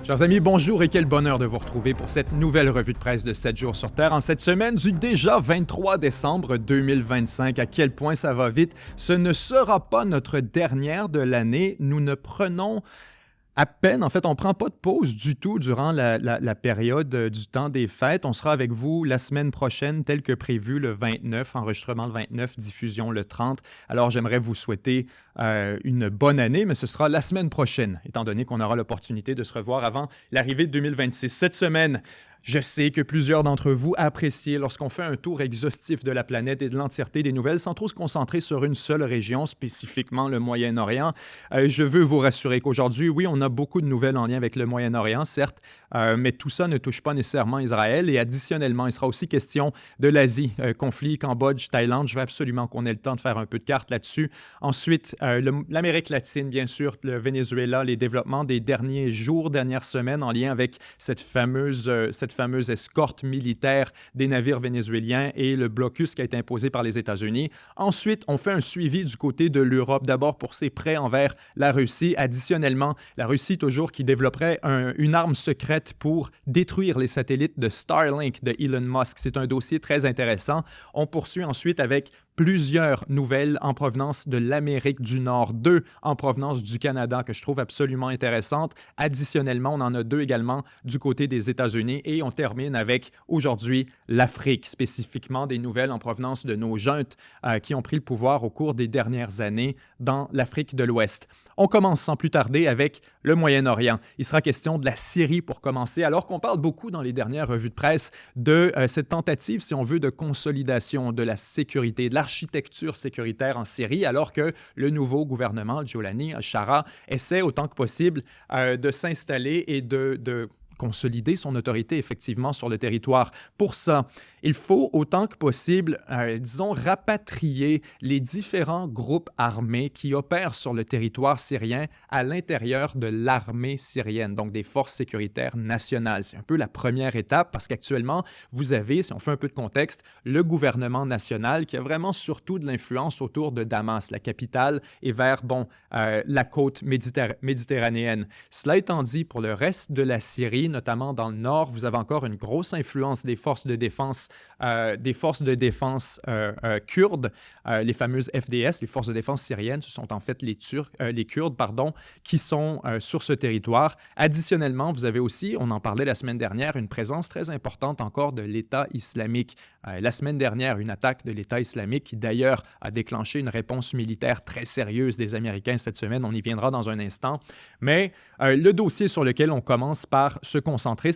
Chers amis, bonjour et quel bonheur de vous retrouver pour cette nouvelle revue de presse de 7 jours sur Terre en cette semaine du déjà 23 décembre 2025. À quel point ça va vite. Ce ne sera pas notre dernière de l'année. Nous ne prenons à peine, en fait, on ne prend pas de pause du tout durant la période du temps des fêtes. On sera avec vous la semaine prochaine, tel que prévu, le 29, enregistrement le 29, diffusion le 30. Alors, j'aimerais vous souhaiter une bonne année, mais ce sera la semaine prochaine, étant donné qu'on aura l'opportunité de se revoir avant l'arrivée de 2026. Cette semaine, je sais que plusieurs d'entre vous apprécient lorsqu'on fait un tour exhaustif de la planète et de l'entièreté des nouvelles sans trop se concentrer sur une seule région, spécifiquement le Moyen-Orient. Je veux vous rassurer qu'aujourd'hui, oui, on a beaucoup de nouvelles en lien avec le Moyen-Orient, certes, mais tout ça ne touche pas nécessairement Israël. Et additionnellement, il sera aussi question de l'Asie, conflit Cambodge, Thaïlande. Je veux absolument qu'on ait le temps de faire un peu de cartes là-dessus. Ensuite, l'Amérique latine, bien sûr, le Venezuela, les développements des derniers jours, dernières semaines en lien avec cette fameuse escorte militaire des navires vénézuéliens et le blocus qui a été imposé par les États-Unis. Ensuite, on fait un suivi du côté de l'Europe, d'abord pour ses prêts envers la Russie. Additionnellement, la Russie toujours qui développerait une arme secrète pour détruire les satellites de Starlink de Elon Musk. C'est un dossier très intéressant. On poursuit ensuite avec plusieurs nouvelles en provenance de l'Amérique du Nord, 2 en provenance du Canada que je trouve absolument intéressantes. Additionnellement, on en a 2 également du côté des États-Unis et on termine avec aujourd'hui l'Afrique, spécifiquement des nouvelles en provenance de nos juntes qui ont pris le pouvoir au cours des dernières années dans l'Afrique de l'Ouest. On commence sans plus tarder avec le Moyen-Orient. Il sera question de la Syrie pour commencer, alors qu'on parle beaucoup dans les dernières revues de presse de cette tentative, si on veut, de consolidation de la sécurité, de l'architecture sécuritaire en Syrie, alors que le nouveau gouvernement, Jolani al-Shara, essaie autant que possible de s'installer et de consolider son autorité effectivement sur le territoire. Pour ça, il faut autant que possible, disons, rapatrier les différents groupes armés qui opèrent sur le territoire syrien à l'intérieur de l'armée syrienne, donc des forces sécuritaires nationales. C'est un peu la première étape parce qu'actuellement, vous avez, si on fait un peu de contexte, le gouvernement national qui a vraiment surtout de l'influence autour de Damas, la capitale, et vers, la côte méditerranéenne. Cela étant dit, pour le reste de la Syrie, notamment dans le nord, vous avez encore une grosse influence des forces de défense kurdes, les fameuses FDS, les forces de défense syriennes. Ce sont en fait les Kurdes, qui sont sur ce territoire. Additionnellement, vous avez aussi, on en parlait la semaine dernière, une présence très importante encore de l'État islamique. La semaine dernière, une attaque de l'État islamique qui d'ailleurs a déclenché une réponse militaire très sérieuse des Américains cette semaine. On y viendra dans un instant. Mais le dossier sur lequel on commence par se concentrer,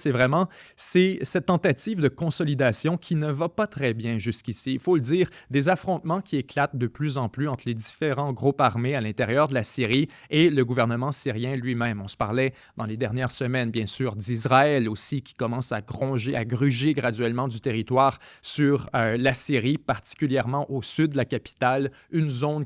c'est cette tentative de consolidation qui ne va pas très bien jusqu'ici. Il faut le dire, des affrontements qui éclatent de plus en plus entre les différents groupes armés à l'intérieur de la Syrie et le gouvernement syrien lui-même. On se parlait dans les dernières semaines, bien sûr, d'Israël aussi, qui commence à gruger graduellement du territoire sur la Syrie, particulièrement au sud de la capitale, une zone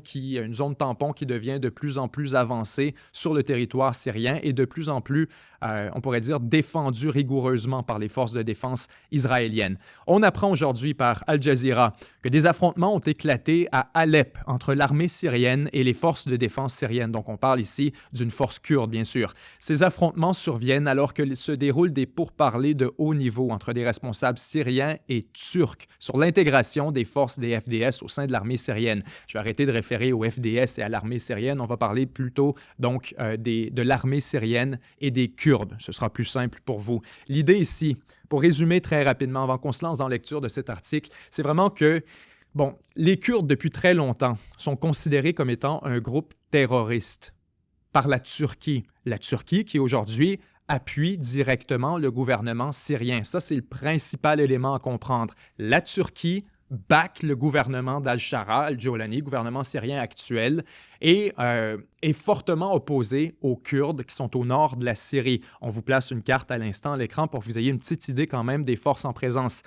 tampon qui devient de plus en plus avancée sur le territoire syrien et de plus en plus, on pourrait dire, défendue rigoureusement par les forces de défense israéliennes. On apprend aujourd'hui par Al Jazeera que des affrontements ont éclaté à Alep entre l'armée syrienne et les forces de défense syriennes. Donc, on parle ici d'une force kurde, bien sûr. Ces affrontements surviennent alors que se déroulent des pourparlers de haut niveau entre des responsables syriens et turcs sur l'intégration des forces des FDS au sein de l'armée syrienne. Je vais arrêter de référer aux FDS et à l'armée syrienne. On va parler plutôt donc de l'armée syrienne et des Kurdes. Ce sera plus simple pour vous. L'idée ici, pour résumer très rapidement, avant qu'on se lance dans la lecture de cet article, c'est vraiment que, les Kurdes, depuis très longtemps, sont considérés comme étant un groupe terroriste par la Turquie. La Turquie qui, aujourd'hui, appuie directement le gouvernement syrien. Ça, c'est le principal élément à comprendre. La Turquie back le gouvernement d'Al-Shara, Al-Jolani, gouvernement syrien actuel, et est fortement opposé aux Kurdes qui sont au nord de la Syrie. On vous place une carte à l'instant à l'écran pour que vous ayez une petite idée quand même des forces en présence.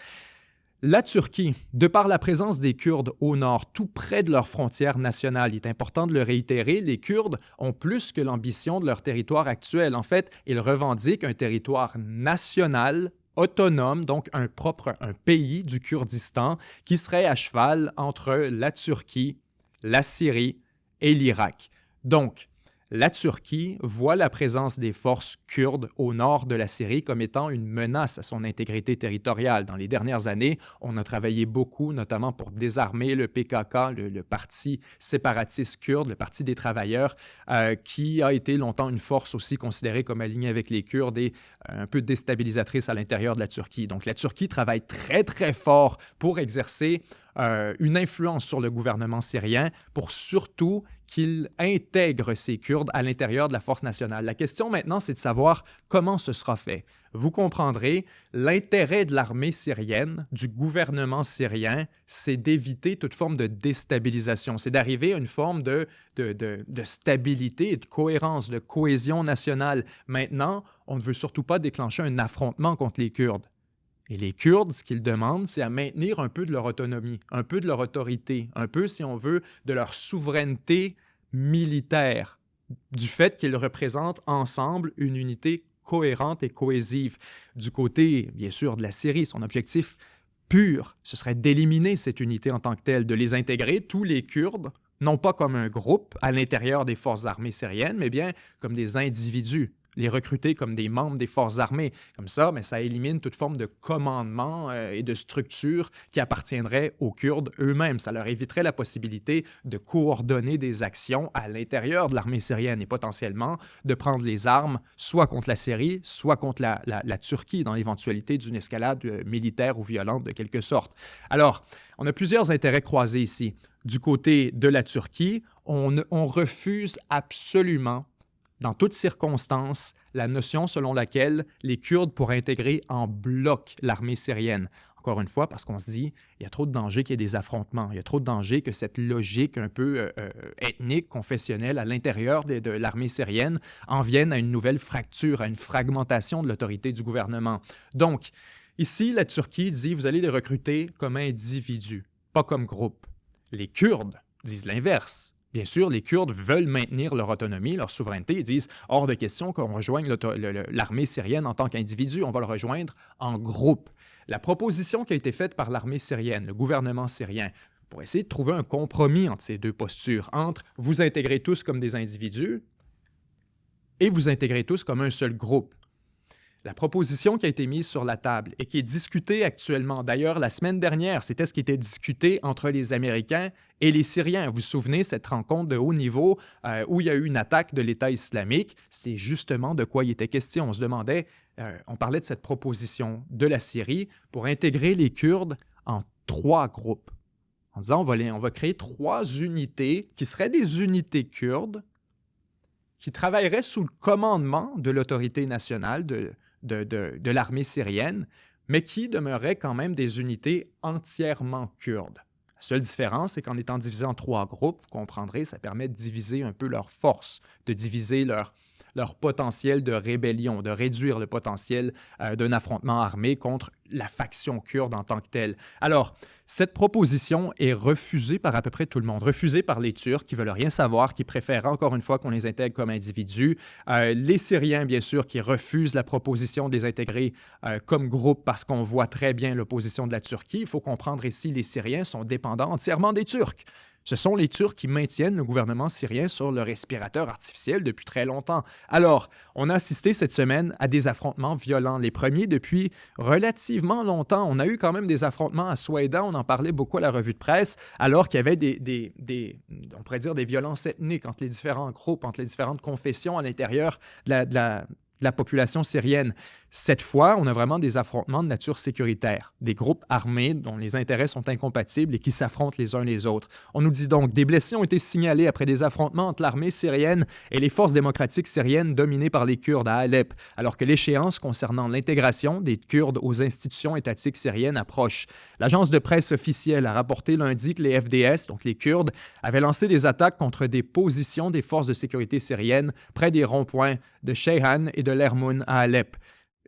La Turquie, de par la présence des Kurdes au nord, tout près de leur frontière nationale, il est important de le réitérer, les Kurdes ont plus que l'ambition de leur territoire actuel. En fait, ils revendiquent un territoire national autonome, donc un pays du Kurdistan qui serait à cheval entre la Turquie, la Syrie et l'Irak. Donc, la Turquie voit la présence des forces kurdes au nord de la Syrie comme étant une menace à son intégrité territoriale. Dans les dernières années, on a travaillé beaucoup, notamment pour désarmer le PKK, le parti séparatiste kurde, le Parti des travailleurs, qui a été longtemps une force aussi considérée comme alignée avec les Kurdes et un peu déstabilisatrice à l'intérieur de la Turquie. Donc la Turquie travaille très, très fort pour exercer une influence sur le gouvernement syrien pour surtout qu'il intègre ces Kurdes à l'intérieur de la force nationale. La question maintenant, c'est de savoir comment ce sera fait. Vous comprendrez, l'intérêt de l'armée syrienne, du gouvernement syrien, c'est d'éviter toute forme de déstabilisation. C'est d'arriver à une forme de stabilité, de cohérence, de cohésion nationale. Maintenant, on ne veut surtout pas déclencher un affrontement contre les Kurdes. Et les Kurdes, ce qu'ils demandent, c'est à maintenir un peu de leur autonomie, un peu de leur autorité, un peu, si on veut, de leur souveraineté militaire, du fait qu'ils représentent ensemble une unité cohérente et cohésive. Du côté, bien sûr, de la Syrie, son objectif pur, ce serait d'éliminer cette unité en tant que telle, de les intégrer, tous les Kurdes, non pas comme un groupe à l'intérieur des forces armées syriennes, mais bien comme des individus, les recruter comme des membres des forces armées. Comme ça, mais ça élimine toute forme de commandement et de structure qui appartiendrait aux Kurdes eux-mêmes. Ça leur éviterait la possibilité de coordonner des actions à l'intérieur de l'armée syrienne et potentiellement de prendre les armes soit contre la Syrie, soit contre la Turquie dans l'éventualité d'une escalade militaire ou violente de quelque sorte. Alors, on a plusieurs intérêts croisés ici. Du côté de la Turquie, on refuse absolument dans toutes circonstances, la notion selon laquelle les Kurdes pourraient intégrer en bloc l'armée syrienne. Encore une fois, parce qu'on se dit, il y a trop de danger qu'il y ait des affrontements. Il y a trop de danger que cette logique un peu ethnique, confessionnelle à l'intérieur de l'armée syrienne en vienne à une nouvelle fracture, à une fragmentation de l'autorité du gouvernement. Donc, ici, la Turquie dit, vous allez les recruter comme individus, pas comme groupe. Les Kurdes disent l'inverse. Bien sûr, les Kurdes veulent maintenir leur autonomie, leur souveraineté. Ils disent « hors de question qu'on rejoigne l'armée syrienne en tant qu'individu, on va le rejoindre en groupe ». La proposition qui a été faite par l'armée syrienne, le gouvernement syrien, pour essayer de trouver un compromis entre ces deux postures, entre vous intégrer tous comme des individus et vous intégrer tous comme un seul groupe. La proposition qui a été mise sur la table et qui est discutée actuellement, d'ailleurs la semaine dernière, c'était ce qui était discuté entre les Américains et les Syriens. Vous vous souvenez, cette rencontre de haut niveau où il y a eu une attaque de l'État islamique, c'est justement de quoi il était question. On se demandait, on parlait de cette proposition de la Syrie pour intégrer les Kurdes en 3 groupes. En disant, on va créer 3 unités qui seraient des unités kurdes qui travailleraient sous le commandement de l'autorité nationale, de l'armée syrienne, mais qui demeuraient quand même des unités entièrement kurdes. La seule différence, c'est qu'en étant divisés en 3 groupes, vous comprendrez, ça permet de diviser un peu leurs forces, de diviser leur potentiel de rébellion, de réduire le potentiel d'un affrontement armé contre la faction kurde en tant que telle. Alors, cette proposition est refusée par à peu près tout le monde, refusée par les Turcs qui ne veulent rien savoir, qui préfèrent encore une fois qu'on les intègre comme individus, les Syriens, bien sûr, qui refusent la proposition de les intégrer comme groupe parce qu'on voit très bien l'opposition de la Turquie. Il faut comprendre ici, les Syriens sont dépendants entièrement des Turcs. Ce sont les Turcs qui maintiennent le gouvernement syrien sur le respirateur artificiel depuis très longtemps. Alors, on a assisté cette semaine à des affrontements violents, les premiers depuis relativement longtemps. On a eu quand même des affrontements à Souaïda, on en parlait beaucoup à la revue de presse, alors qu'il y avait on pourrait dire des violences ethniques entre les différents groupes, entre les différentes confessions à l'intérieur de la population syrienne. Cette fois, on a vraiment des affrontements de nature sécuritaire, des groupes armés dont les intérêts sont incompatibles et qui s'affrontent les uns les autres. On nous dit donc des blessés ont été signalés après des affrontements entre l'armée syrienne et les forces démocratiques syriennes dominées par les Kurdes à Alep, alors que l'échéance concernant l'intégration des Kurdes aux institutions étatiques syriennes approche. L'agence de presse officielle a rapporté lundi que les FDS, donc les Kurdes, avaient lancé des attaques contre des positions des forces de sécurité syriennes près des ronds-points de Ceyhan et de l'Hermoun à Alep.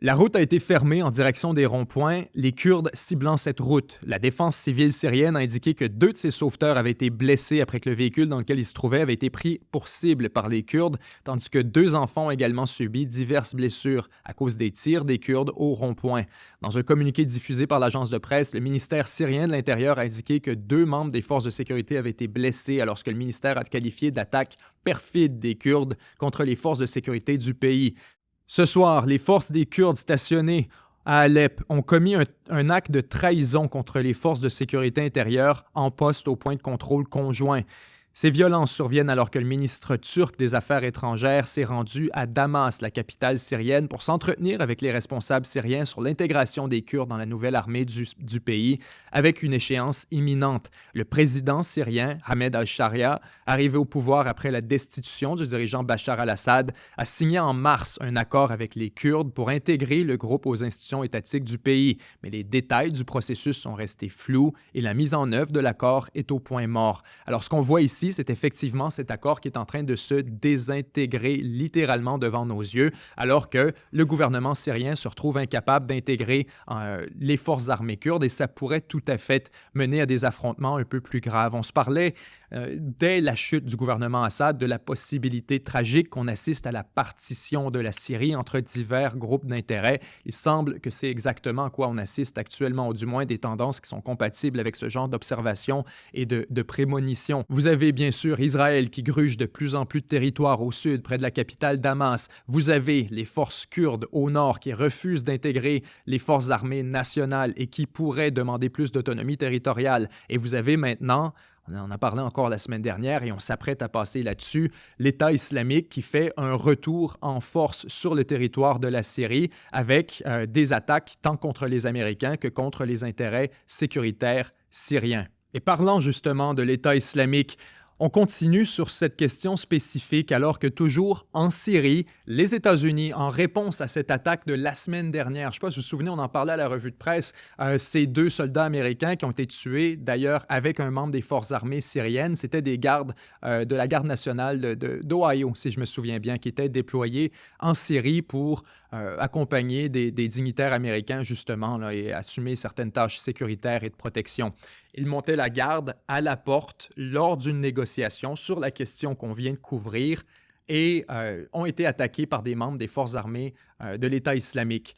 La route a été fermée en direction des ronds-points, les Kurdes ciblant cette route. La défense civile syrienne a indiqué que 2 de ses sauveteurs avaient été blessés après que le véhicule dans lequel ils se trouvaient avait été pris pour cible par les Kurdes, tandis que 2 enfants ont également subi diverses blessures à cause des tirs des Kurdes au rond-point. Dans un communiqué diffusé par l'agence de presse, le ministère syrien de l'Intérieur a indiqué que 2 membres des forces de sécurité avaient été blessés alors que le ministère a qualifié d'attaque perfide des Kurdes contre les forces de sécurité du pays. Ce soir, les forces des Kurdes stationnées à Alep ont commis un acte de trahison contre les forces de sécurité intérieure en poste au point de contrôle conjoint. Ces violences surviennent alors que le ministre turc des Affaires étrangères s'est rendu à Damas, la capitale syrienne, pour s'entretenir avec les responsables syriens sur l'intégration des Kurdes dans la nouvelle armée du pays, avec une échéance imminente. Le président syrien, Ahmed al-Sharia, arrivé au pouvoir après la destitution du dirigeant Bachar al-Assad, a signé en mars un accord avec les Kurdes pour intégrer le groupe aux institutions étatiques du pays. Mais les détails du processus sont restés flous et la mise en œuvre de l'accord est au point mort. Alors, ce qu'on voit ici, c'est effectivement cet accord qui est en train de se désintégrer littéralement devant nos yeux, alors que le gouvernement syrien se retrouve incapable d'intégrer les forces armées kurdes et ça pourrait tout à fait mener à des affrontements un peu plus graves. On se parlait dès la chute du gouvernement Assad de la possibilité tragique qu'on assiste à la partition de la Syrie entre divers groupes d'intérêt. Il semble que c'est exactement à quoi on assiste actuellement, ou du moins des tendances qui sont compatibles avec ce genre d'observation et de prémonition. Vous avez bien sûr Israël qui gruge de plus en plus de territoire au sud, près de la capitale Damas. Vous avez les forces kurdes au nord qui refusent d'intégrer les forces armées nationales et qui pourraient demander plus d'autonomie territoriale. Et vous avez maintenant, on en a parlé encore la semaine dernière et on s'apprête à passer là-dessus, l'État islamique qui fait un retour en force sur le territoire de la Syrie avec des attaques tant contre les Américains que contre les intérêts sécuritaires syriens. Et parlant justement de l'État islamique, on continue sur cette question spécifique alors que toujours en Syrie, les États-Unis, en réponse à cette attaque de la semaine dernière, je ne sais pas si vous vous souvenez, on en parlait à la revue de presse, ces 2 soldats américains qui ont été tués d'ailleurs avec un membre des forces armées syriennes, c'était des gardes de la garde nationale d'Ohio, si je me souviens bien, qui étaient déployés en Syrie pour accompagner des dignitaires américains justement là, et assumer certaines tâches sécuritaires et de protection. Ils montaient la garde à la porte lors d'une négociation sur la question qu'on vient de couvrir et ont été attaqués par des membres des forces armées de l'État islamique.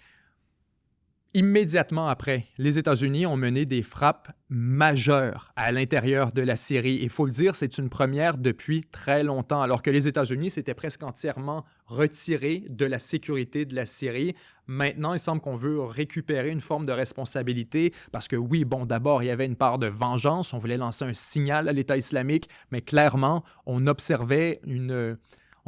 Immédiatement après, les États-Unis ont mené des frappes majeures à l'intérieur de la Syrie. Il faut le dire, c'est une première depuis très longtemps, alors que les États-Unis s'étaient presque entièrement retirés de la sécurité de la Syrie. Maintenant, il semble qu'on veut récupérer une forme de responsabilité parce que oui, bon, d'abord, il y avait une part de vengeance, on voulait lancer un signal à l'État islamique, mais clairement, on observait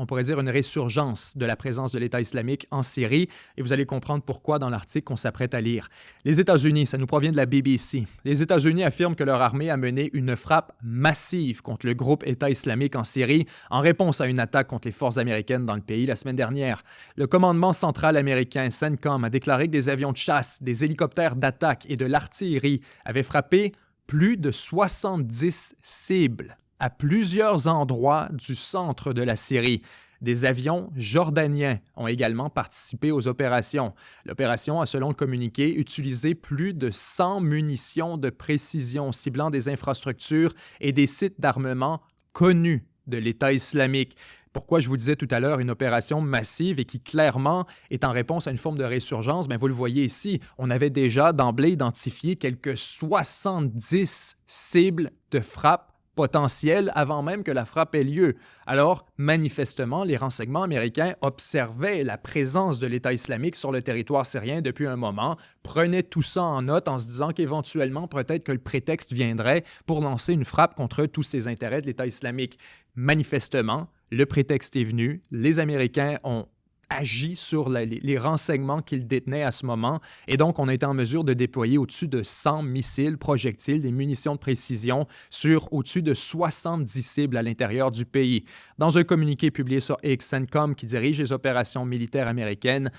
on pourrait dire une résurgence de la présence de l'État islamique en Syrie, et vous allez comprendre pourquoi dans l'article qu'on s'apprête à lire. Les États-Unis, ça nous provient de la BBC. Les États-Unis affirment que leur armée a mené une frappe massive contre le groupe État islamique en Syrie en réponse à une attaque contre les forces américaines dans le pays la semaine dernière. Le commandement central américain CENTCOM a déclaré que des avions de chasse, des hélicoptères d'attaque et de l'artillerie avaient frappé plus de 70 cibles à plusieurs endroits du centre de la Syrie. Des avions jordaniens ont également participé aux opérations. L'opération a, selon le communiqué, utilisé plus de 100 munitions de précision ciblant des infrastructures et des sites d'armement connus de l'État islamique. Pourquoi je vous disais tout à l'heure une opération massive et qui clairement est en réponse à une forme de résurgence, bien vous le voyez ici, on avait déjà d'emblée identifié quelques 70 cibles de frappe potentiel avant même que la frappe ait lieu. Alors, manifestement, les renseignements américains observaient la présence de l'État islamique sur le territoire syrien depuis un moment, prenaient tout ça en note en se disant qu'éventuellement, peut-être que le prétexte viendrait pour lancer une frappe contre tous ces intérêts de l'État islamique. Manifestement, le prétexte est venu, les Américains ont agi sur les renseignements qu'ils détenaient à ce moment. Et donc, on a été en mesure de déployer au-dessus de 100 missiles, projectiles, des munitions de précision sur au-dessus de 70 cibles à l'intérieur du pays. Dans un communiqué publié sur X, CENTCOM, qui dirige les opérations militaires américaines,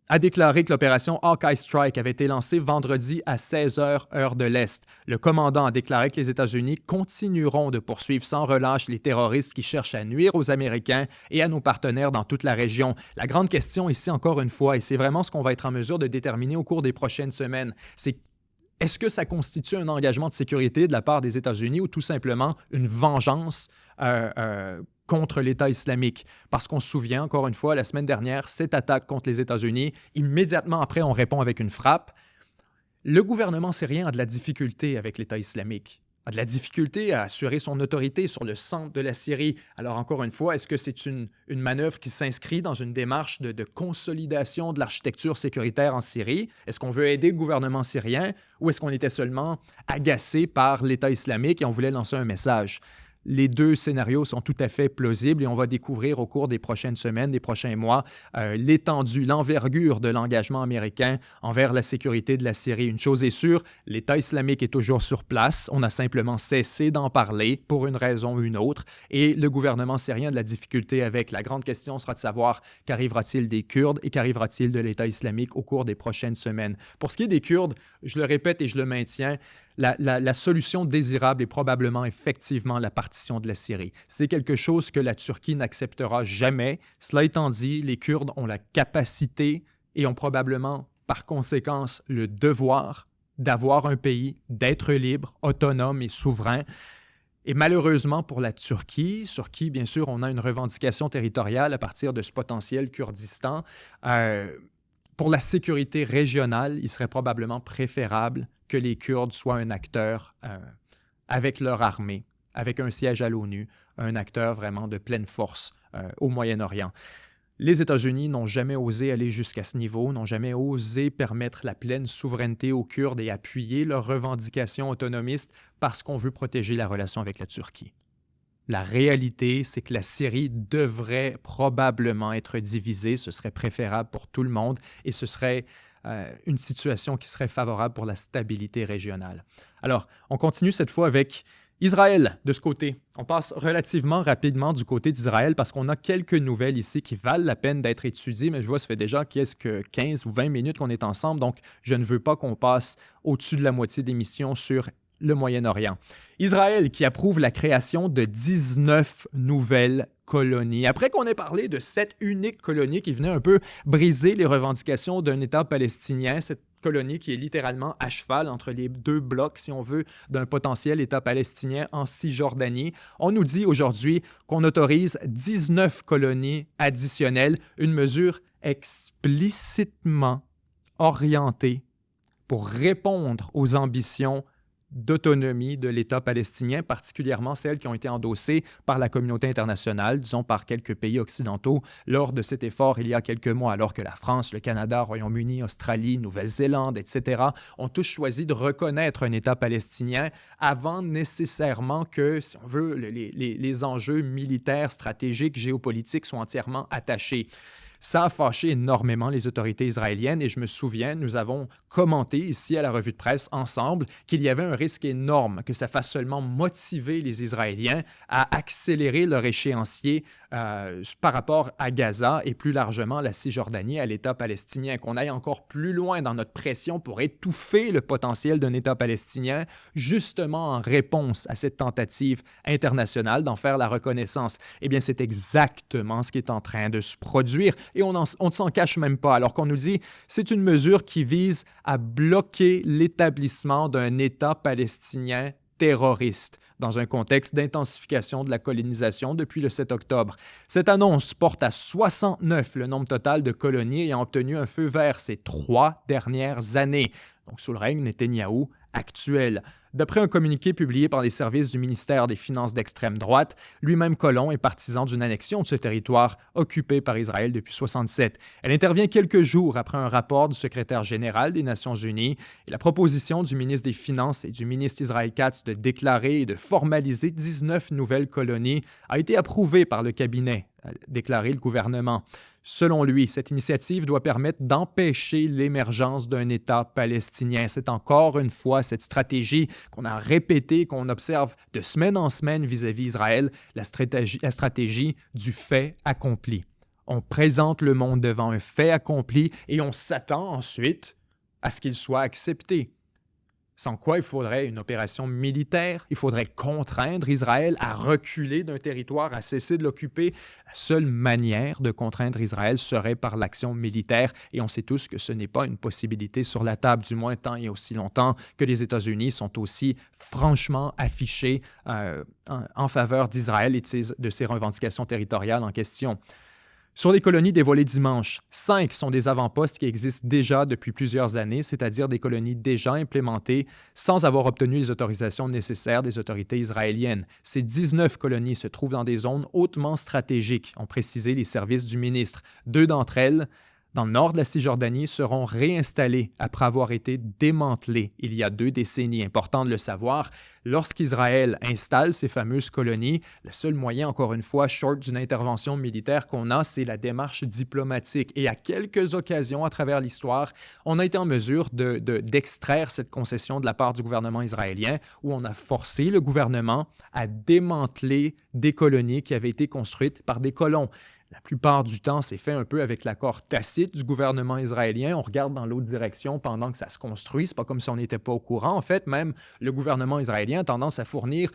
a déclaré que l'opération Hawkeye Strike avait été lancée vendredi à 16h, heure de l'Est. Le commandant a déclaré que les États-Unis continueront de poursuivre sans relâche les terroristes qui cherchent à nuire aux Américains et à nos partenaires dans toute la région. La grande question ici, encore une fois, et c'est vraiment ce qu'on va être en mesure de déterminer au cours des prochaines semaines, c'est est-ce que ça constitue un engagement de sécurité de la part des États-Unis ou tout simplement une vengeance contre l'État islamique? Parce qu'on se souvient, encore une fois, la semaine dernière, cette attaque contre les États-Unis, immédiatement après, on répond avec une frappe. Le gouvernement syrien a de la difficulté avec l'État islamique, a de la difficulté à assurer son autorité sur le centre de la Syrie. Alors, encore une fois, est-ce que c'est une manœuvre qui s'inscrit dans une démarche de consolidation de l'architecture sécuritaire en Syrie? Est-ce qu'on veut aider le gouvernement syrien ou est-ce qu'on était seulement agacé par l'État islamique et on voulait lancer un message? Les deux scénarios sont tout à fait plausibles et on va découvrir au cours des prochaines semaines, des prochains mois, l'étendue, l'envergure de l'engagement américain envers la sécurité de la Syrie. Une chose est sûre, l'État islamique est toujours sur place. On a simplement cessé d'en parler pour une raison ou une autre. Et le gouvernement syrien a de la difficulté avec. La grande question sera de savoir qu'arrivera-t-il des Kurdes et qu'arrivera-t-il de l'État islamique au cours des prochaines semaines. Pour ce qui est des Kurdes, je le répète et je le maintiens, la solution désirable est probablement effectivement la partition de la Syrie. C'est quelque chose que la Turquie n'acceptera jamais. Cela étant dit, les Kurdes ont la capacité et ont probablement, par conséquence, le devoir d'avoir un pays, d'être libre, autonome et souverain. Et malheureusement pour la Turquie, sur qui, bien sûr, on a une revendication territoriale à partir de ce potentiel Kurdistan, pour la sécurité régionale, il serait probablement préférable que les Kurdes soient un acteur avec leur armée, avec un siège à l'ONU, un acteur vraiment de pleine force au Moyen-Orient. Les États-Unis n'ont jamais osé aller jusqu'à ce niveau, n'ont jamais osé permettre la pleine souveraineté aux Kurdes et appuyer leurs revendications autonomistes parce qu'on veut protéger la relation avec la Turquie. La réalité, c'est que la Syrie devrait probablement être divisée, ce serait préférable pour tout le monde et ce serait une situation qui serait favorable pour la stabilité régionale. Alors, on continue cette fois avec Israël de ce côté. On passe relativement rapidement du côté d'Israël parce qu'on a quelques nouvelles ici qui valent la peine d'être étudiées, mais je vois ça fait déjà 15 ou 20 minutes qu'on est ensemble, donc je ne veux pas qu'on passe au-dessus de la moitié d'émissions sur le Moyen-Orient. Israël qui approuve la création de 19 nouvelles colonies. Après qu'on ait parlé de cette unique colonie qui venait un peu briser les revendications d'un État palestinien, cette colonie qui est littéralement à cheval entre les deux blocs, si on veut, d'un potentiel État palestinien en Cisjordanie. On nous dit aujourd'hui qu'on autorise 19 colonies additionnelles, une mesure explicitement orientée pour répondre aux ambitions d'autonomie de l'État palestinien, particulièrement celles qui ont été endossées par la communauté internationale, disons par quelques pays occidentaux, lors de cet effort il y a quelques mois, alors que la France, le Canada, Royaume-Uni, Australie, Nouvelle-Zélande, etc., ont tous choisi de reconnaître un État palestinien avant nécessairement que, si on veut, les enjeux militaires, stratégiques, géopolitiques soient entièrement attachés. Ça a fâché énormément les autorités israéliennes et je me souviens, nous avons commenté ici à la revue de presse ensemble qu'il y avait un risque énorme que ça fasse seulement motiver les Israéliens à accélérer leur échéancier par rapport à Gaza et plus largement la Cisjordanie, à l'État palestinien, qu'on aille encore plus loin dans notre pression pour étouffer le potentiel d'un État palestinien, justement en réponse à cette tentative internationale d'en faire la reconnaissance. Eh bien, c'est exactement ce qui est en train de se produire. Et on ne s'en cache même pas, alors qu'on nous dit c'est une mesure qui vise à bloquer l'établissement d'un État palestinien terroriste dans un contexte d'intensification de la colonisation depuis le 7 octobre. Cette annonce porte à 69 le nombre total de colonies ayant obtenu un feu vert ces 3 dernières années, donc sous le règne Netanyahou actuel. D'après un communiqué publié par les services du ministère des Finances d'extrême droite, lui-même Colomb est partisan d'une annexion de ce territoire occupé par Israël depuis 1967. Elle intervient quelques jours après un rapport du secrétaire général des Nations Unies et la proposition du ministre des Finances et du ministre Israël Katz de déclarer et de formaliser 19 nouvelles colonies a été approuvée par le cabinet, a déclaré le gouvernement. Selon lui, cette initiative doit permettre d'empêcher l'émergence d'un État palestinien. C'est encore une fois cette stratégie qu'on a répétée, qu'on observe de semaine en semaine vis-à-vis Israël, la stratégie du fait accompli. On présente le monde devant un fait accompli et on s'attend ensuite à ce qu'il soit accepté. Sans quoi il faudrait une opération militaire, il faudrait contraindre Israël à reculer d'un territoire, à cesser de l'occuper. La seule manière de contraindre Israël serait par l'action militaire et on sait tous que ce n'est pas une possibilité sur la table, du moins tant et aussi longtemps que les États-Unis sont aussi franchement affichés en faveur d'Israël et de ses revendications territoriales en question. Sur les colonies dévoilées dimanche, 5 sont des avant-postes qui existent déjà depuis plusieurs années, c'est-à-dire des colonies déjà implémentées sans avoir obtenu les autorisations nécessaires des autorités israéliennes. Ces 19 colonies se trouvent dans des zones hautement stratégiques, ont précisé les services du ministre. 2 d'entre elles, dans le nord de la Cisjordanie, seront réinstallées après avoir été démantelées il y a 2 décennies. Important de le savoir, lorsqu'Israël installe ces fameuses colonies, le seul moyen, encore une fois, short d'une intervention militaire qu'on a, c'est la démarche diplomatique. Et à quelques occasions à travers l'histoire, on a été en mesure d'extraire cette concession de la part du gouvernement israélien, où on a forcé le gouvernement à démanteler des colonies qui avaient été construites par des colons. La plupart du temps, c'est fait un peu avec l'accord tacite du gouvernement israélien. On regarde dans l'autre direction pendant que ça se construit. C'est pas comme si on n'était pas au courant. En fait, même le gouvernement israélien a tendance à fournir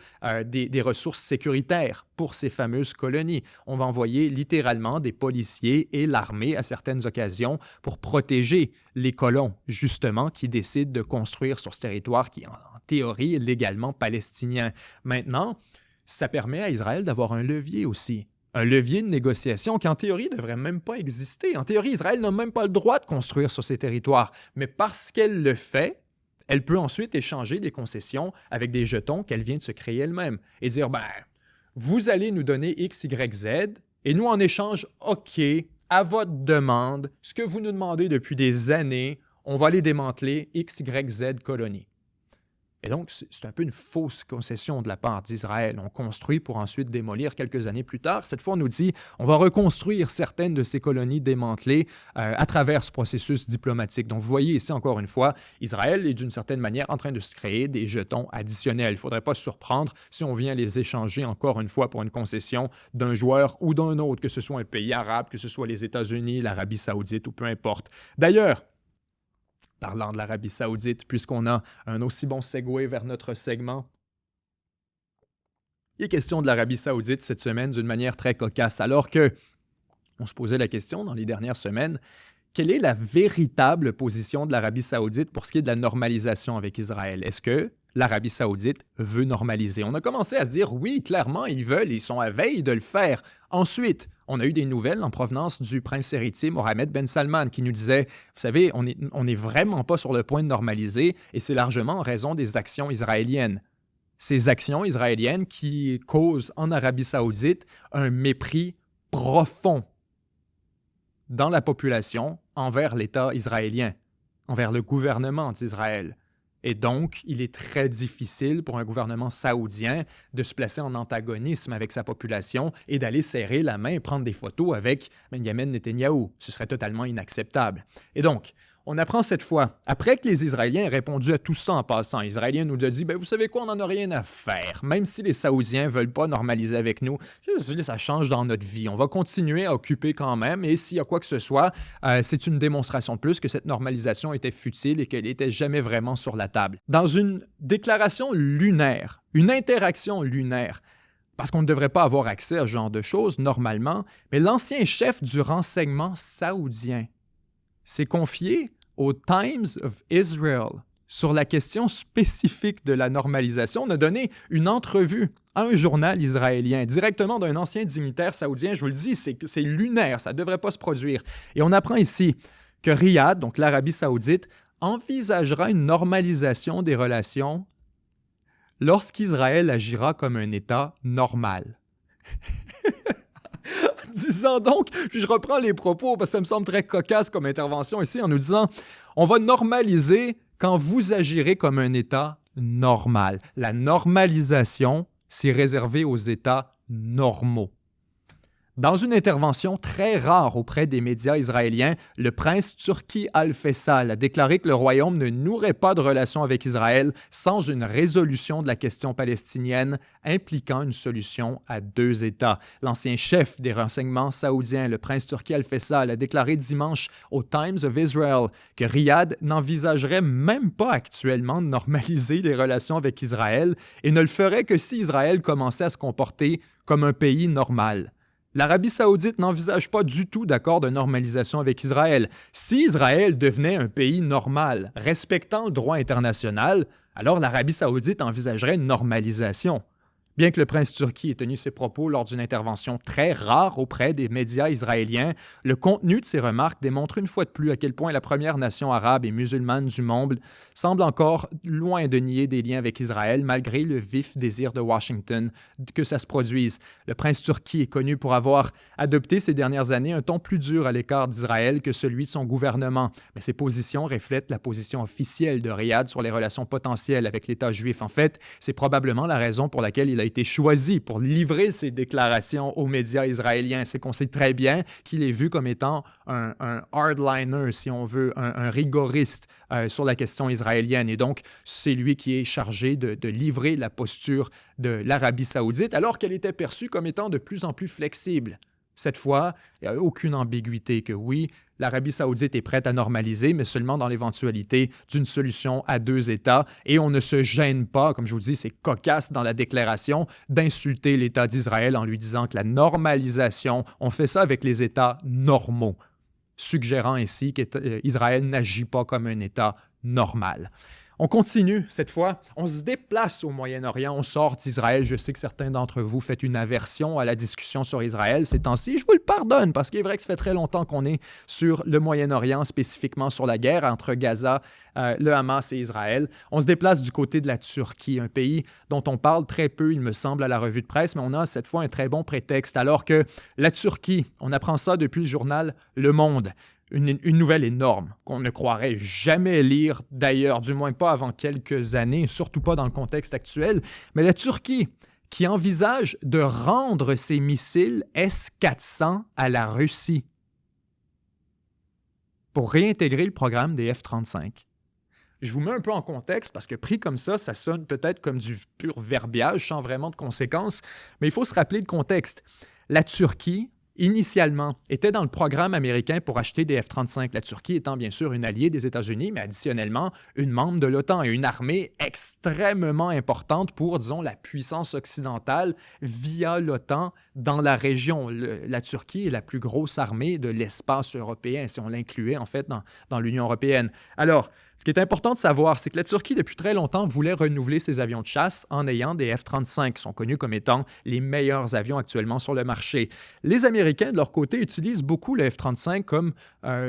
des ressources sécuritaires pour ces fameuses colonies. On va envoyer littéralement des policiers et l'armée à certaines occasions pour protéger les colons, justement, qui décident de construire sur ce territoire qui est en théorie légalement palestinien. Maintenant, ça permet à Israël d'avoir un levier aussi. Un levier de négociation qui, en théorie, ne devrait même pas exister. En théorie, Israël n'a même pas le droit de construire sur ces territoires. Mais parce qu'elle le fait, elle peut ensuite échanger des concessions avec des jetons qu'elle vient de se créer elle-même et dire, vous allez nous donner X, Y, Z, et nous, en échange, OK, à votre demande, ce que vous nous demandez depuis des années, on va aller démanteler X, Y, Z colonies. Et donc, c'est un peu une fausse concession de la part d'Israël. On construit pour ensuite démolir quelques années plus tard. Cette fois, on nous dit on va reconstruire certaines de ces colonies démantelées à travers ce processus diplomatique. Donc, vous voyez ici, encore une fois, Israël est d'une certaine manière en train de se créer des jetons additionnels. Il ne faudrait pas se surprendre si on vient les échanger encore une fois pour une concession d'un joueur ou d'un autre, que ce soit un pays arabe, que ce soit les États-Unis, l'Arabie saoudite ou peu importe. D'ailleurs, parlant de l'Arabie saoudite, puisqu'on a un aussi bon segue vers notre segment, il est question de l'Arabie saoudite cette semaine d'une manière très cocasse, alors que on se posait la question dans les dernières semaines, quelle est la véritable position de l'Arabie saoudite pour ce qui est de la normalisation avec Israël? Est-ce que l'Arabie saoudite veut normaliser? On a commencé à se dire, oui, clairement, ils veulent, ils sont à veille de le faire. Ensuite, on a eu des nouvelles en provenance du prince héritier Mohammed Ben Salman qui nous disait, vous savez, on n'est vraiment pas sur le point de normaliser et c'est largement en raison des actions israéliennes. Ces actions israéliennes qui causent en Arabie saoudite un mépris profond dans la population envers l'État israélien, envers le gouvernement d'Israël. Et donc, il est très difficile pour un gouvernement saoudien de se placer en antagonisme avec sa population et d'aller serrer la main et prendre des photos avec Benjamin Netanyahou. Ce serait totalement inacceptable. Et donc, on apprend cette fois, après que les Israéliens aient répondu à tout ça en passant, les Israéliens nous ont dit, vous savez quoi, on n'en a rien à faire. Même si les Saoudiens ne veulent pas normaliser avec nous, ça change dans notre vie. On va continuer à occuper quand même, et s'il y a quoi que ce soit, c'est une démonstration de plus que cette normalisation était futile et qu'elle n'était jamais vraiment sur la table. Dans une déclaration lunaire, une interaction lunaire, parce qu'on ne devrait pas avoir accès à ce genre de choses normalement, mais l'ancien chef du renseignement saoudien s'est confié au Times of Israel sur la question spécifique de la normalisation. On a donné une entrevue à un journal israélien, directement d'un ancien dignitaire saoudien. Je vous le dis, c'est lunaire, ça ne devrait pas se produire. Et on apprend ici que Riyad, donc l'Arabie saoudite, envisagera une normalisation des relations lorsqu'Israël agira comme un État normal. Disant donc, je reprends les propos parce que ça me semble très cocasse comme intervention ici en nous disant on va normaliser quand vous agirez comme un État normal. La normalisation, c'est réservé aux États normaux. Dans une intervention très rare auprès des médias israéliens, le prince Turki Al-Faisal a déclaré que le royaume ne nouerait pas de relations avec Israël sans une résolution de la question palestinienne impliquant une solution à deux États. L'ancien chef des renseignements saoudiens, le prince Turki Al-Faisal, a déclaré dimanche au Times of Israel que Riyad n'envisagerait même pas actuellement de normaliser les relations avec Israël et ne le ferait que si Israël commençait à se comporter comme un pays normal. L'Arabie saoudite n'envisage pas du tout d'accord de normalisation avec Israël. Si Israël devenait un pays normal, respectant le droit international, alors l'Arabie saoudite envisagerait une normalisation. Bien que le prince Turki ait tenu ses propos lors d'une intervention très rare auprès des médias israéliens, le contenu de ses remarques démontre une fois de plus à quel point la première nation arabe et musulmane du monde semble encore loin de nier des liens avec Israël malgré le vif désir de Washington que ça se produise. Le prince Turki est connu pour avoir adopté ces dernières années un ton plus dur à l'égard d'Israël que celui de son gouvernement, mais ses positions reflètent la position officielle de Riyad sur les relations potentielles avec l'État juif. En fait, c'est probablement la raison pour laquelle il a été choisi pour livrer ses déclarations aux médias israéliens. C'est qu'on sait très bien qu'il est vu comme étant un hardliner, si on veut, un rigoriste sur la question israélienne. Et donc, c'est lui qui est chargé de livrer la posture de l'Arabie saoudite, alors qu'elle était perçue comme étant de plus en plus flexible. Cette fois, il n'y a aucune ambiguïté que oui, l'Arabie saoudite est prête à normaliser, mais seulement dans l'éventualité d'une solution à deux États. Et on ne se gêne pas, comme je vous dis, c'est cocasse dans la déclaration, d'insulter l'État d'Israël en lui disant que la normalisation, on fait ça avec les États normaux, suggérant ainsi qu'Israël n'agit pas comme un État normal. On continue, cette fois, on se déplace au Moyen-Orient, on sort d'Israël. Je sais que certains d'entre vous font une aversion à la discussion sur Israël ces temps-ci. Je vous le pardonne parce qu'il est vrai que ça fait très longtemps qu'on est sur le Moyen-Orient, spécifiquement sur la guerre entre Gaza, le Hamas et Israël. On se déplace du côté de la Turquie, un pays dont on parle très peu, il me semble, à la revue de presse, mais on a cette fois un très bon prétexte. Alors que la Turquie, on apprend ça depuis le journal Le Monde. Une nouvelle énorme qu'on ne croirait jamais lire, d'ailleurs, du moins pas avant quelques années, surtout pas dans le contexte actuel. Mais la Turquie, qui envisage de rendre ses missiles S-400 à la Russie pour réintégrer le programme des F-35. Je vous mets un peu en contexte parce que pris comme ça sonne peut-être comme du pur verbiage sans vraiment de conséquences, mais il faut se rappeler le contexte. La Turquie, initialement, était dans le programme américain pour acheter des F-35, la Turquie étant bien sûr une alliée des États-Unis, mais additionnellement une membre de l'OTAN et une armée extrêmement importante pour, disons, la puissance occidentale via l'OTAN dans la région. La Turquie est la plus grosse armée de l'espace européen, si on l'incluait en fait dans l'Union européenne. Alors, ce qui est important de savoir, c'est que la Turquie, depuis très longtemps, voulait renouveler ses avions de chasse en ayant des F-35, qui sont connus comme étant les meilleurs avions actuellement sur le marché. Les Américains, de leur côté, utilisent beaucoup le F-35 comme,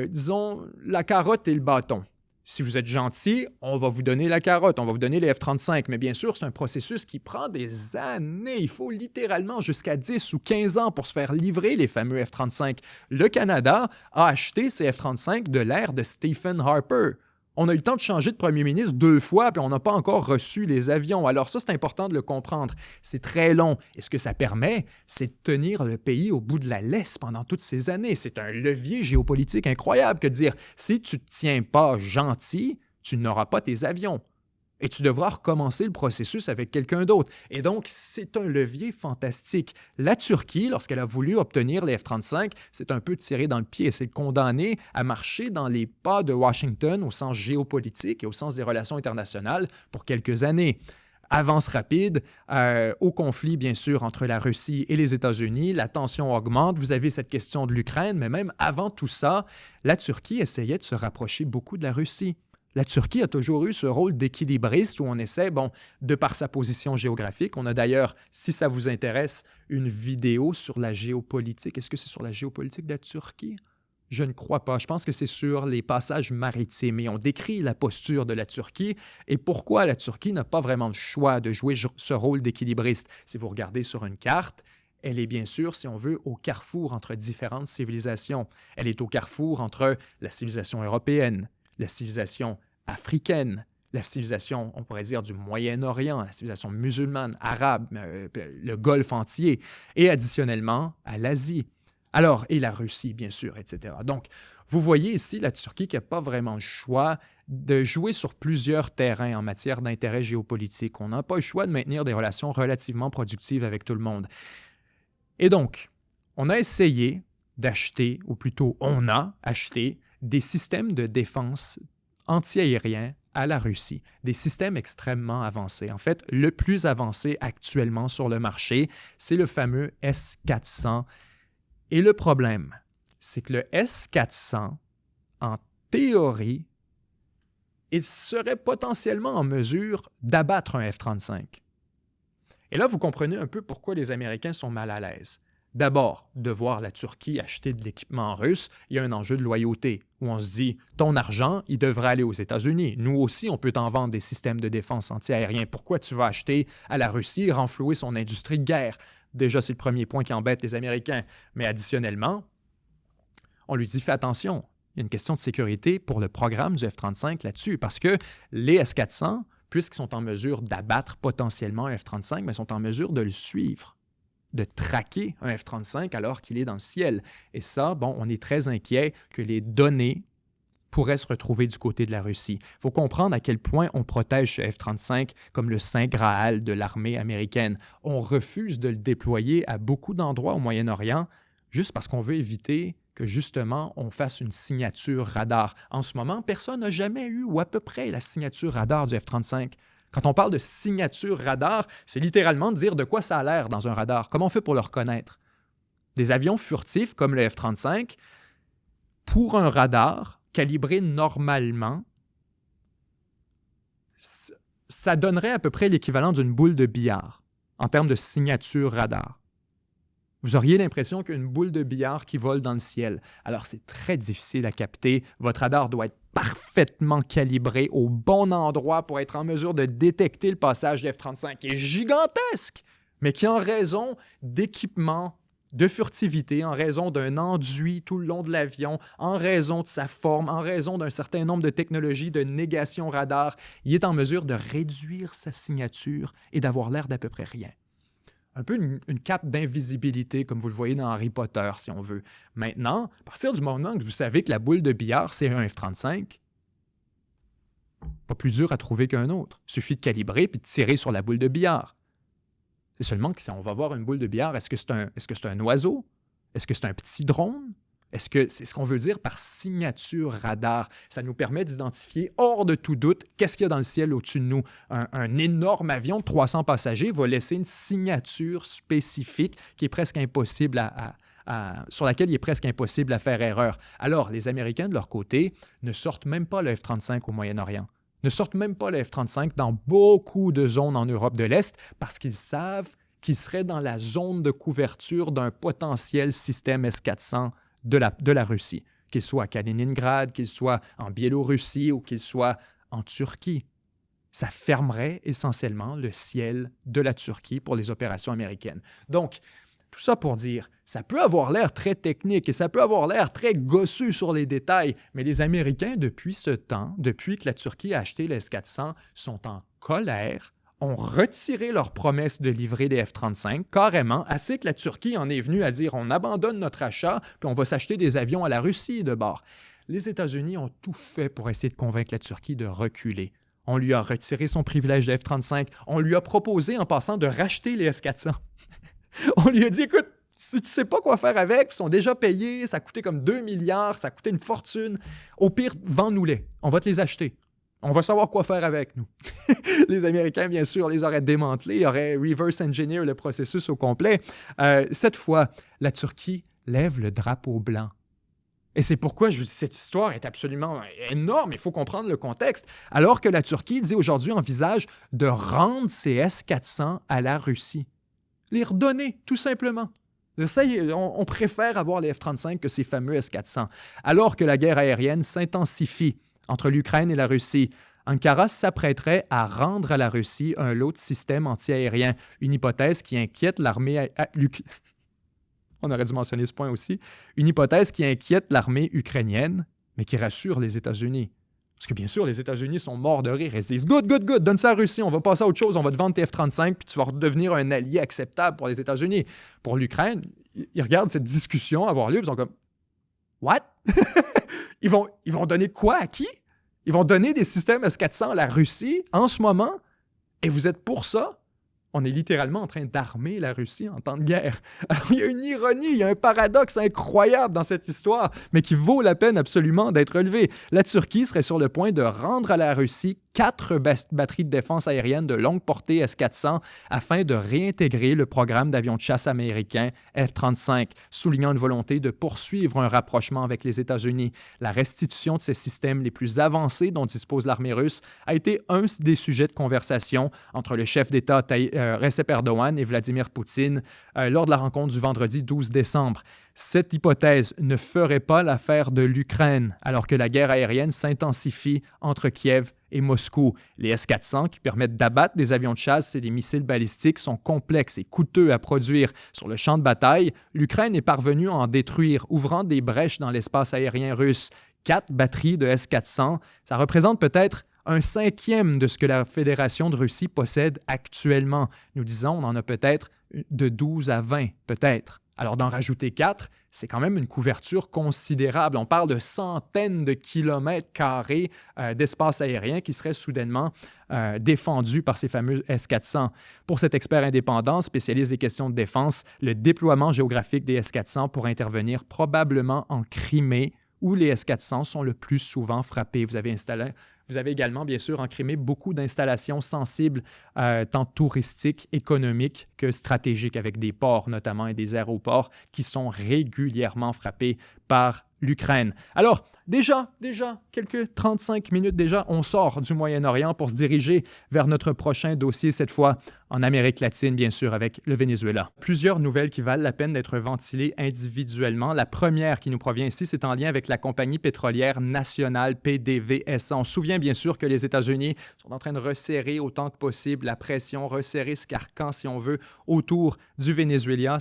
disons, la carotte et le bâton. Si vous êtes gentil, on va vous donner la carotte, on va vous donner les F-35. Mais bien sûr, c'est un processus qui prend des années. Il faut littéralement jusqu'à 10 ou 15 ans pour se faire livrer les fameux F-35. Le Canada a acheté ces F-35 de l'ère de Stephen Harper. On a eu le temps de changer de premier ministre 2 fois, puis on n'a pas encore reçu les avions. Alors ça, c'est important de le comprendre. C'est très long. Et ce que ça permet, c'est de tenir le pays au bout de la laisse pendant toutes ces années. C'est un levier géopolitique incroyable que de dire, si tu ne te tiens pas gentil, tu n'auras pas tes avions. Et tu devras recommencer le processus avec quelqu'un d'autre. Et donc, c'est un levier fantastique. La Turquie, lorsqu'elle a voulu obtenir les F-35, c'est un peu tiré dans le pied. C'est condamné à marcher dans les pas de Washington au sens géopolitique et au sens des relations internationales pour quelques années. Avance rapide au conflit, bien sûr, entre la Russie et les États-Unis. La tension augmente. Vous avez cette question de l'Ukraine, mais même avant tout ça, la Turquie essayait de se rapprocher beaucoup de la Russie. La Turquie a toujours eu ce rôle d'équilibriste où on essaie, de par sa position géographique, on a d'ailleurs, si ça vous intéresse, une vidéo sur la géopolitique. Est-ce que c'est sur la géopolitique de la Turquie? Je ne crois pas. Je pense que c'est sur les passages maritimes et on décrit la posture de la Turquie et pourquoi la Turquie n'a pas vraiment le choix de jouer ce rôle d'équilibriste. Si vous regardez sur une carte, elle est bien sûr, si on veut, au carrefour entre différentes civilisations. Elle est au carrefour entre la civilisation européenne, la civilisation africaine, la civilisation, on pourrait dire, du Moyen-Orient, la civilisation musulmane, arabe, le Golfe entier, et additionnellement à l'Asie. Alors, et la Russie, bien sûr, etc. Donc, vous voyez ici la Turquie qui n'a pas vraiment le choix de jouer sur plusieurs terrains en matière d'intérêt géopolitique. On n'a pas le choix de maintenir des relations relativement productives avec tout le monde. Et donc, on a essayé d'acheter, ou plutôt on a acheté, des systèmes de défense anti-aériens à la Russie, des systèmes extrêmement avancés. En fait, le plus avancé actuellement sur le marché, c'est le fameux S-400. Et le problème, c'est que le S-400, en théorie, il serait potentiellement en mesure d'abattre un F-35. Et là, vous comprenez un peu pourquoi les Américains sont mal à l'aise. D'abord, de voir la Turquie acheter de l'équipement russe, il y a un enjeu de loyauté, où on se dit « ton argent, il devrait aller aux États-Unis. Nous aussi, on peut t'en vendre des systèmes de défense anti-aériens. Pourquoi tu vas acheter à la Russie et renflouer son industrie de guerre? » Déjà, c'est le premier point qui embête les Américains. Mais additionnellement, on lui dit « fais attention, il y a une question de sécurité pour le programme du F-35 là-dessus, parce que les S-400, puisqu'ils sont en mesure d'abattre potentiellement un F-35, mais sont en mesure de le suivre, de traquer un F-35 alors qu'il est dans le ciel. Et ça, bon, on est très inquiet que les données pourraient se retrouver du côté de la Russie. Il faut comprendre à quel point on protège ce F-35 comme le Saint Graal de l'armée américaine. On refuse de le déployer à beaucoup d'endroits au Moyen-Orient juste parce qu'on veut éviter que, justement, on fasse une signature radar. En ce moment, personne n'a jamais eu, ou à peu près, la signature radar du F-35. Quand on parle de signature radar, c'est littéralement dire de quoi ça a l'air dans un radar. Comment on fait pour le reconnaître? Des avions furtifs comme le F-35, pour un radar calibré normalement, ça donnerait à peu près l'équivalent d'une boule de billard en termes de signature radar. Vous auriez l'impression qu'une boule de billard qui vole dans le ciel. Alors, c'est très difficile à capter. Votre radar doit être parfaitement calibré au bon endroit pour être en mesure de détecter le passage de F-35 qui est gigantesque, mais qui, en raison d'équipements, de furtivité, en raison d'un enduit tout le long de l'avion, en raison de sa forme, en raison d'un certain nombre de technologies de négation radar, il est en mesure de réduire sa signature et d'avoir l'air d'à peu près rien. Un peu une cape d'invisibilité, comme vous le voyez dans Harry Potter, si on veut. Maintenant, à partir du moment que vous savez que la boule de billard, c'est un F-35, pas plus dur à trouver qu'un autre. Il suffit de calibrer puis de tirer sur la boule de billard. C'est seulement que si on va voir une boule de billard, est-ce que c'est un oiseau? Est-ce que c'est un petit drone? Est-ce que c'est ce qu'on veut dire par signature radar? Ça nous permet d'identifier hors de tout doute qu'est-ce qu'il y a dans le ciel au-dessus de nous. Un énorme avion de 300 passagers va laisser une signature spécifique qui est presque impossible sur laquelle il est presque impossible à faire erreur. Alors, les Américains, de leur côté, ne sortent même pas le F-35 au Moyen-Orient, ne sortent même pas le F-35 dans beaucoup de zones en Europe de l'Est parce qu'ils savent qu'ils seraient dans la zone de couverture d'un potentiel système S-400 de la Russie, qu'il soit à Kaliningrad, qu'il soit en Biélorussie ou qu'il soit en Turquie. Ça fermerait essentiellement le ciel de la Turquie pour les opérations américaines. Donc, tout ça pour dire, ça peut avoir l'air très technique et ça peut avoir l'air très gossu sur les détails, mais les Américains, depuis ce temps, depuis que la Turquie a acheté le S-400, sont en colère, ont retiré leur promesse de livrer des F-35, carrément, assez que la Turquie en est venue à dire « on abandonne notre achat, puis on va s'acheter des avions à la Russie de bord ». Les États-Unis ont tout fait pour essayer de convaincre la Turquie de reculer. On lui a retiré son privilège de F-35, on lui a proposé en passant de racheter les S-400. On lui a dit « écoute, si tu sais pas quoi faire avec, ils sont déjà payés, ça a coûté comme 2 milliards, ça a coûté une fortune, au pire, vends-nous-les, on va te les acheter. » On va savoir quoi faire avec, nous. Les Américains, bien sûr, les auraient démantelés, ils auraient reverse engineer le processus au complet. Cette fois, la Turquie lève le drapeau blanc. Et c'est pourquoi je vous dis cette histoire est absolument énorme, il faut comprendre le contexte. Alors que la Turquie, dit aujourd'hui, envisage de rendre ses S-400 à la Russie. Les redonner, tout simplement. Ça y est, on préfère avoir les F-35 que ces fameux S-400. Alors que la guerre aérienne s'intensifie entre l'Ukraine et la Russie, Ankara s'apprêterait à rendre à la Russie un lot de systèmes antiaériens, une hypothèse qui inquiète l'armée... On aurait dû mentionner ce point aussi. Une hypothèse qui inquiète l'armée ukrainienne, mais qui rassure les États-Unis. Parce que bien sûr, les États-Unis sont morts de rire. Ils se disent « Good, good, good, donne ça à la Russie, on va passer à autre chose, on va te vendre tes F-35, puis tu vas redevenir un allié acceptable pour les États-Unis. » Pour l'Ukraine, ils regardent cette discussion avoir lieu, ils sont comme « What? » ils vont donner quoi à qui? Ils vont donner des systèmes S-400 à la Russie en ce moment? Et vous êtes pour ça? On est littéralement en train d'armer la Russie en temps de guerre. Alors, il y a une ironie, il y a un paradoxe incroyable dans cette histoire, mais qui vaut la peine absolument d'être relevé. La Turquie serait sur le point de rendre à la Russie 4 batteries de défense aérienne de longue portée S-400 afin de réintégrer le programme d'avions de chasse américain F-35, soulignant une volonté de poursuivre un rapprochement avec les États-Unis. La restitution de ces systèmes les plus avancés dont dispose l'armée russe a été un des sujets de conversation entre le chef d'État Recep Erdogan et Vladimir Poutine lors de la rencontre du vendredi 12 décembre. Cette hypothèse ne ferait pas l'affaire de l'Ukraine, alors que la guerre aérienne s'intensifie entre Kiev et Moscou. Les S-400, qui permettent d'abattre des avions de chasse et des missiles balistiques, sont complexes et coûteux à produire. Sur le champ de bataille, l'Ukraine est parvenue à en détruire, ouvrant des brèches dans l'espace aérien russe. 4 batteries de S-400, ça représente peut-être un 5e de ce que la Fédération de Russie possède actuellement. Nous disons, on en a peut-être de 12 à 20, peut-être. Alors, d'en rajouter 4, c'est quand même une couverture considérable. On parle de centaines de kilomètres carrés d'espace aérien qui seraient soudainement défendus par ces fameux S-400. Pour cet expert indépendant, spécialiste des questions de défense, le déploiement géographique des S-400 pourrait intervenir probablement en Crimée, où les S-400 sont le plus souvent frappés. Vous avez également, bien sûr, en Crimée, beaucoup d'installations sensibles, tant touristiques, économiques que stratégiques, avec des ports notamment et des aéroports qui sont régulièrement frappés par l'Ukraine. Alors, déjà, quelques 35 minutes déjà, on sort du Moyen-Orient pour se diriger vers notre prochain dossier, cette fois en Amérique latine, bien sûr, avec le Venezuela. Plusieurs nouvelles qui valent la peine d'être ventilées individuellement. La première qui nous provient ici, c'est en lien avec la compagnie pétrolière nationale PDVSA. On se souvient bien sûr que les États-Unis sont en train de resserrer autant que possible la pression, resserrer ce carcan, si on veut, autour du Venezuela,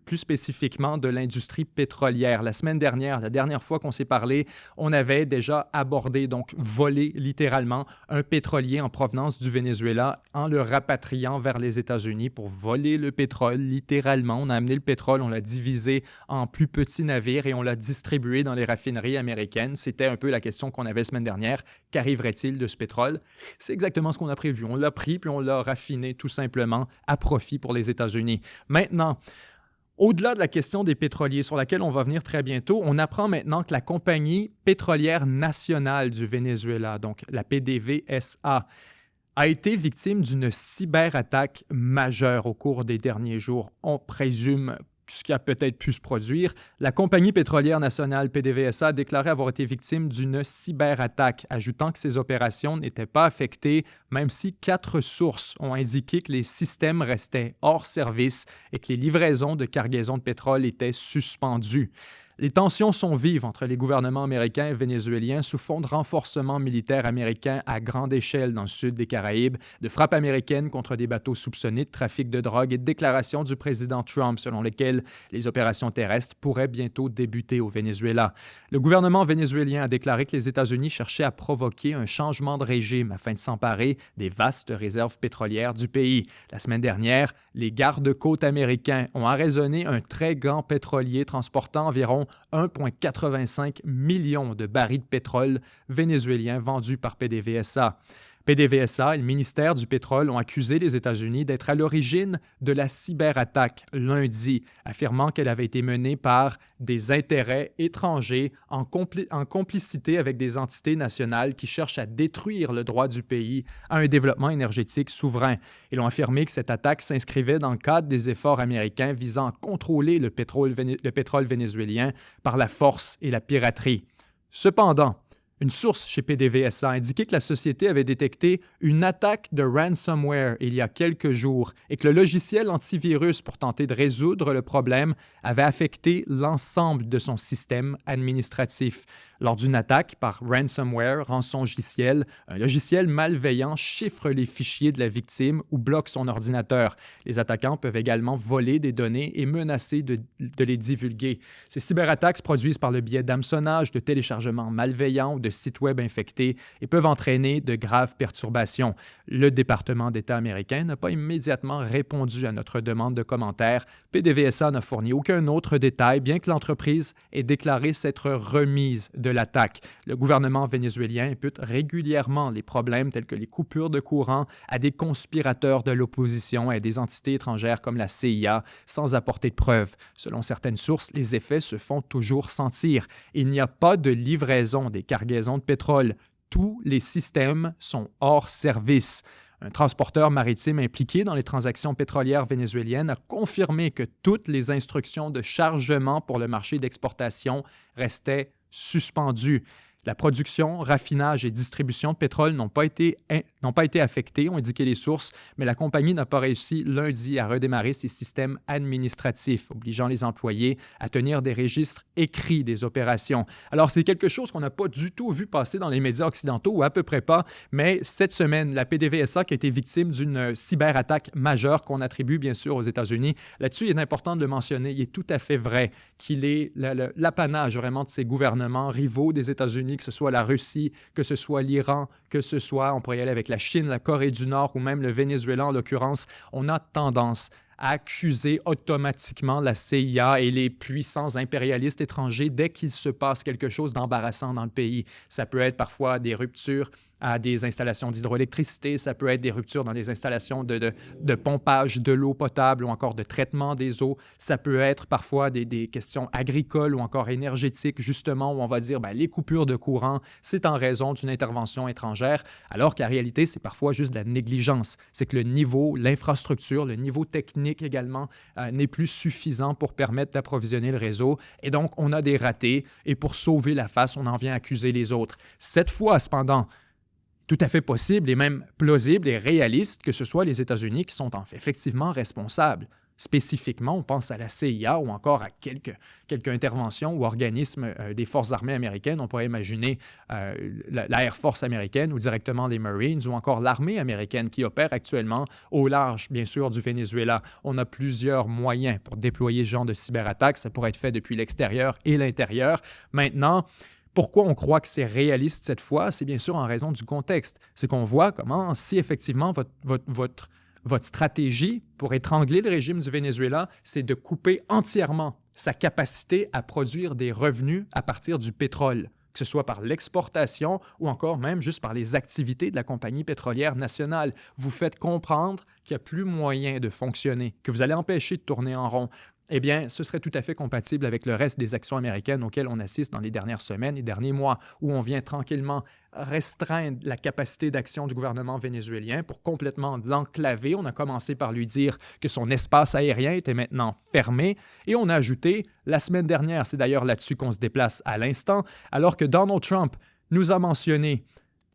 plus spécifiquement de l'industrie pétrolière. La semaine dernière, la dernière fois qu'on s'est parlé, on avait déjà abordé, donc volé littéralement, un pétrolier en provenance du Venezuela en le rapatriant vers les États-Unis pour voler le pétrole, littéralement. On a amené le pétrole, on l'a divisé en plus petits navires et on l'a distribué dans les raffineries américaines. C'était un peu la question qu'on avait la semaine dernière. Qu'arriverait-il de ce pétrole? C'est exactement ce qu'on a prévu. On l'a pris puis on l'a raffiné tout simplement à profit pour les États-Unis. Maintenant, au-delà de la question des pétroliers, sur laquelle on va venir très bientôt, on apprend maintenant que la compagnie pétrolière nationale du Venezuela, donc la PDVSA, a été victime d'une cyberattaque majeure au cours des derniers jours. On présume ce qui a peut-être pu se produire. La compagnie pétrolière nationale PDVSA a déclaré avoir été victime d'une cyberattaque, ajoutant que ses opérations n'étaient pas affectées, même si 4 sources ont indiqué que les systèmes restaient hors service et que les livraisons de cargaisons de pétrole étaient suspendues. Les tensions sont vives entre les gouvernements américains et vénézuéliens sous fond de renforcement militaire américain à grande échelle dans le sud des Caraïbes, de frappes américaines contre des bateaux soupçonnés de trafic de drogue et de déclarations du président Trump selon lesquelles les opérations terrestres pourraient bientôt débuter au Venezuela. Le gouvernement vénézuélien a déclaré que les États-Unis cherchaient à provoquer un changement de régime afin de s'emparer des vastes réserves pétrolières du pays. La semaine dernière, les gardes-côtes américains ont arraisonné un très grand pétrolier transportant environ 1,85 million de barils de pétrole vénézuélien vendus par PDVSA. PDVSA et le ministère du Pétrole ont accusé les États-Unis d'être à l'origine de la cyberattaque lundi, affirmant qu'elle avait été menée par des intérêts étrangers en complicité avec des entités nationales qui cherchent à détruire le droit du pays à un développement énergétique souverain. Ils ont affirmé que cette attaque s'inscrivait dans le cadre des efforts américains visant à contrôler le pétrole vénézuélien par la force et la piraterie. Cependant, une source chez PDVSA a indiqué que la société avait détecté une attaque de ransomware il y a quelques jours et que le logiciel antivirus pour tenter de résoudre le problème avait affecté l'ensemble de son système administratif. Lors d'une attaque par ransomware, rançongiciel, un logiciel malveillant chiffre les fichiers de la victime ou bloque son ordinateur. Les attaquants peuvent également voler des données et menacer de les divulguer. Ces cyberattaques se produisent par le biais d'hameçonnage, de téléchargements malveillants ou de sites web infectés et peuvent entraîner de graves perturbations. Le département d'État américain n'a pas immédiatement répondu à notre demande de commentaires. PDVSA n'a fourni aucun autre détail, bien que l'entreprise ait déclaré s'être remise de l'attaque. Le gouvernement vénézuélien impute régulièrement les problèmes tels que les coupures de courant à des conspirateurs de l'opposition et à des entités étrangères comme la CIA, sans apporter de preuves. Selon certaines sources, les effets se font toujours sentir. Il n'y a pas de livraison des cargaisons de pétrole. Tous les systèmes sont hors service. Un transporteur maritime impliqué dans les transactions pétrolières vénézuéliennes a confirmé que toutes les instructions de chargement pour le marché d'exportation restaient suspendues. La production, raffinage et distribution de pétrole n'ont pas été affectées, ont indiqué les sources, mais la compagnie n'a pas réussi lundi à redémarrer ses systèmes administratifs, obligeant les employés à tenir des registres écrits des opérations. Alors, c'est quelque chose qu'on n'a pas du tout vu passer dans les médias occidentaux, ou à peu près pas, mais cette semaine, la PDVSA qui a été victime d'une cyberattaque majeure qu'on attribue bien sûr aux États-Unis, là-dessus, il est important de le mentionner, il est tout à fait vrai qu'il est l'apanage vraiment de ces gouvernements rivaux des États-Unis, que ce soit la Russie, que ce soit l'Iran, que ce soit, on pourrait y aller avec la Chine, la Corée du Nord ou même le Venezuela en l'occurrence, on a tendance à accuser automatiquement la CIA et les puissants impérialistes étrangers dès qu'il se passe quelque chose d'embarrassant dans le pays. Ça peut être parfois des ruptures à des installations d'hydroélectricité, ça peut être des ruptures dans les installations de pompage de l'eau potable ou encore de traitement des eaux, ça peut être parfois des questions agricoles ou encore énergétiques, justement, où on va dire les coupures de courant, c'est en raison d'une intervention étrangère, alors qu'en réalité, c'est parfois juste de la négligence. C'est que le niveau, l'infrastructure, le niveau technique également n'est plus suffisant pour permettre d'approvisionner le réseau, et donc on a des ratés, et pour sauver la face, on en vient accuser les autres. Cette fois, cependant, tout à fait possible et même plausible et réaliste que ce soit les États-Unis qui sont effectivement responsables. Spécifiquement, on pense à la CIA ou encore à quelques interventions ou organismes des forces armées américaines. On pourrait imaginer la Air Force américaine ou directement les Marines ou encore l'armée américaine qui opère actuellement au large, bien sûr, du Venezuela. On a plusieurs moyens pour déployer ce genre de cyberattaque. Ça pourrait être fait depuis l'extérieur et l'intérieur. Maintenant, pourquoi on croit que c'est réaliste cette fois? C'est bien sûr en raison du contexte. C'est qu'on voit comment, si effectivement votre stratégie pour étrangler le régime du Venezuela, c'est de couper entièrement sa capacité à produire des revenus à partir du pétrole, que ce soit par l'exportation ou encore même juste par les activités de la compagnie pétrolière nationale. Vous faites comprendre qu'il n'y a plus moyen de fonctionner, que vous allez empêcher de tourner en rond. Eh bien, ce serait tout à fait compatible avec le reste des actions américaines auxquelles on assiste dans les dernières semaines et derniers mois, où on vient tranquillement restreindre la capacité d'action du gouvernement vénézuélien pour complètement l'enclaver. On a commencé par lui dire que son espace aérien était maintenant fermé et on a ajouté, la semaine dernière, c'est d'ailleurs là-dessus qu'on se déplace à l'instant, alors que Donald Trump nous a mentionné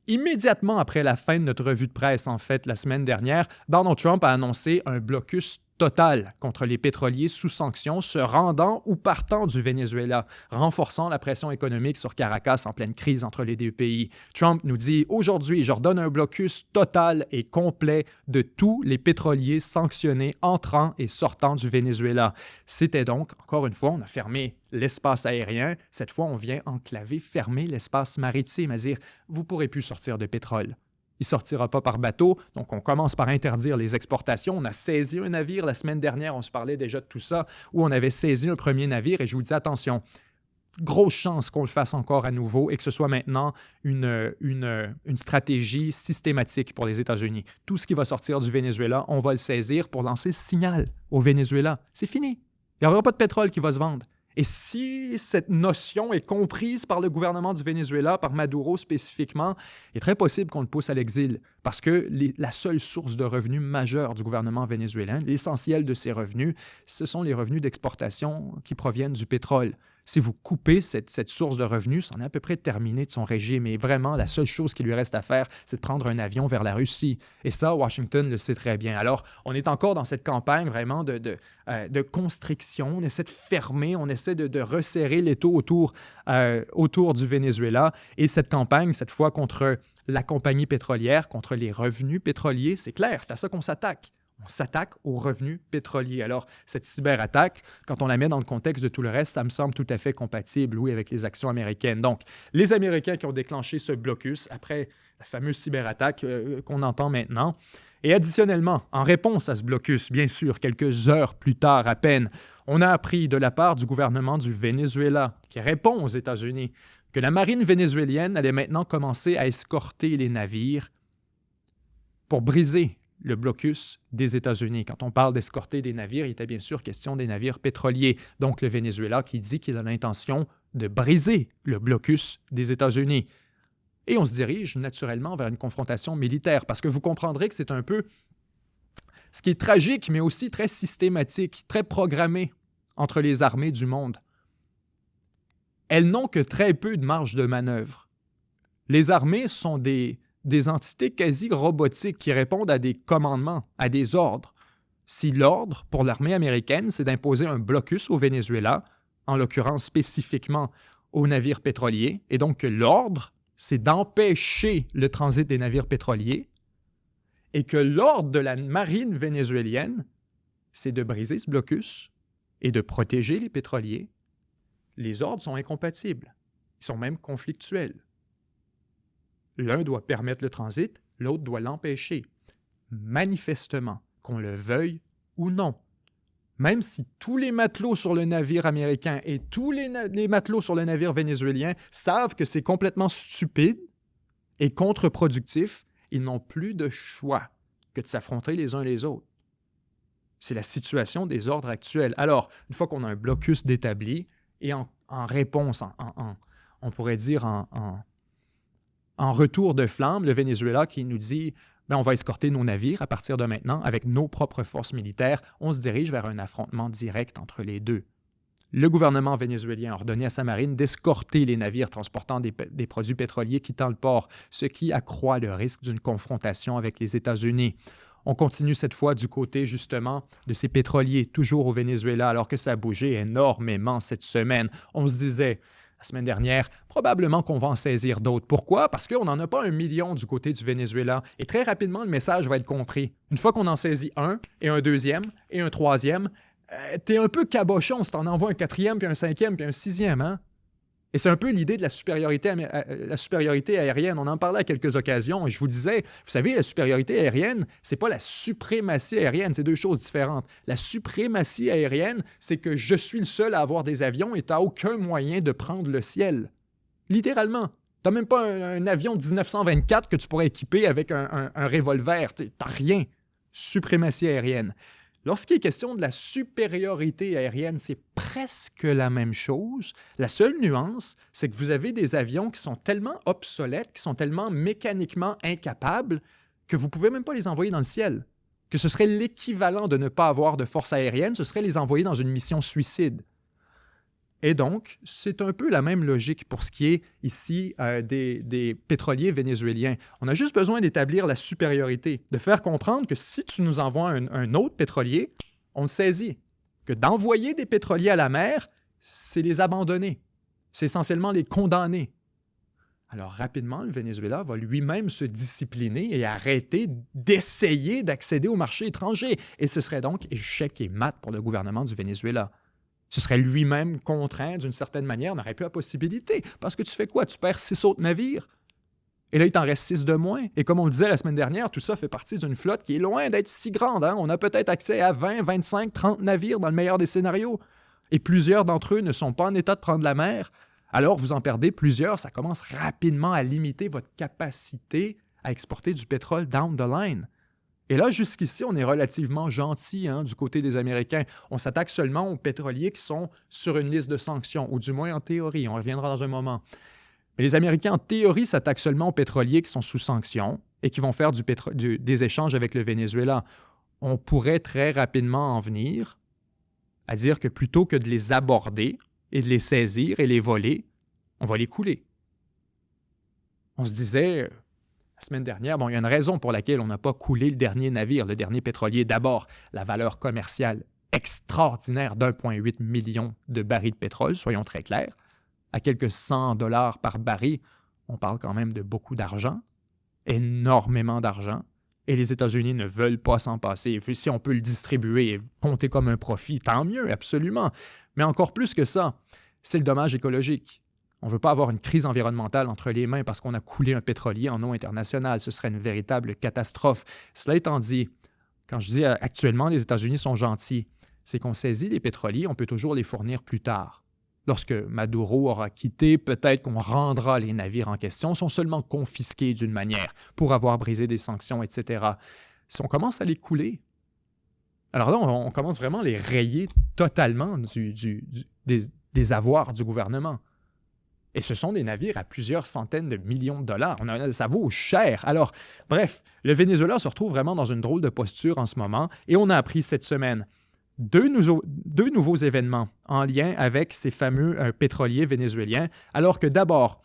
immédiatement après la fin de notre revue de presse, en fait, la semaine dernière, Donald Trump a annoncé un blocus total contre les pétroliers sous sanctions se rendant ou partant du Venezuela, renforçant la pression économique sur Caracas en pleine crise entre les deux pays. Trump nous dit « Aujourd'hui, j'ordonne un blocus total et complet de tous les pétroliers sanctionnés entrant et sortant du Venezuela. » C'était donc, encore une fois, on a fermé l'espace aérien. Cette fois, on vient enclaver, fermer l'espace maritime, à dire « Vous ne pourrez plus sortir de pétrole. » Il ne sortira pas par bateau, donc on commence par interdire les exportations. On a saisi un navire la semaine dernière, on se parlait déjà de tout ça, où on avait saisi un premier navire et je vous dis attention, grosse chance qu'on le fasse encore à nouveau et que ce soit maintenant une stratégie systématique pour les États-Unis. Tout ce qui va sortir du Venezuela, on va le saisir pour lancer ce signal au Venezuela. C'est fini. Il n'y aura pas de pétrole qui va se vendre. Et si cette notion est comprise par le gouvernement du Venezuela, par Maduro spécifiquement, il est très possible qu'on le pousse à l'exil parce que la seule source de revenus majeure du gouvernement vénézuélien, l'essentiel de ses revenus, ce sont les revenus d'exportation qui proviennent du pétrole. Si vous coupez cette source de revenus, c'en est à peu près terminé de son régime. Et vraiment, la seule chose qui lui reste à faire, c'est de prendre un avion vers la Russie. Et ça, Washington le sait très bien. Alors, on est encore dans cette campagne vraiment de constriction. On essaie de fermer, on essaie de resserrer l'étau autour du Venezuela. Et cette campagne, cette fois, contre la compagnie pétrolière, contre les revenus pétroliers, c'est clair, c'est à ça qu'on s'attaque. On s'attaque aux revenus pétroliers. Alors, cette cyberattaque, quand on la met dans le contexte de tout le reste, ça me semble tout à fait compatible, oui, avec les actions américaines. Donc, les Américains qui ont déclenché ce blocus après la fameuse cyberattaque qu'on entend maintenant. Et additionnellement, en réponse à ce blocus, bien sûr, quelques heures plus tard à peine, on a appris de la part du gouvernement du Venezuela, qui répond aux États-Unis, que la marine vénézuélienne allait maintenant commencer à escorter les navires pour briser le blocus des États-Unis. Quand on parle d'escorter des navires, il était bien sûr question des navires pétroliers. Donc le Venezuela qui dit qu'il a l'intention de briser le blocus des États-Unis. Et on se dirige naturellement vers une confrontation militaire, parce que vous comprendrez que c'est un peu ce qui est tragique, mais aussi très systématique, très programmé entre les armées du monde. Elles n'ont que très peu de marge de manœuvre. Les armées sont des entités quasi robotiques qui répondent à des commandements, à des ordres. Si l'ordre pour l'armée américaine, c'est d'imposer un blocus au Venezuela, en l'occurrence spécifiquement aux navires pétroliers, et donc que l'ordre, c'est d'empêcher le transit des navires pétroliers, et que l'ordre de la marine vénézuélienne, c'est de briser ce blocus et de protéger les pétroliers, les ordres sont incompatibles. Ils sont même conflictuels. L'un doit permettre le transit, l'autre doit l'empêcher. Manifestement, qu'on le veuille ou non. Même si tous les matelots sur le navire américain et tous les matelots sur le navire vénézuélien savent que c'est complètement stupide et contre-productif, ils n'ont plus de choix que de s'affronter les uns les autres. C'est la situation des ordres actuels. Alors, une fois qu'on a un blocus d'établi et en réponse, on pourrait dire en retour de flamme, le Venezuela qui nous dit « on va escorter nos navires à partir de maintenant avec nos propres forces militaires », on se dirige vers un affrontement direct entre les deux. Le gouvernement vénézuélien a ordonné à sa marine d'escorter les navires transportant des produits pétroliers quittant le port, ce qui accroît le risque d'une confrontation avec les États-Unis. On continue cette fois du côté, justement, de ces pétroliers, toujours au Venezuela, alors que ça a bougé énormément cette semaine. On se disait, la semaine dernière, probablement qu'on va en saisir d'autres. Pourquoi? Parce qu'on n'en a pas 1 million du côté du Venezuela. Et très rapidement, le message va être compris. Une fois qu'on en saisit un, et un deuxième, et un troisième, t'es un peu cabochon si t'en envoies un quatrième, puis un cinquième, puis un sixième, hein? Et c'est un peu l'idée de la supériorité aérienne. On en parlait à quelques occasions et je vous disais, vous savez, la supériorité aérienne, c'est pas la suprématie aérienne, c'est deux choses différentes. La suprématie aérienne, c'est que je suis le seul à avoir des avions et t'as aucun moyen de prendre le ciel. Littéralement. T'as même pas un avion de 1924 que tu pourrais équiper avec un revolver. T'as rien. Suprématie aérienne. Lorsqu'il est question de la supériorité aérienne, c'est presque la même chose. La seule nuance, c'est que vous avez des avions qui sont tellement obsolètes, qui sont tellement mécaniquement incapables, que vous ne pouvez même pas les envoyer dans le ciel. Que ce serait l'équivalent de ne pas avoir de force aérienne, ce serait les envoyer dans une mission suicide. Et donc, c'est un peu la même logique pour ce qui est ici des pétroliers vénézuéliens. On a juste besoin d'établir la supériorité, de faire comprendre que si tu nous envoies un autre pétrolier, on le saisit. Que d'envoyer des pétroliers à la mer, c'est les abandonner. C'est essentiellement les condamner. Alors rapidement, le Venezuela va lui-même se discipliner et arrêter d'essayer d'accéder au marché étranger. Et ce serait donc échec et mat pour le gouvernement du Venezuela. Ce serait lui-même contraint d'une certaine manière, n'aurait plus la possibilité. Parce que tu fais quoi? Tu perds 6 autres navires. Et là, il t'en reste 6 de moins. Et comme on le disait la semaine dernière, tout ça fait partie d'une flotte qui est loin d'être si grande. Hein? On a peut-être accès à 20, 25, 30 navires dans le meilleur des scénarios. Et plusieurs d'entre eux ne sont pas en état de prendre la mer. Alors, vous en perdez plusieurs. Ça commence rapidement à limiter votre capacité à exporter du pétrole down the line. Et là, jusqu'ici, on est relativement gentil du côté des Américains. On s'attaque seulement aux pétroliers qui sont sur une liste de sanctions, ou du moins en théorie. On reviendra dans un moment. Mais les Américains, en théorie, s'attaquent seulement aux pétroliers qui sont sous sanctions et qui vont faire des échanges avec le Venezuela. On pourrait très rapidement en venir à dire que plutôt que de les aborder et de les saisir et les voler, on va les couler. On se disait... La semaine dernière, il y a une raison pour laquelle on n'a pas coulé le dernier navire, le dernier pétrolier. D'abord, la valeur commerciale extraordinaire d'1,8 million de barils de pétrole, soyons très clairs. À quelques $100 par baril, on parle quand même de beaucoup d'argent, énormément d'argent. Et les États-Unis ne veulent pas s'en passer. Si on peut le distribuer et compter comme un profit, tant mieux, absolument. Mais encore plus que ça, c'est le dommage écologique. On ne veut pas avoir une crise environnementale entre les mains parce qu'on a coulé un pétrolier en eau internationale. Ce serait une véritable catastrophe. Cela étant dit, quand je dis actuellement les États-Unis sont gentils, c'est qu'on saisit les pétroliers, on peut toujours les fournir plus tard. Lorsque Maduro aura quitté, peut-être qu'on rendra les navires en question, sont seulement confisqués d'une manière pour avoir brisé des sanctions, etc. Si on commence à les couler, alors là, on commence vraiment à les rayer totalement des avoirs du gouvernement. Et ce sont des navires à plusieurs centaines de millions de dollars. Ça vaut cher. Alors, bref, le Venezuela se retrouve vraiment dans une drôle de posture en ce moment et on a appris cette semaine deux nouveaux événements en lien avec ces fameux pétroliers vénézuéliens, alors que d'abord,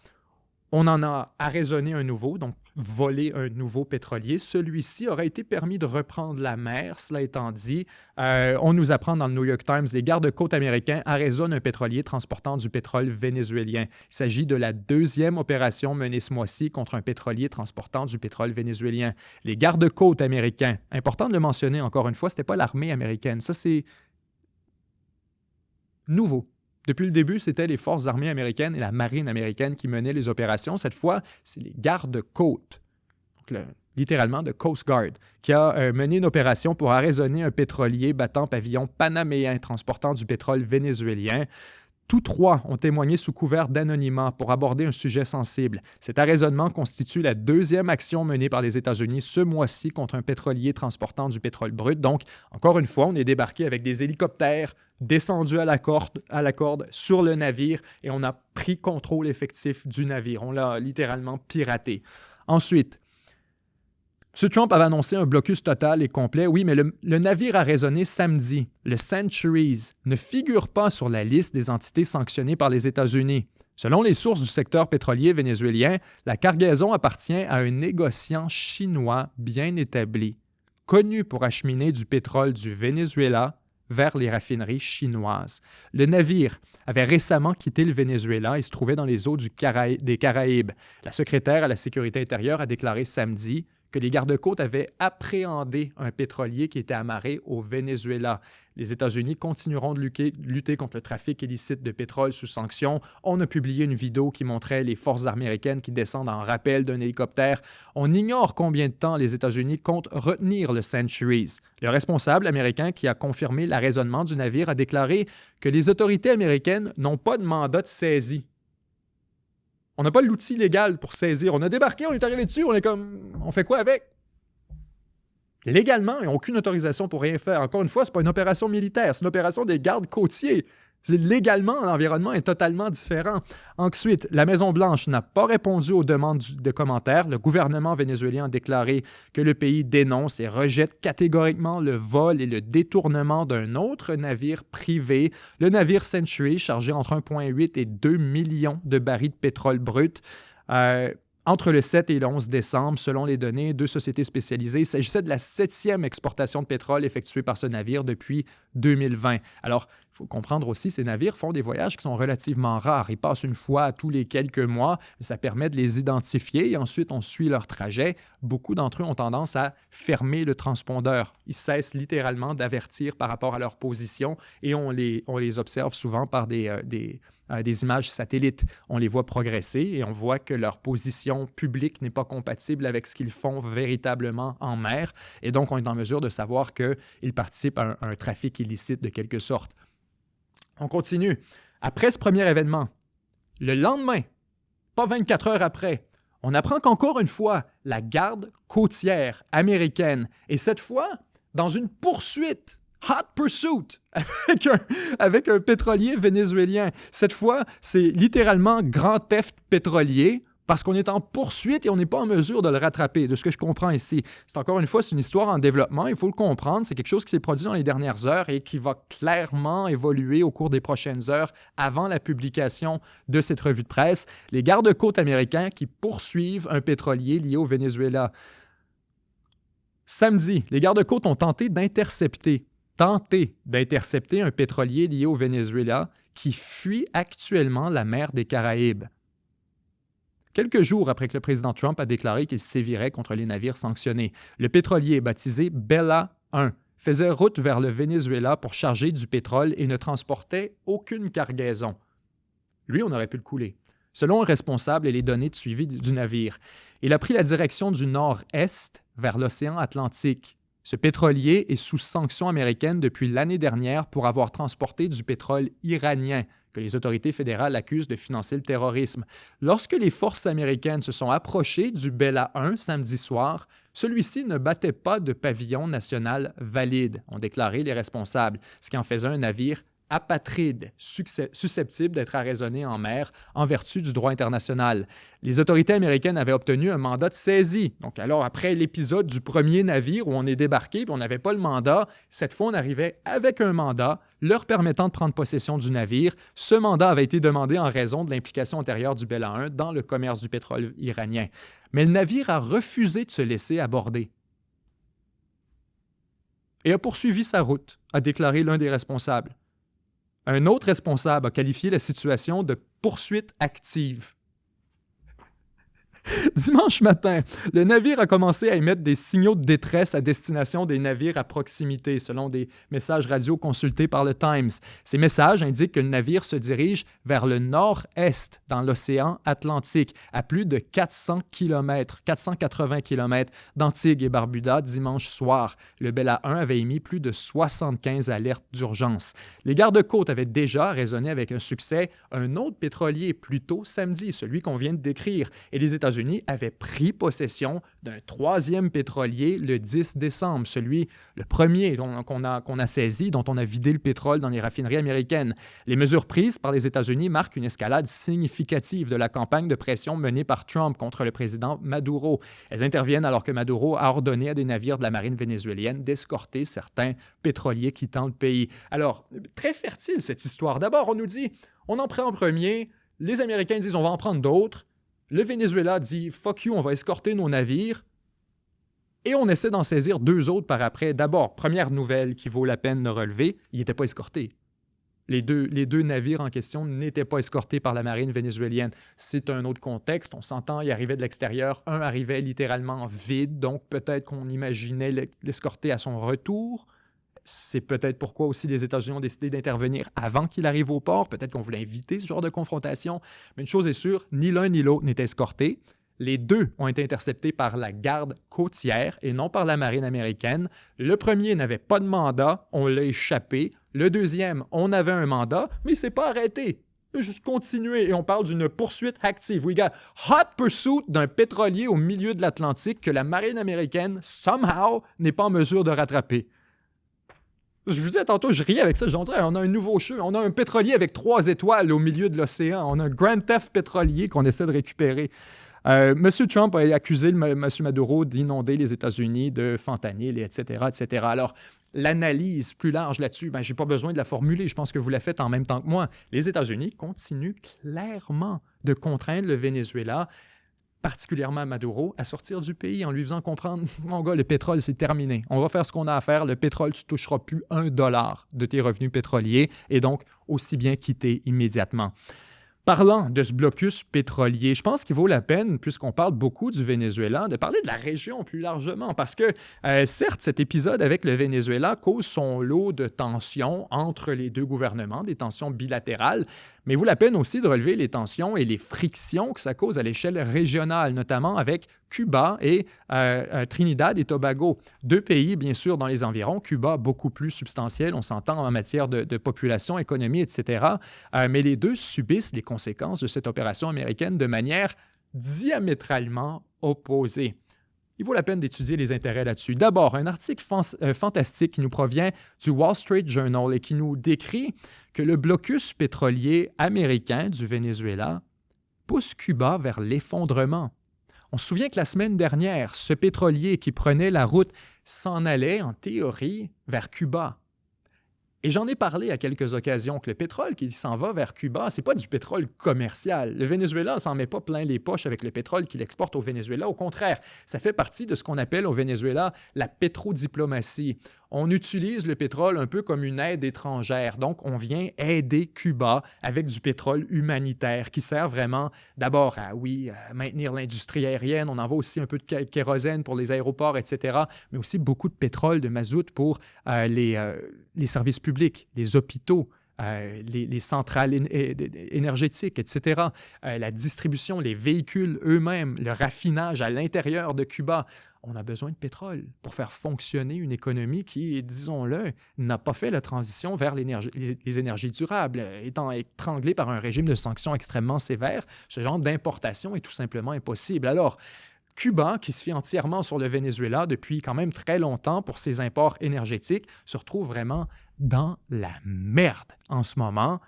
on en a arraisonné un nouveau, donc volé un nouveau pétrolier. Celui-ci aurait été permis de reprendre la mer, cela étant dit. On nous apprend dans le New York Times, les gardes-côtes américains arraisonnent un pétrolier transportant du pétrole vénézuélien. Il s'agit de la deuxième opération menée ce mois-ci contre un pétrolier transportant du pétrole vénézuélien. Les gardes-côtes américains, important de le mentionner encore une fois, ce n'était pas l'armée américaine, ça c'est nouveau. Depuis le début, c'était les forces armées américaines et la marine américaine qui menaient les opérations. Cette fois, c'est les gardes-côtes, littéralement de Coast Guard, qui a mené une opération pour arraisonner un pétrolier battant pavillon panaméen transportant du pétrole vénézuélien. Tous trois ont témoigné sous couvert d'anonymat pour aborder un sujet sensible. Cet arraisonnement constitue la deuxième action menée par les États-Unis ce mois-ci contre un pétrolier transportant du pétrole brut. Donc, encore une fois, on est débarqué avec des hélicoptères, descendu à la corde sur le navire et on a pris contrôle effectif du navire. On l'a littéralement piraté. Ensuite, M. Trump avait annoncé un blocus total et complet. Oui, mais le navire arraisonné samedi, le Centuries, ne figure pas sur la liste des entités sanctionnées par les États-Unis. Selon les sources du secteur pétrolier vénézuélien, la cargaison appartient à un négociant chinois bien établi, connu pour acheminer du pétrole du Venezuela vers les raffineries chinoises. Le navire avait récemment quitté le Venezuela et se trouvait dans les eaux des Caraïbes. La secrétaire à la Sécurité intérieure a déclaré samedi que les gardes-côtes avaient appréhendé un pétrolier qui était amarré au Venezuela. Les États-Unis continueront de lutter contre le trafic illicite de pétrole sous sanction. On a publié une vidéo qui montrait les forces américaines qui descendent en rappel d'un hélicoptère. On ignore combien de temps les États-Unis comptent retenir le Centuries. Le responsable américain qui a confirmé l'arraisonnement du navire a déclaré que les autorités américaines n'ont pas de mandat de saisie. On n'a pas l'outil légal pour saisir. On a débarqué, on est arrivé dessus, on est comme... On fait quoi avec? Légalement, ils n'ont aucune autorisation pour rien faire. Encore une fois, ce n'est pas une opération militaire, c'est une opération des gardes côtiers. Légalement, l'environnement est totalement différent. Ensuite, la Maison-Blanche n'a pas répondu aux demandes de commentaires. Le gouvernement vénézuélien a déclaré que le pays dénonce et rejette catégoriquement le vol et le détournement d'un autre navire privé, le navire Century, chargé entre 1,8 et 2 millions de barils de pétrole brut. Entre le 7 et le 11 décembre, selon les données de sociétés spécialisées, il s'agissait de la 7e exportation de pétrole effectuée par ce navire depuis 2020. Alors, il faut comprendre aussi, ces navires font des voyages qui sont relativement rares. Ils passent une fois tous les quelques mois. Ça permet de les identifier et ensuite, on suit leur trajet. Beaucoup d'entre eux ont tendance à fermer le transpondeur. Ils cessent littéralement d'avertir par rapport à leur position et on les observe souvent par des images satellites. On les voit progresser et on voit que leur position publique n'est pas compatible avec ce qu'ils font véritablement en mer. Et donc, on est en mesure de savoir qu'ils participent à un trafic illicite de quelque sorte. On continue. Après ce premier événement, le lendemain, pas 24 heures après, on apprend qu'encore une fois, la garde côtière américaine, et cette fois, dans une poursuite, hot pursuit, avec un pétrolier vénézuélien. Cette fois, c'est littéralement grand theft pétrolier parce qu'on est en poursuite et on n'est pas en mesure de le rattraper, de ce que je comprends ici. C'est encore une fois, c'est une histoire en développement, il faut le comprendre. C'est quelque chose qui s'est produit dans les dernières heures et qui va clairement évoluer au cours des prochaines heures avant la publication de cette revue de presse. Les gardes-côtes américains qui poursuivent un pétrolier lié au Venezuela. Samedi, les gardes-côtes ont tenté d'intercepter un pétrolier lié au Venezuela qui fuit actuellement la mer des Caraïbes. quelques jours après que le président Trump a déclaré qu'il sévirait contre les navires sanctionnés. Le pétrolier, baptisé Bella 1, faisait route vers le Venezuela pour charger du pétrole et ne transportait aucune cargaison. Lui, on aurait pu le couler. Selon un responsable et les données de suivi du navire, il a pris la direction du nord-est vers l'océan Atlantique. Ce pétrolier est sous sanctions américaines depuis l'année dernière pour avoir transporté du pétrole iranien que les autorités fédérales accusent de financer le terrorisme. Lorsque les forces américaines se sont approchées du Bella 1 samedi soir, celui-ci ne battait pas de pavillon national valide, ont déclaré les responsables, ce qui en faisait un navire apatride, susceptible d'être arraisonné en mer en vertu du droit international. Les autorités américaines avaient obtenu un mandat de saisie. Donc alors, après l'épisode du premier navire où on est débarqué et on n'avait pas le mandat, cette fois, on arrivait avec un mandat leur permettant de prendre possession du navire. Ce mandat avait été demandé en raison de l'implication antérieure du Bella 1 dans le commerce du pétrole iranien. Mais le navire a refusé de se laisser aborder et a poursuivi sa route, a déclaré l'un des responsables. Un autre responsable a qualifié la situation de poursuite active. Dimanche matin, le navire a commencé à émettre des signaux de détresse à destination des navires à proximité, selon des messages radio consultés par le Times. Ces messages indiquent que le navire se dirige vers le nord-est dans l'océan Atlantique, à plus de 480 km d'Antigua et Barbuda dimanche soir. Le Bella 1 avait émis plus de 75 alertes d'urgence. Les gardes-côtes avaient déjà raisonné avec un succès un autre pétrolier plus tôt samedi, celui qu'on vient de décrire, et les États-Unis avaient pris possession d'un troisième pétrolier le 10 décembre, le premier qu'on a saisi, dont on a vidé le pétrole dans les raffineries américaines. Les mesures prises par les États-Unis marquent une escalade significative de la campagne de pression menée par Trump contre le président Maduro. Elles interviennent alors que Maduro a ordonné à des navires de la marine vénézuélienne d'escorter certains pétroliers quittant le pays. Alors, très fertile cette histoire. D'abord, on nous dit, on en prend un premier, les Américains disent, on va en prendre d'autres. Le Venezuela dit « fuck you, on va escorter nos navires » et on essaie d'en saisir deux autres par après. D'abord, première nouvelle qui vaut la peine de relever, ils n'étaient pas escortés. Les deux navires en question n'étaient pas escortés par la marine vénézuélienne. C'est un autre contexte, on s'entend, ils arrivaient de l'extérieur, un arrivait littéralement vide, donc peut-être qu'on imaginait l'escorter à son retour. C'est peut-être pourquoi aussi les États-Unis ont décidé d'intervenir avant qu'il arrive au port. Peut-être qu'on voulait éviter ce genre de confrontation. Mais une chose est sûre, ni l'un ni l'autre n'est escorté. Les deux ont été interceptés par la garde côtière et non par la marine américaine. Le premier n'avait pas de mandat, on l'a échappé. Le deuxième, on avait un mandat, mais il ne s'est pas arrêté. Il a juste continué et on parle d'une poursuite active. We got hot pursuit d'un pétrolier au milieu de l'Atlantique que la marine américaine, somehow, n'est pas en mesure de rattraper. Je vous disais tantôt, je riais avec ça, je disais, on a un nouveau jeu, on a un pétrolier avec 3 étoiles au milieu de l'océan, on a un Grand Theft pétrolier qu'on essaie de récupérer. M. Trump a accusé M. Maduro d'inonder les États-Unis de fentanyl, etc., etc. Alors, l'analyse plus large là-dessus, je n'ai pas besoin de la formuler, je pense que vous la faites en même temps que moi. Les États-Unis continuent clairement de contraindre le Venezuela, particulièrement Maduro, à sortir du pays en lui faisant comprendre « Mon gars, le pétrole, c'est terminé. On va faire ce qu'on a à faire. Le pétrole, tu ne toucheras plus $1 de tes revenus pétroliers et donc aussi bien quitter immédiatement. » Parlant de ce blocus pétrolier, je pense qu'il vaut la peine, puisqu'on parle beaucoup du Venezuela, de parler de la région plus largement, parce que, certes, cet épisode avec le Venezuela cause son lot de tensions entre les deux gouvernements, des tensions bilatérales, mais il vaut la peine aussi de relever les tensions et les frictions que ça cause à l'échelle régionale, notamment avec Cuba et Trinidad et Tobago. Deux pays, bien sûr, dans les environs. Cuba, beaucoup plus substantiel, on s'entend en matière de population, économie, etc. Mais les deux subissent les conséquences de cette opération américaine de manière diamétralement opposée. Il vaut la peine d'étudier les intérêts là-dessus. D'abord, un article fantastique qui nous provient du Wall Street Journal et qui nous décrit que le blocus pétrolier américain du Venezuela pousse Cuba vers l'effondrement. On se souvient que la semaine dernière, ce pétrolier qui prenait la route s'en allait, en théorie, vers Cuba. Et j'en ai parlé à quelques occasions que le pétrole qui s'en va vers Cuba, c'est pas du pétrole commercial. Le Venezuela ne s'en met pas plein les poches avec le pétrole qu'il exporte au Venezuela. Au contraire, ça fait partie de ce qu'on appelle au Venezuela la pétrodiplomatie. On utilise le pétrole un peu comme une aide étrangère. Donc, on vient aider Cuba avec du pétrole humanitaire qui sert vraiment d'abord à maintenir l'industrie aérienne. On envoie aussi un peu de kérosène pour les aéroports, etc. Mais aussi beaucoup de pétrole, de mazout pour les services publics, les hôpitaux, les centrales énergétiques, etc. La distribution, les véhicules eux-mêmes, le raffinage à l'intérieur de Cuba. On a besoin de pétrole pour faire fonctionner une économie qui, disons-le, n'a pas fait la transition vers les énergies durables. Étant étranglée par un régime de sanctions extrêmement sévère, ce genre d'importation est tout simplement impossible. Alors, Cuba, qui se fie entièrement sur le Venezuela depuis quand même très longtemps pour ses imports énergétiques, se retrouve vraiment dans la merde en ce moment.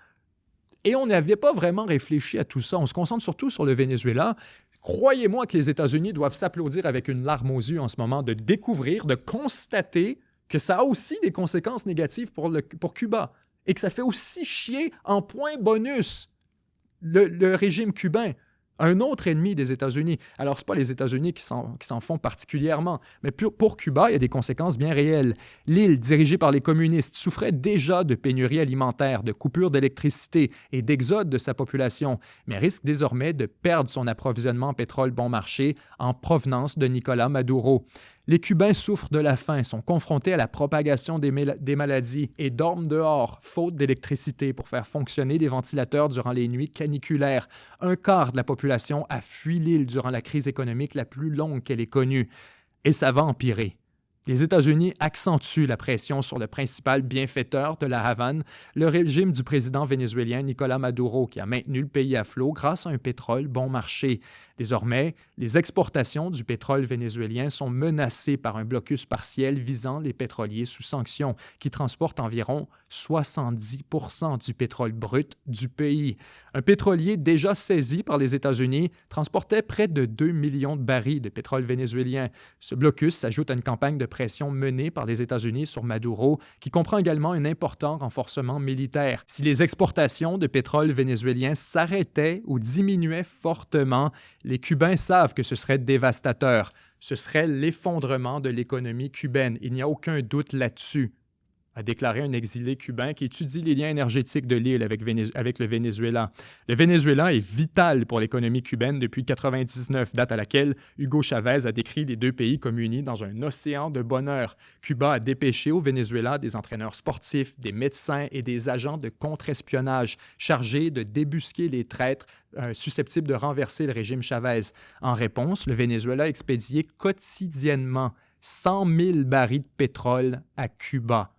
Et on n'avait pas vraiment réfléchi à tout ça. On se concentre surtout sur le Venezuela. Croyez-moi que les États-Unis doivent s'applaudir avec une larme aux yeux en ce moment de découvrir, de constater que ça a aussi des conséquences négatives pour Cuba et que ça fait aussi chier en point bonus le régime cubain. Un autre ennemi des États-Unis. Alors, ce n'est pas les États-Unis qui s'en font particulièrement, mais pour Cuba, il y a des conséquences bien réelles. L'île, dirigée par les communistes, souffrait déjà de pénurie alimentaire, de coupures d'électricité et d'exode de sa population, mais risque désormais de perdre son approvisionnement en pétrole bon marché en provenance de Nicolás Maduro. Les Cubains souffrent de la faim, sont confrontés à la propagation des maladies et dorment dehors, faute d'électricité pour faire fonctionner des ventilateurs durant les nuits caniculaires. Un quart de la population a fui l'île durant la crise économique la plus longue qu'elle ait connue. Et ça va empirer. Les États-Unis accentuent la pression sur le principal bienfaiteur de la Havane, le régime du président vénézuélien Nicolás Maduro, qui a maintenu le pays à flot grâce à un pétrole bon marché. Désormais, les exportations du pétrole vénézuélien sont menacées par un blocus partiel visant les pétroliers sous sanctions, qui transportent environ 70% du pétrole brut du pays. Un pétrolier déjà saisi par les États-Unis transportait près de 2 millions de barils de pétrole vénézuélien. Ce blocus s'ajoute à une campagne de pression menée par les États-Unis sur Maduro, qui comprend également un important renforcement militaire. Si les exportations de pétrole vénézuélien s'arrêtaient ou diminuaient fortement, les Cubains savent que ce serait dévastateur. Ce serait l'effondrement de l'économie cubaine. Il n'y a aucun doute là-dessus, a déclaré un exilé cubain qui étudie les liens énergétiques de l'île avec le Venezuela. Le Venezuela est vital pour l'économie cubaine depuis 1999, date à laquelle Hugo Chavez a décrit les deux pays comme unis dans un océan de bonheur. Cuba a dépêché au Venezuela des entraîneurs sportifs, des médecins et des agents de contre-espionnage chargés de débusquer les traîtres susceptibles de renverser le régime Chavez. En réponse, le Venezuela a expédié quotidiennement 100 000 barils de pétrole à Cuba.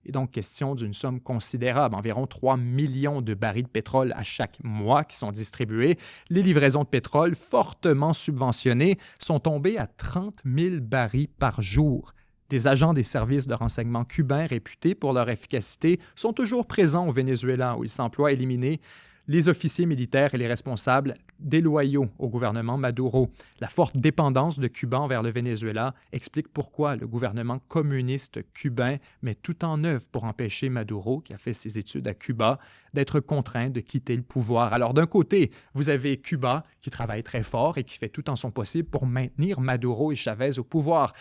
Il est donc question d'une somme considérable, environ 3 millions de barils de pétrole à chaque mois qui sont distribués. Les livraisons de pétrole, fortement subventionnées, sont tombées à 30 000 barils par jour. Des agents des services de renseignement cubains réputés pour leur efficacité sont toujours présents au Venezuela, où ils s'emploient à éliminer les officiers militaires et les responsables déloyaux au gouvernement Maduro. La forte dépendance de Cuba envers le Venezuela explique pourquoi le gouvernement communiste cubain met tout en œuvre pour empêcher Maduro, qui a fait ses études à Cuba, d'être contraint de quitter le pouvoir. Alors d'un côté, vous avez Cuba qui travaille très fort et qui fait tout en son possible pour maintenir Maduro et Chavez au pouvoir.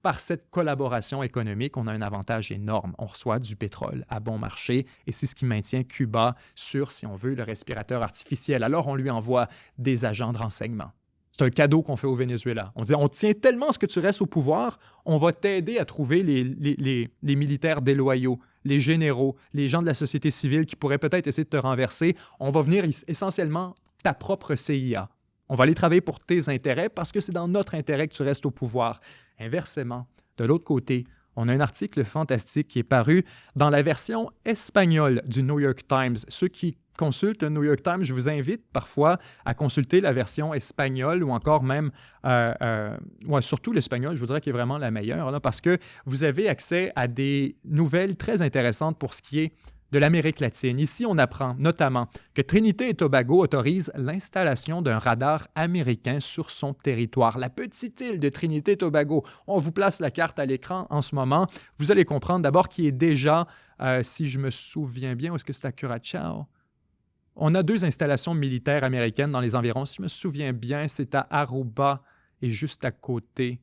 Par cette collaboration économique, on a un avantage énorme. On reçoit du pétrole à bon marché et c'est ce qui maintient Cuba sur, si on veut, le respirateur artificiel. Alors, on lui envoie des agents de renseignement. C'est un cadeau qu'on fait au Venezuela. On dit, on tient tellement à ce que tu restes au pouvoir, on va t'aider à trouver les militaires déloyaux, les généraux, les gens de la société civile qui pourraient peut-être essayer de te renverser. On va venir essentiellement ta propre CIA. On va aller travailler pour tes intérêts parce que c'est dans notre intérêt que tu restes au pouvoir. Inversement, de l'autre côté, on a un article fantastique qui est paru dans la version espagnole du New York Times. Ceux qui consultent le New York Times, je vous invite parfois à consulter la version espagnole ou encore même, surtout l'espagnol, je vous dirais qu'il est vraiment la meilleure, là, parce que vous avez accès à des nouvelles très intéressantes pour ce qui est de l'Amérique latine. Ici, on apprend notamment que Trinité et Tobago autorise l'installation d'un radar américain sur son territoire. La petite île de Trinité et Tobago. On vous place la carte à l'écran en ce moment. Vous allez comprendre d'abord qu'il est déjà, si je me souviens bien, où est-ce que c'est à Curaçao? On a 2 installations militaires américaines dans les environs. Si je me souviens bien, c'est à Aruba et juste à côté.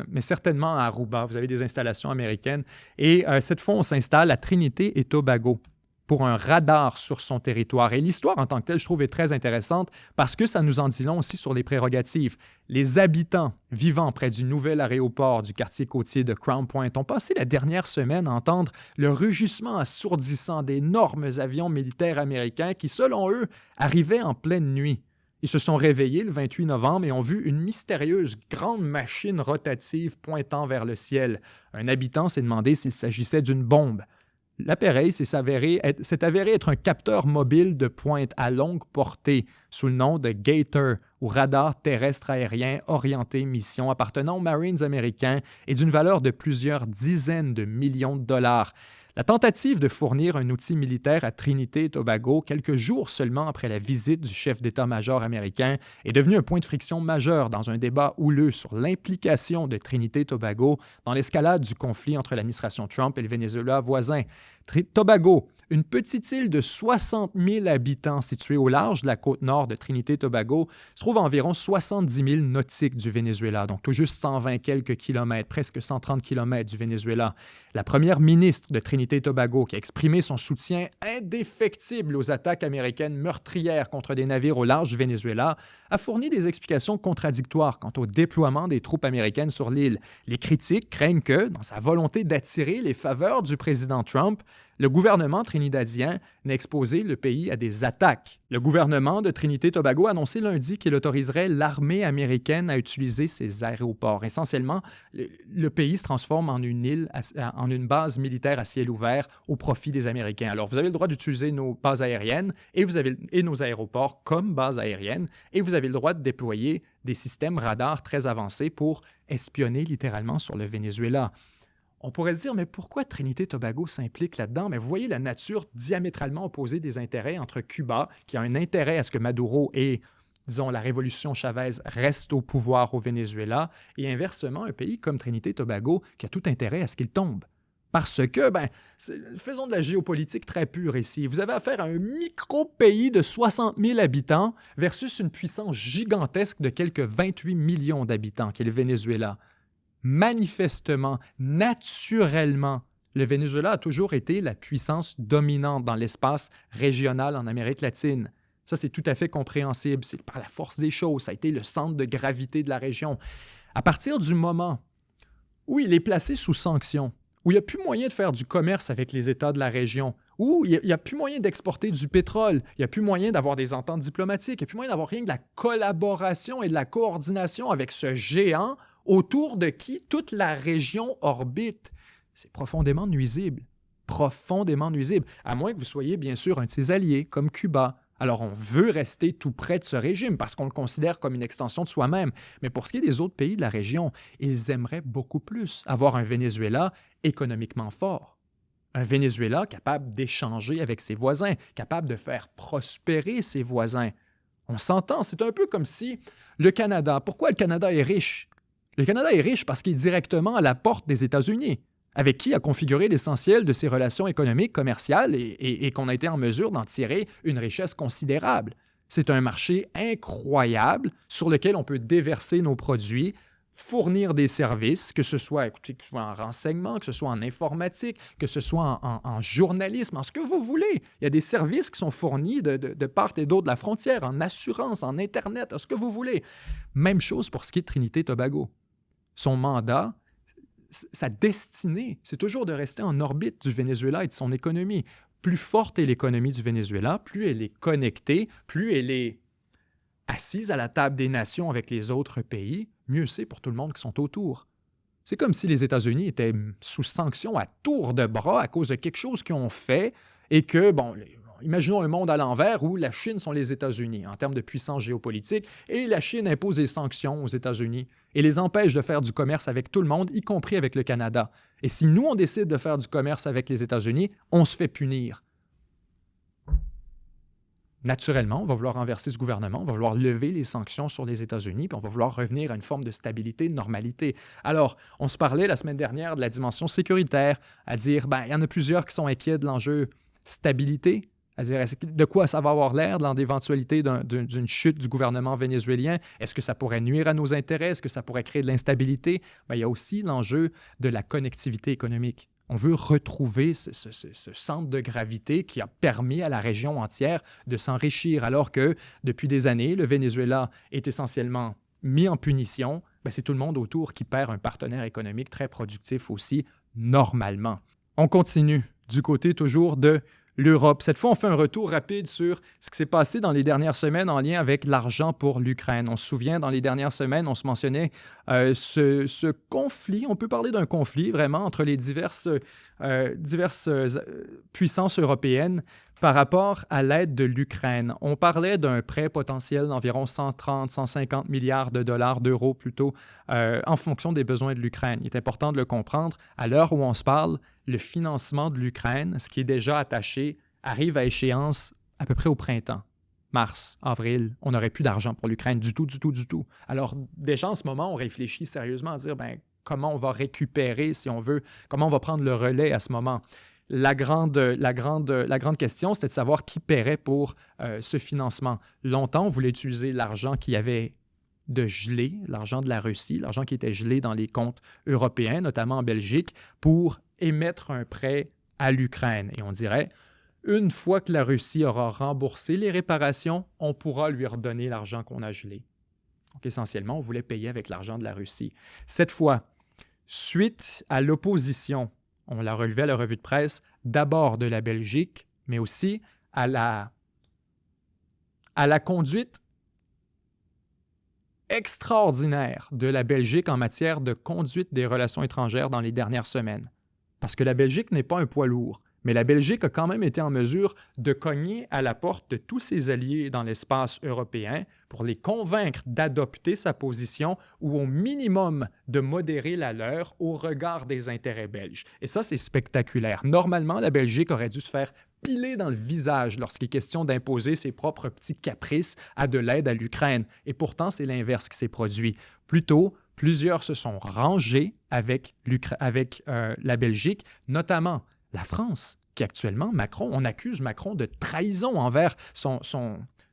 Mais certainement à Aruba, vous avez des installations américaines. Et cette fois, on s'installe à Trinité et Tobago pour un radar sur son territoire. Et l'histoire en tant que telle, je trouve, est très intéressante parce que ça nous en dit long aussi sur les prérogatives. Les habitants vivant près du nouvel aéroport du quartier côtier de Crown Point ont passé la dernière semaine à entendre le rugissement assourdissant d'énormes avions militaires américains qui, selon eux, arrivaient en pleine nuit. Ils se sont réveillés le 28 novembre et ont vu une mystérieuse grande machine rotative pointant vers le ciel. Un habitant s'est demandé s'il s'agissait d'une bombe. L'appareil s'est avéré être un capteur mobile de pointe à longue portée sous le nom de Gator, ou radar terrestre aérien orienté mission appartenant aux Marines américains et d'une valeur de plusieurs dizaines de millions de dollars. La tentative de fournir un outil militaire à Trinité et Tobago, quelques jours seulement après la visite du chef d'état-major américain, est devenue un point de friction majeur dans un débat houleux sur l'implication de Trinité et Tobago dans l'escalade du conflit entre l'administration Trump et le Venezuela voisin. Tobago, une petite île de 60 000 habitants située au large de la côte nord de Trinité et Tobago, se trouve à environ 70 000 nautiques du Venezuela, donc tout juste 120 quelques kilomètres, presque 130 kilomètres du Venezuela. La première ministre de Trinité et Tobago, qui a exprimé son soutien indéfectible aux attaques américaines meurtrières contre des navires au large du Venezuela, a fourni des explications contradictoires quant au déploiement des troupes américaines sur l'île. Les critiques craignent que, dans sa volonté d'attirer les faveurs du président Trump, le gouvernement trinidadien n'a exposé le pays à des attaques. Le gouvernement de Trinité-Tobago a annoncé lundi qu'il autoriserait l'armée américaine à utiliser ses aéroports. Essentiellement, le pays se transforme en une île, en une base militaire à ciel ouvert au profit des Américains. Alors, vous avez le droit d'utiliser nos bases aériennes et nos aéroports comme bases aériennes, et vous avez le droit de déployer des systèmes radars très avancés pour espionner littéralement sur le Venezuela. On pourrait se dire, mais pourquoi Trinité-Tobago s'implique là-dedans? Mais vous voyez la nature diamétralement opposée des intérêts entre Cuba, qui a un intérêt à ce que Maduro et, disons, la révolution Chavez reste au pouvoir au Venezuela, et inversement, un pays comme Trinité-Tobago qui a tout intérêt à ce qu'il tombe. Parce que, faisons de la géopolitique très pure ici. Vous avez affaire à un micro-pays de 60 000 habitants versus une puissance gigantesque de quelques 28 millions d'habitants, qui est le Venezuela. Manifestement, naturellement, le Venezuela a toujours été la puissance dominante dans l'espace régional en Amérique latine. Ça, c'est tout à fait compréhensible. C'est par la force des choses. Ça a été le centre de gravité de la région. À partir du moment où il est placé sous sanction, où il n'y a plus moyen de faire du commerce avec les États de la région, où il n'y a plus moyen d'exporter du pétrole, il n'y a plus moyen d'avoir des ententes diplomatiques, il n'y a plus moyen d'avoir rien que de la collaboration et de la coordination avec ce géant autour de qui toute la région orbite. C'est profondément nuisible. Profondément nuisible. À moins que vous soyez bien sûr un de ses alliés, comme Cuba. Alors on veut rester tout près de ce régime parce qu'on le considère comme une extension de soi-même. Mais pour ce qui est des autres pays de la région, ils aimeraient beaucoup plus avoir un Venezuela économiquement fort. Un Venezuela capable d'échanger avec ses voisins, capable de faire prospérer ses voisins. On s'entend, c'est un peu comme si le Canada... Pourquoi le Canada est riche? Le Canada est riche parce qu'il est directement à la porte des États-Unis, avec qui a configuré l'essentiel de ses relations économiques, commerciales et qu'on a été en mesure d'en tirer une richesse considérable. C'est un marché incroyable sur lequel on peut déverser nos produits, fournir des services, que ce soit en renseignement, que ce soit en informatique, que ce soit en journalisme, en ce que vous voulez. Il y a des services qui sont fournis de part et d'autre de la frontière, en assurance, en Internet, en ce que vous voulez. Même chose pour ce qui est de Trinité-Tobago. Son mandat, sa destinée, c'est toujours de rester en orbite du Venezuela et de son économie. Plus forte est l'économie du Venezuela, plus elle est connectée, plus elle est assise à la table des nations avec les autres pays, mieux c'est pour tout le monde qui sont autour. C'est comme si les États-Unis étaient sous sanction à tour de bras à cause de quelque chose qu'ils ont fait et que, imaginons un monde à l'envers où la Chine sont les États-Unis en termes de puissance géopolitique et la Chine impose des sanctions aux États-Unis et les empêche de faire du commerce avec tout le monde, y compris avec le Canada. Et si nous, on décide de faire du commerce avec les États-Unis, on se fait punir. Naturellement, on va vouloir renverser ce gouvernement, on va vouloir lever les sanctions sur les États-Unis, puis on va vouloir revenir à une forme de stabilité, de normalité. Alors, on se parlait la semaine dernière de la dimension sécuritaire, à dire, il y en a plusieurs qui sont inquiets de l'enjeu stabilité, à dire de quoi ça va avoir l'air dans l'éventualité d'une chute du gouvernement vénézuélien. Est-ce que ça pourrait nuire à nos intérêts? Est-ce que ça pourrait créer de l'instabilité? Il y a aussi l'enjeu de la connectivité économique. On veut retrouver ce centre de gravité qui a permis à la région entière de s'enrichir, alors que depuis des années, le Venezuela est essentiellement mis en punition. C'est tout le monde autour qui perd un partenaire économique très productif aussi, normalement. On continue du côté toujours de l'Europe. Cette fois, on fait un retour rapide sur ce qui s'est passé dans les dernières semaines en lien avec l'argent pour l'Ukraine. On se souvient, dans les dernières semaines, on se mentionnait ce conflit, on peut parler d'un conflit vraiment entre les diverses puissances européennes par rapport à l'aide de l'Ukraine. On parlait d'un prêt potentiel d'environ 130-150 milliards de dollars, d'euros plutôt, en fonction des besoins de l'Ukraine. Il est important de le comprendre. À l'heure où on se parle, le financement de l'Ukraine, ce qui est déjà attaché, arrive à échéance à peu près au printemps. Mars, avril, on n'aurait plus d'argent pour l'Ukraine du tout. Alors déjà en ce moment, on réfléchit sérieusement à dire comment on va récupérer, si on veut, comment on va prendre le relais à ce moment. La grande question, c'était de savoir qui paierait pour ce financement. Longtemps, on voulait utiliser l'argent qu'il y avait de gelé, l'argent de la Russie, l'argent qui était gelé dans les comptes européens, notamment en Belgique, pour émettre un prêt à l'Ukraine. Et on dirait, une fois que la Russie aura remboursé les réparations, on pourra lui redonner l'argent qu'on a gelé. Donc essentiellement, on voulait payer avec l'argent de la Russie. Cette fois, suite à l'opposition, on l'a relevé à la revue de presse, d'abord de la Belgique, mais aussi à la conduite extraordinaire de la Belgique en matière de conduite des relations étrangères dans les dernières semaines. Parce que la Belgique n'est pas un poids lourd, mais la Belgique a quand même été en mesure de cogner à la porte de tous ses alliés dans l'espace européen pour les convaincre d'adopter sa position ou au minimum de modérer la leur au regard des intérêts belges. Et ça, c'est spectaculaire. Normalement, la Belgique aurait dû se faire piler dans le visage lorsqu'il est question d'imposer ses propres petits caprices à de l'aide à l'Ukraine. Et pourtant, c'est l'inverse qui s'est produit. Plutôt, plusieurs se sont rangés avec la Belgique, notamment la France, qui actuellement, on accuse Macron de trahison envers son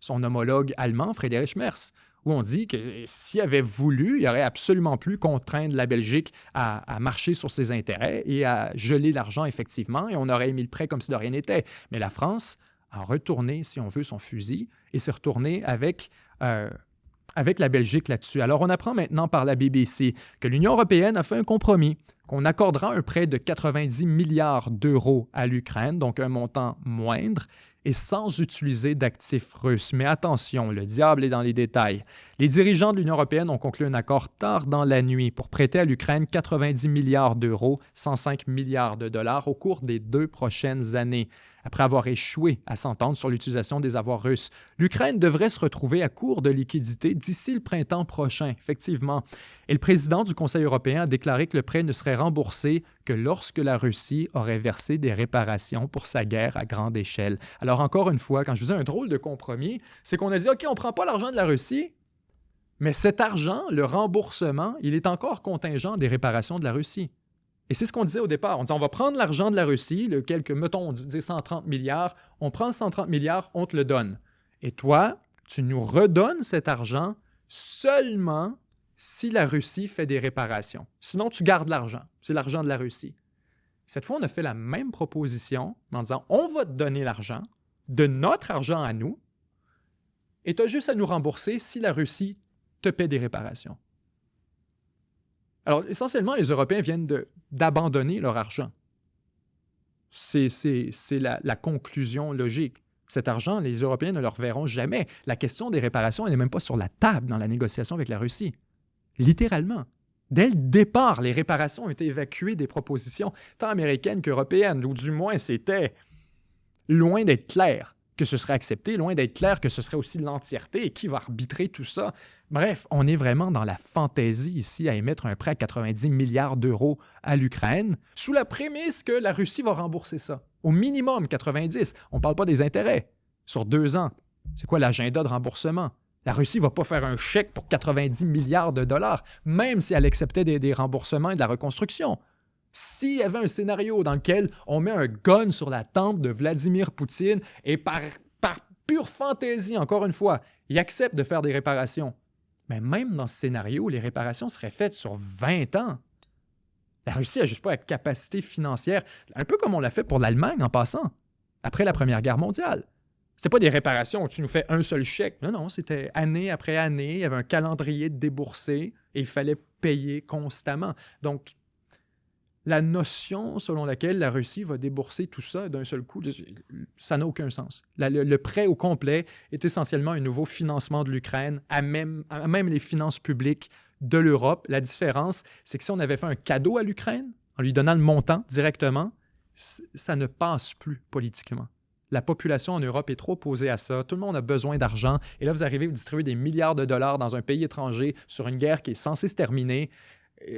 homologue allemand, Friedrich Merz, où on dit que s'il avait voulu, il n'aurait absolument plus contraindre la Belgique à marcher sur ses intérêts et à geler l'argent, effectivement, et on aurait émis le prêt comme si de rien n'était. Mais la France a retourné, si on veut, son fusil et s'est retournée avec la Belgique là-dessus. Alors, on apprend maintenant par la BBC que l'Union européenne a fait un compromis, qu'on accordera un prêt de 90 milliards d'euros à l'Ukraine, donc un montant moindre, et sans utiliser d'actifs russes. Mais attention, le diable est dans les détails. Les dirigeants de l'Union européenne ont conclu un accord tard dans la nuit pour prêter à l'Ukraine 90 milliards d'euros, 105 milliards de dollars au cours des 2 prochaines années. Après avoir échoué à s'entendre sur l'utilisation des avoirs russes, l'Ukraine devrait se retrouver à court de liquidités d'ici le printemps prochain, effectivement. Et le président du Conseil européen a déclaré que le prêt ne serait remboursé que lorsque la Russie aurait versé des réparations pour sa guerre à grande échelle. Alors encore une fois, quand je faisais un drôle de compromis, c'est qu'on a dit « OK, on ne prend pas l'argent de la Russie, mais cet argent, le remboursement, il est encore contingent des réparations de la Russie. » Et c'est ce qu'on disait au départ. On disait, on va prendre l'argent de la Russie, mettons, on dit 130 milliards, on prend 130 milliards, on te le donne. Et toi, tu nous redonnes cet argent seulement si la Russie fait des réparations. Sinon, tu gardes l'argent. C'est l'argent de la Russie. Cette fois, on a fait la même proposition en disant, on va te donner l'argent, de notre argent à nous, et tu as juste à nous rembourser si la Russie te paie des réparations. Alors, essentiellement, les Européens viennent d'abandonner leur argent. C'est la conclusion logique. Cet argent, les Européens ne le reverront jamais. La question des réparations, elle n'est même pas sur la table dans la négociation avec la Russie. Littéralement. Dès le départ, les réparations ont été évacuées des propositions tant américaines qu'européennes, ou du moins, c'était loin d'être clair. que ce serait accepté, loin d'être clair que ce serait aussi l'entièreté et qui va arbitrer tout ça. Bref, on est vraiment dans la fantaisie ici à émettre un prêt à 90 milliards d'euros à l'Ukraine, sous la prémisse que la Russie va rembourser ça. Au minimum 90. On ne parle pas des intérêts. Sur 2 ans, c'est quoi l'agenda de remboursement? La Russie ne va pas faire un chèque pour 90 milliards de dollars, même si elle acceptait des remboursements et de la reconstruction. S'il y avait un scénario dans lequel on met un gun sur la tempe de Vladimir Poutine et par pure fantaisie, encore une fois, il accepte de faire des réparations, mais même dans ce scénario, les réparations seraient faites sur 20 ans. La Russie n'a juste pas la capacité financière, un peu comme on l'a fait pour l'Allemagne en passant, après la Première Guerre mondiale. C'était pas des réparations où tu nous fais un seul chèque. Non, c'était année après année, il y avait un calendrier de déboursés et il fallait payer constamment. Donc, la notion selon laquelle la Russie va débourser tout ça d'un seul coup, ça n'a aucun sens. Le prêt au complet est essentiellement un nouveau financement de l'Ukraine à même les finances publiques de l'Europe. La différence, c'est que si on avait fait un cadeau à l'Ukraine, en lui donnant le montant directement, ça ne passe plus politiquement. La population en Europe est trop opposée à ça. Tout le monde a besoin d'argent. Et là, vous arrivez, vous distribuez des milliards de dollars dans un pays étranger sur une guerre qui est censée se terminer.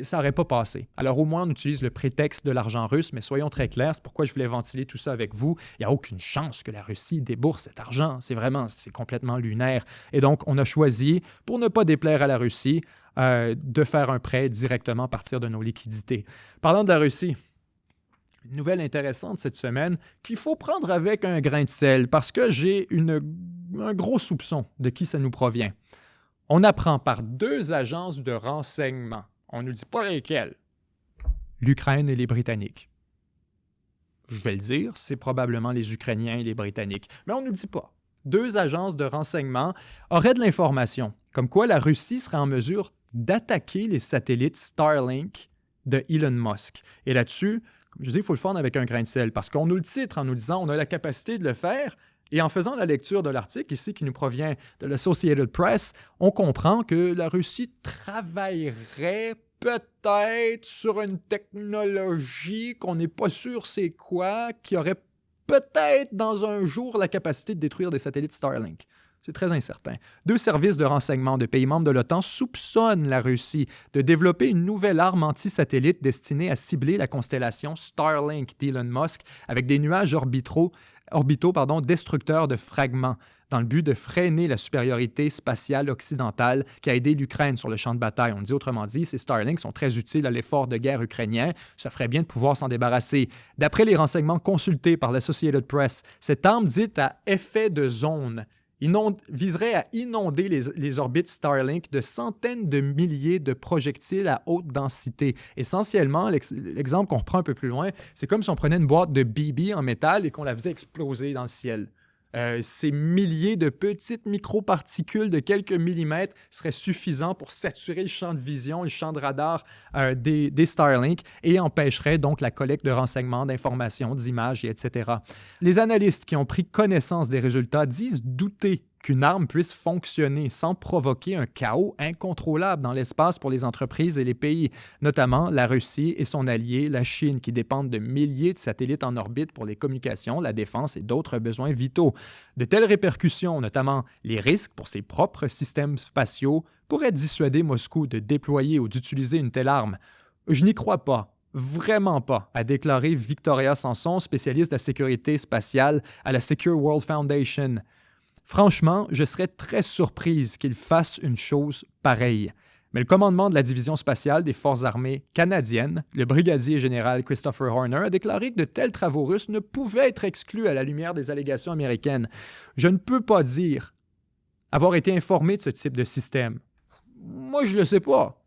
Ça n'aurait pas passé. Alors au moins, on utilise le prétexte de l'argent russe, mais soyons très clairs, c'est pourquoi je voulais ventiler tout ça avec vous. Il n'y a aucune chance que la Russie débourse cet argent. C'est complètement lunaire. Et donc, on a choisi, pour ne pas déplaire à la Russie, de faire un prêt directement à partir de nos liquidités. Parlant de la Russie, une nouvelle intéressante cette semaine qu'il faut prendre avec un grain de sel parce que j'ai un gros soupçon de qui ça nous provient. On apprend par 2 agences de renseignement. On ne nous dit pas lesquelles. L'Ukraine et les Britanniques. Je vais le dire, c'est probablement les Ukrainiens et les Britanniques. Mais on ne nous dit pas. 2 agences de renseignement auraient de l'information, comme quoi la Russie serait en mesure d'attaquer les satellites Starlink de Elon Musk. Et là-dessus, comme je dis, il faut le faire avec un grain de sel, parce qu'on nous le titre en nous disant on a la capacité de le faire, et en faisant la lecture de l'article ici qui nous provient de l'Associated Press, on comprend que la Russie travaillerait peut-être sur une technologie qu'on n'est pas sûr c'est quoi, qui aurait peut-être dans un jour la capacité de détruire des satellites Starlink. C'est très incertain. 2 services de renseignement de pays membres de l'OTAN soupçonnent la Russie de développer une nouvelle arme anti-satellite destinée à cibler la constellation Starlink d'Elon Musk avec des nuages orbitaux destructeurs de fragments dans le but de freiner la supériorité spatiale occidentale qui a aidé l'Ukraine sur le champ de bataille. On dit autrement dit, ces Starlink sont très utiles à l'effort de guerre ukrainien. Ça ferait bien de pouvoir s'en débarrasser. D'après les renseignements consultés par l'Associated Press, cette arme dite à effet de zone viserait à inonder les orbites Starlink de centaines de milliers de projectiles à haute densité. Essentiellement, l'exemple qu'on reprend un peu plus loin, c'est comme si on prenait une boîte de BB en métal et qu'on la faisait exploser dans le ciel. Ces milliers de petites microparticules de quelques millimètres seraient suffisants pour saturer le champ de vision, le champ de radar des Starlink et empêcheraient donc la collecte de renseignements, d'informations, d'images, etc. Les analystes qui ont pris connaissance des résultats disent douter qu'une arme puisse fonctionner sans provoquer un chaos incontrôlable dans l'espace pour les entreprises et les pays, notamment la Russie et son allié, la Chine, qui dépendent de milliers de satellites en orbite pour les communications, la défense et d'autres besoins vitaux. De telles répercussions, notamment les risques pour ses propres systèmes spatiaux, pourraient dissuader Moscou de déployer ou d'utiliser une telle arme. Je n'y crois pas. Vraiment pas, a déclaré Victoria Sanson, spécialiste de la sécurité spatiale à la Secure World Foundation. Franchement, je serais très surprise qu'il fasse une chose pareille. Mais le commandement de la division spatiale des forces armées canadiennes, le brigadier général Christopher Horner, a déclaré que de tels travaux russes ne pouvaient être exclus à la lumière des allégations américaines. Je ne peux pas dire avoir été informé de ce type de système. Moi, je ne le sais pas,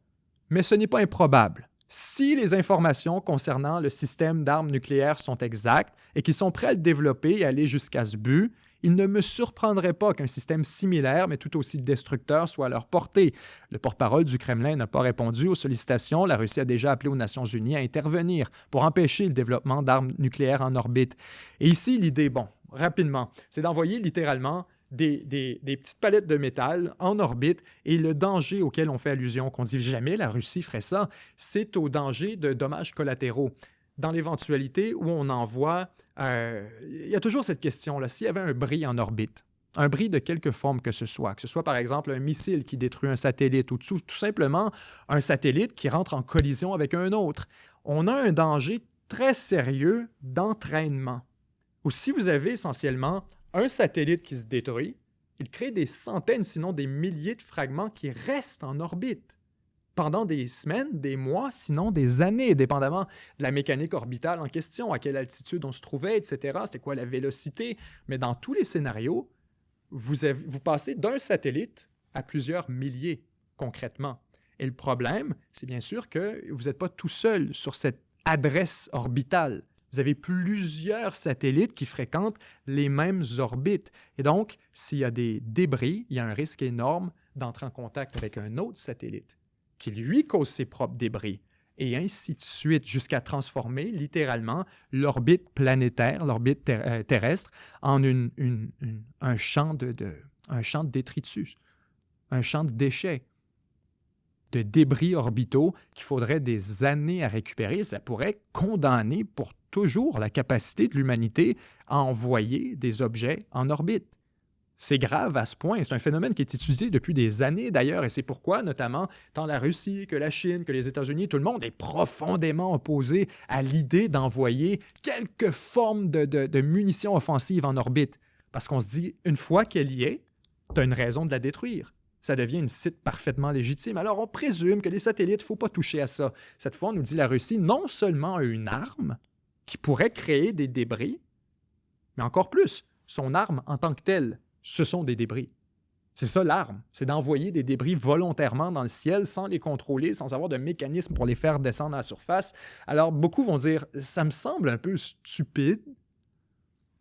mais ce n'est pas improbable. Si les informations concernant le système d'armes nucléaires sont exactes et qu'ils sont prêts à le développer et aller jusqu'à ce but, il ne me surprendrait pas qu'un système similaire, mais tout aussi destructeur, soit à leur portée. Le porte-parole du Kremlin n'a pas répondu aux sollicitations. La Russie a déjà appelé aux Nations unies à intervenir pour empêcher le développement d'armes nucléaires en orbite. Et ici, l'idée, rapidement, c'est d'envoyer littéralement des petites palettes de métal en orbite et le danger auquel on fait allusion, qu'on dit jamais la Russie ferait ça, c'est au danger de dommages collatéraux. dans l'éventualité où on envoie... il y a toujours cette question-là. S'il y avait un bris en orbite, un bris de quelque forme que ce soit par exemple un missile qui détruit un satellite ou tout simplement un satellite qui rentre en collision avec un autre, on a un danger très sérieux d'entraînement. Ou si vous avez essentiellement un satellite qui se détruit, il crée des centaines, sinon des milliers de fragments qui restent en orbite pendant des semaines, des mois, sinon des années, dépendamment de la mécanique orbitale en question, à quelle altitude on se trouvait, etc. C'était quoi la vélocité. Mais dans tous les scénarios, vous passez d'un satellite à plusieurs milliers, concrètement. Et le problème, c'est bien sûr que vous n'êtes pas tout seul sur cette adresse orbitale. Vous avez plusieurs satellites qui fréquentent les mêmes orbites. Et donc, s'il y a des débris, il y a un risque énorme d'entrer en contact avec un autre satellite qui lui cause ses propres débris, et ainsi de suite, jusqu'à transformer littéralement l'orbite planétaire, l'orbite terrestre, en un champ de détritus, un champ de déchets, de débris orbitaux qu'il faudrait des années à récupérer. Ça pourrait condamner pour toujours la capacité de l'humanité à envoyer des objets en orbite. C'est grave à ce point. C'est un phénomène qui est étudié depuis des années d'ailleurs, et c'est pourquoi, notamment, tant la Russie que la Chine, que les États-Unis, tout le monde est profondément opposé à l'idée d'envoyer quelque forme de munitions offensives en orbite. Parce qu'on se dit, une fois qu'elle y est, tu as une raison de la détruire. Ça devient une site parfaitement légitime. Alors on présume que les satellites, il ne faut pas toucher à ça. Cette fois, on nous dit la Russie non seulement a une arme qui pourrait créer des débris, mais encore plus, son arme en tant que telle, ce sont des débris. C'est ça l'arme, c'est d'envoyer des débris volontairement dans le ciel sans les contrôler, sans avoir de mécanisme pour les faire descendre à la surface. Alors beaucoup vont dire, ça me semble un peu stupide.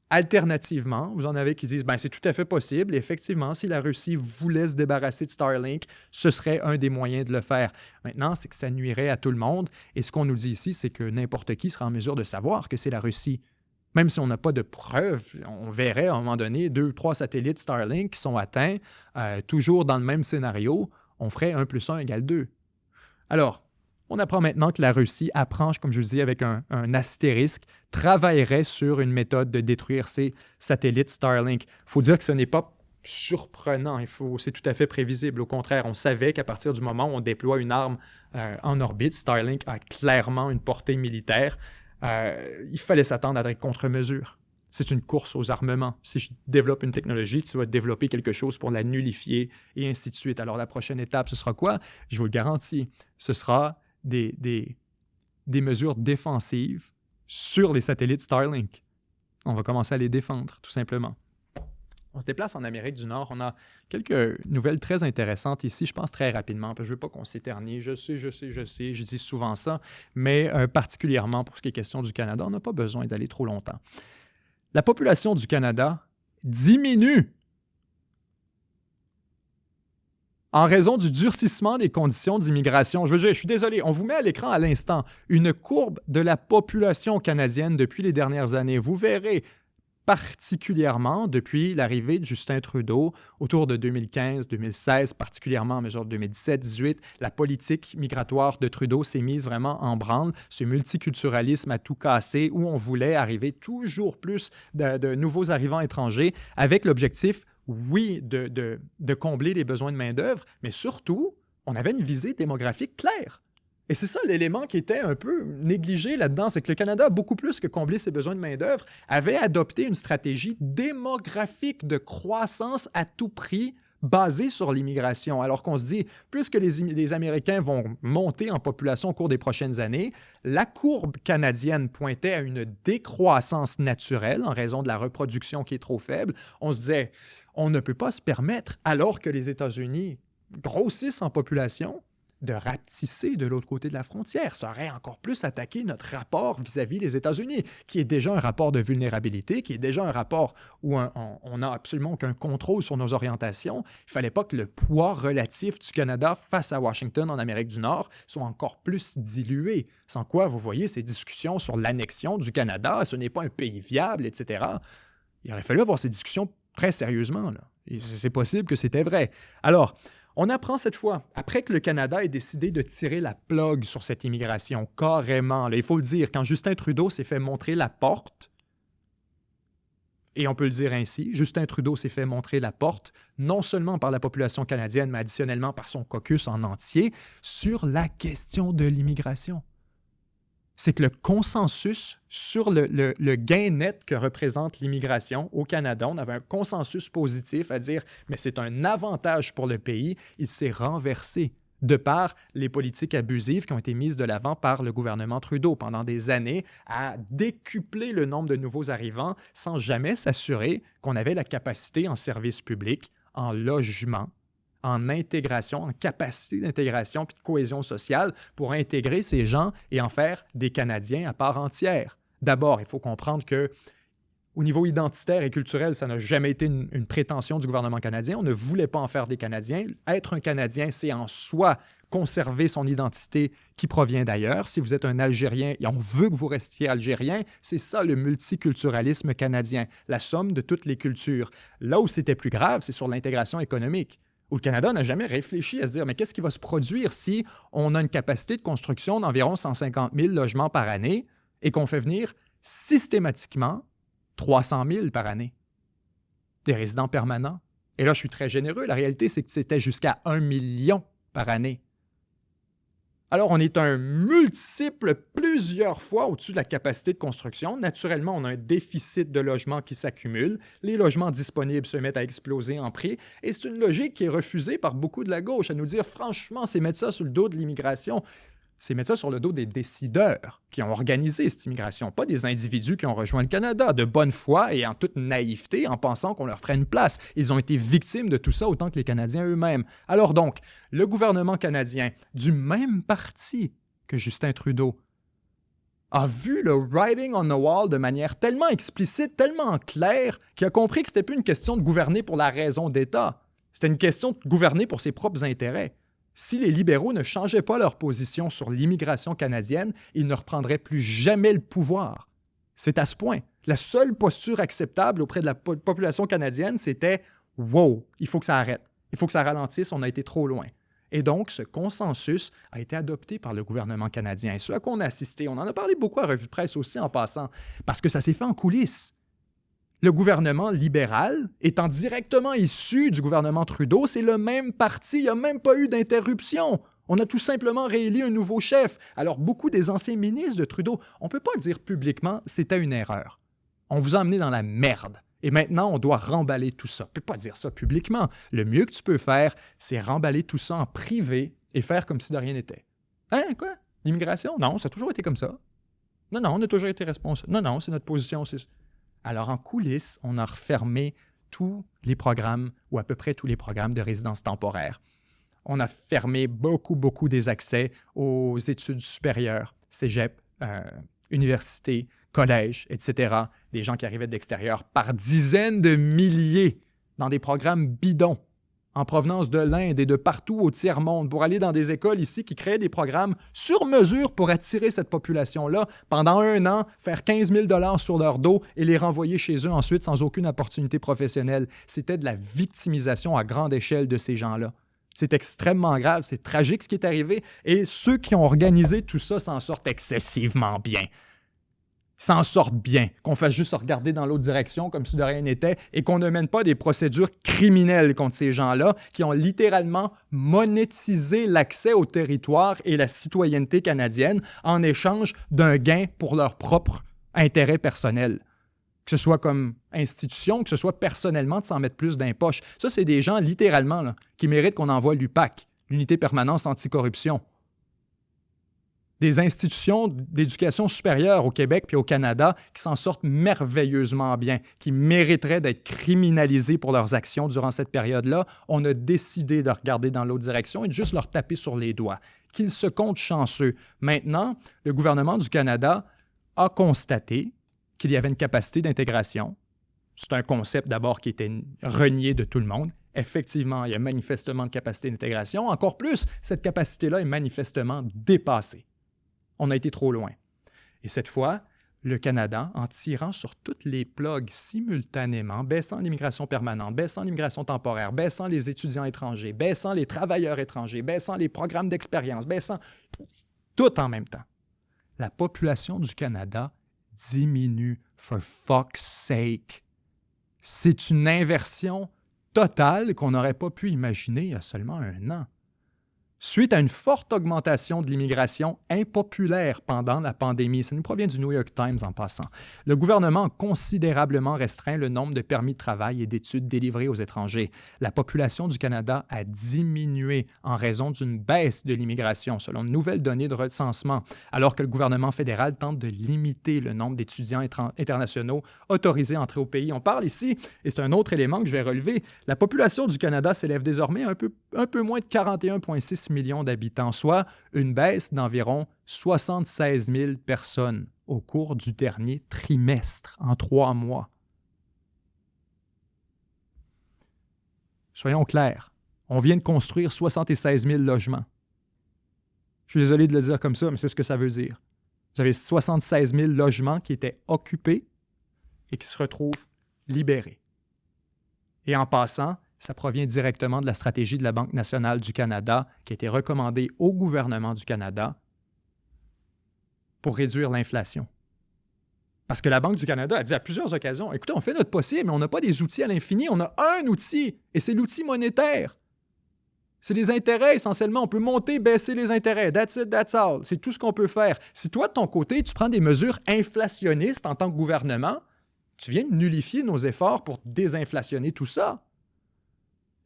Alternativement, vous en avez qui disent, c'est tout à fait possible. Effectivement, si la Russie voulait se débarrasser de Starlink, ce serait un des moyens de le faire. Maintenant, c'est que ça nuirait à tout le monde. Et ce qu'on nous dit ici, c'est que n'importe qui sera en mesure de savoir que c'est la Russie. Même si on n'a pas de preuves, on verrait à un moment donné 2 ou 3 satellites Starlink qui sont atteints, toujours dans le même scénario, on ferait 1 + 1 = 2. Alors, on apprend maintenant que la Russie apprend, comme je le dis, avec un astérisque, travaillerait sur une méthode de détruire ces satellites Starlink. Il faut dire que ce n'est pas surprenant, c'est tout à fait prévisible. Au contraire, on savait qu'à partir du moment où on déploie une arme en orbite, Starlink a clairement une portée militaire. Il fallait s'attendre à des contre-mesures. C'est une course aux armements. Si je développe une technologie, tu vas développer quelque chose pour la nullifier et ainsi de suite. Alors la prochaine étape, ce sera quoi? Je vous le garantis. Ce sera des mesures défensives sur les satellites Starlink. On va commencer à les défendre, tout simplement. On se déplace en Amérique du Nord. On a quelques nouvelles très intéressantes ici, je pense très rapidement, parce que je ne veux pas qu'on s'éternise. Je sais, je dis souvent ça, mais particulièrement pour ce qui est question du Canada, on n'a pas besoin d'aller trop longtemps. La population du Canada diminue en raison du durcissement des conditions d'immigration. Je suis désolé, on vous met à l'écran à l'instant une courbe de la population canadienne depuis les dernières années. Vous verrez particulièrement depuis l'arrivée de Justin Trudeau autour de 2015-2016, particulièrement en mesure de 2017-18, la politique migratoire de Trudeau s'est mise vraiment en branle, ce multiculturalisme a tout cassé, où on voulait arriver toujours plus de nouveaux arrivants étrangers avec l'objectif, oui, de combler les besoins de main-d'œuvre, mais surtout, on avait une visée démographique claire. Et c'est ça l'élément qui était un peu négligé là-dedans, c'est que le Canada, beaucoup plus que combler ses besoins de main-d'œuvre, avait adopté une stratégie démographique de croissance à tout prix basée sur l'immigration. Alors qu'on se dit, puisque les Américains vont monter en population au cours des prochaines années, la courbe canadienne pointait à une décroissance naturelle en raison de la reproduction qui est trop faible. On se disait, on ne peut pas se permettre, alors que les États-Unis grossissent en population, de rapetisser de l'autre côté de la frontière. Ça aurait encore plus attaqué notre rapport vis-à-vis des États-Unis, qui est déjà un rapport de vulnérabilité, qui est déjà un rapport où on n'a absolument aucun contrôle sur nos orientations. Il ne fallait pas que le poids relatif du Canada face à Washington en Amérique du Nord soit encore plus dilué. Sans quoi, vous voyez, ces discussions sur l'annexion du Canada, ce n'est pas un pays viable, etc. Il aurait fallu avoir ces discussions très sérieusement, là. Et c'est possible que c'était vrai. Alors, On apprend cette fois, après que le Canada ait décidé de tirer la plug sur cette immigration, carrément, là, il faut le dire, quand Justin Trudeau s'est fait montrer la porte, et on peut le dire ainsi, Justin Trudeau s'est fait montrer la porte, non seulement par la population canadienne, mais additionnellement par son caucus en entier, sur la question de l'immigration. C'est que le consensus sur le gain net que représente l'immigration au Canada, on avait un consensus positif à dire « mais c'est un avantage pour le pays », il s'est renversé de par les politiques abusives qui ont été mises de l'avant par le gouvernement Trudeau pendant des années à décupler le nombre de nouveaux arrivants sans jamais s'assurer qu'on avait la capacité en services publics, en logement, en intégration, en capacité d'intégration puis de cohésion sociale pour intégrer ces gens et en faire des Canadiens à part entière. D'abord, il faut comprendre que au niveau identitaire et culturel, ça n'a jamais été une prétention du gouvernement canadien. On ne voulait pas en faire des Canadiens. Être un Canadien, c'est en soi conserver son identité qui provient d'ailleurs. Si vous êtes un Algérien et on veut que vous restiez algérien, c'est ça le multiculturalisme canadien, la somme de toutes les cultures. Là où c'était plus grave, c'est sur l'intégration économique, où le Canada n'a jamais réfléchi à se dire « mais qu'est-ce qui va se produire si on a une capacité de construction d'environ 150 000 logements par année et qu'on fait venir systématiquement 300 000 par année, des résidents permanents. » Et là, je suis très généreux. La réalité, c'est que c'était jusqu'à 1 million par année. Alors, on est un multiple, plusieurs fois au-dessus de la capacité de construction. Naturellement, on a un déficit de logements qui s'accumule. Les logements disponibles se mettent à exploser en prix. Et c'est une logique qui est refusée par beaucoup de la gauche, à nous dire, franchement, c'est mettre ça sur le dos de l'immigration. C'est mettre ça sur le dos des décideurs qui ont organisé cette immigration, pas des individus qui ont rejoint le Canada de bonne foi et en toute naïveté en pensant qu'on leur ferait une place. Ils ont été victimes de tout ça autant que les Canadiens eux-mêmes. Alors donc, le gouvernement canadien, du même parti que Justin Trudeau, a vu le writing on the wall de manière tellement explicite, tellement claire, qu'il a compris que c'était plus une question de gouverner pour la raison d'État. C'était une question de gouverner pour ses propres intérêts. Si les libéraux ne changeaient pas leur position sur l'immigration canadienne, ils ne reprendraient plus jamais le pouvoir. C'est à ce point. La seule posture acceptable auprès de la population canadienne, c'était « wow, il faut que ça arrête. Il faut que ça ralentisse, on a été trop loin. » Et donc, ce consensus a été adopté par le gouvernement canadien. Et ce à quoi on a assisté, on en a parlé beaucoup à Revue de presse aussi en passant, parce que ça s'est fait en coulisses. Le gouvernement libéral, étant directement issu du gouvernement Trudeau, c'est le même parti, il n'y a même pas eu d'interruption. On a tout simplement réélu un nouveau chef. Alors, beaucoup des anciens ministres de Trudeau, on ne peut pas le dire publiquement, c'était une erreur. On vous a amené dans la merde. Et maintenant, on doit remballer tout ça. On ne peut pas dire ça publiquement. Le mieux que tu peux faire, c'est remballer tout ça en privé et faire comme si de rien n'était. Hein, quoi? L'immigration? Non, ça a toujours été comme ça. Non, on a toujours été responsable. Non, c'est notre position. Alors, en coulisses, on a refermé tous les programmes, ou à peu près tous les programmes de résidence temporaire. On a fermé beaucoup des accès aux études supérieures, cégep, université, collège, etc. Des gens qui arrivaient de l'extérieur par dizaines de milliers dans des programmes bidons en provenance de l'Inde et de partout au tiers-monde pour aller dans des écoles ici qui créaient des programmes sur mesure pour attirer cette population-là pendant 1 an, faire 15 000 $ sur leur dos et les renvoyer chez eux ensuite sans aucune opportunité professionnelle. C'était de la victimisation à grande échelle de ces gens-là. C'est extrêmement grave, c'est tragique ce qui est arrivé et ceux qui ont organisé tout ça s'en sortent excessivement bien. S'en sortent bien, qu'on fasse juste regarder dans l'autre direction comme si de rien n'était et qu'on ne mène pas des procédures criminelles contre ces gens-là qui ont littéralement monétisé l'accès au territoire et la citoyenneté canadienne en échange d'un gain pour leur propre intérêt personnel. Que ce soit comme institution, que ce soit personnellement de s'en mettre plus dans les poches. Ça, c'est des gens littéralement là, qui méritent qu'on envoie l'UPAC, l'Unité permanente anticorruption. Des institutions d'éducation supérieure au Québec puis au Canada qui s'en sortent merveilleusement bien, qui mériteraient d'être criminalisées pour leurs actions durant cette période-là. On a décidé de regarder dans l'autre direction et de juste leur taper sur les doigts. Qu'ils se comptent chanceux. Maintenant, le gouvernement du Canada a constaté qu'il y avait une capacité d'intégration. C'est un concept d'abord qui était renié de tout le monde. Effectivement, il y a manifestement de capacité d'intégration. Encore plus, cette capacité-là est manifestement dépassée. On a été trop loin. Et cette fois, le Canada, en tirant sur toutes les plugs simultanément, baissant l'immigration permanente, baissant l'immigration temporaire, baissant les étudiants étrangers, baissant les travailleurs étrangers, baissant les programmes d'expérience, baissant tout en même temps. La population du Canada diminue, for fuck's sake. C'est une inversion totale qu'on n'aurait pas pu imaginer il y a seulement 1 an. Suite à une forte augmentation de l'immigration impopulaire pendant la pandémie, ça nous provient du New York Times en passant, le gouvernement a considérablement restreint le nombre de permis de travail et d'études délivrés aux étrangers. La population du Canada a diminué en raison d'une baisse de l'immigration, selon de nouvelles données de recensement, alors que le gouvernement fédéral tente de limiter le nombre d'étudiants internationaux autorisés à entrer au pays. On parle ici, et c'est un autre élément que je vais relever, la population du Canada s'élève désormais à un peu moins de 41,6 millions d'habitants, soit une baisse d'environ 76 000 personnes au cours du dernier trimestre, en 3 mois. Soyons clairs, on vient de construire 76 000 logements. Je suis désolé de le dire comme ça, mais c'est ce que ça veut dire. Vous avez 76 000 logements qui étaient occupés et qui se retrouvent libérés. Et en passant, ça provient directement de la stratégie de la Banque nationale du Canada qui a été recommandée au gouvernement du Canada pour réduire l'inflation. Parce que la Banque du Canada a dit à plusieurs occasions, écoutez, on fait notre possible, mais on n'a pas des outils à l'infini, on a un outil, et c'est l'outil monétaire. C'est les intérêts essentiellement, on peut monter, baisser les intérêts, that's it, that's all, c'est tout ce qu'on peut faire. Si toi, de ton côté, tu prends des mesures inflationnistes en tant que gouvernement, tu viens de nullifier nos efforts pour désinflationner tout ça.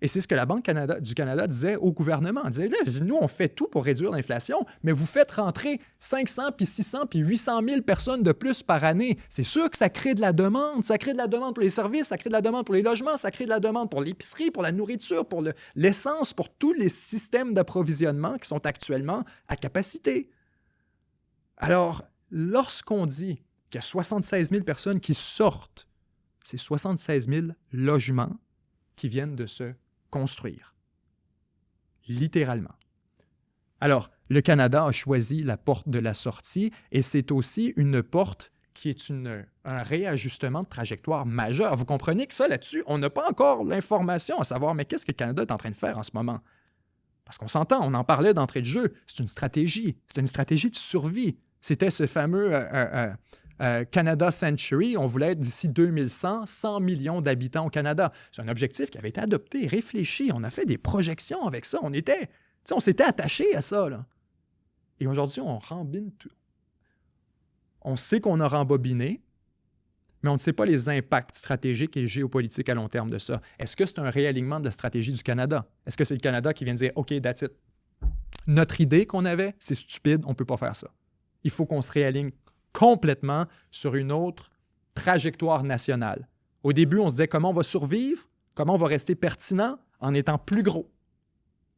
Et c'est ce que la Banque du Canada disait au gouvernement. Elle disait, nous, on fait tout pour réduire l'inflation, mais vous faites rentrer 500, puis 600, puis 800 000 personnes de plus par année. C'est sûr que ça crée de la demande. Ça crée de la demande pour les services, ça crée de la demande pour les logements, ça crée de la demande pour l'épicerie, pour la nourriture, pour l'essence, pour tous les systèmes d'approvisionnement qui sont actuellement à capacité. Alors, lorsqu'on dit qu'il y a 76 000 personnes qui sortent, c'est 76 000 logements qui viennent de se construire. Littéralement. Alors, le Canada a choisi la porte de la sortie et c'est aussi une porte qui est un réajustement de trajectoire majeur. Vous comprenez que ça, là-dessus, on n'a pas encore l'information à savoir, mais qu'est-ce que le Canada est en train de faire en ce moment? Parce qu'on s'entend, on en parlait d'entrée de jeu, c'est une stratégie de survie. C'était ce fameux Canada Century, on voulait être d'ici 2100, 100 millions d'habitants au Canada. C'est un objectif qui avait été adopté, réfléchi. On a fait des projections avec ça. On s'était attaché à ça, là. Et aujourd'hui, on rembobine tout. On sait qu'on a rembobiné, mais on ne sait pas les impacts stratégiques et géopolitiques à long terme de ça. Est-ce que c'est un réalignement de la stratégie du Canada? Est-ce que c'est le Canada qui vient de dire « OK, that's it. Notre idée qu'on avait, c'est stupide, on ne peut pas faire ça. Il faut qu'on se réaligne complètement sur une autre trajectoire nationale. » Au début, on se disait comment on va survivre, comment on va rester pertinent en étant plus gros,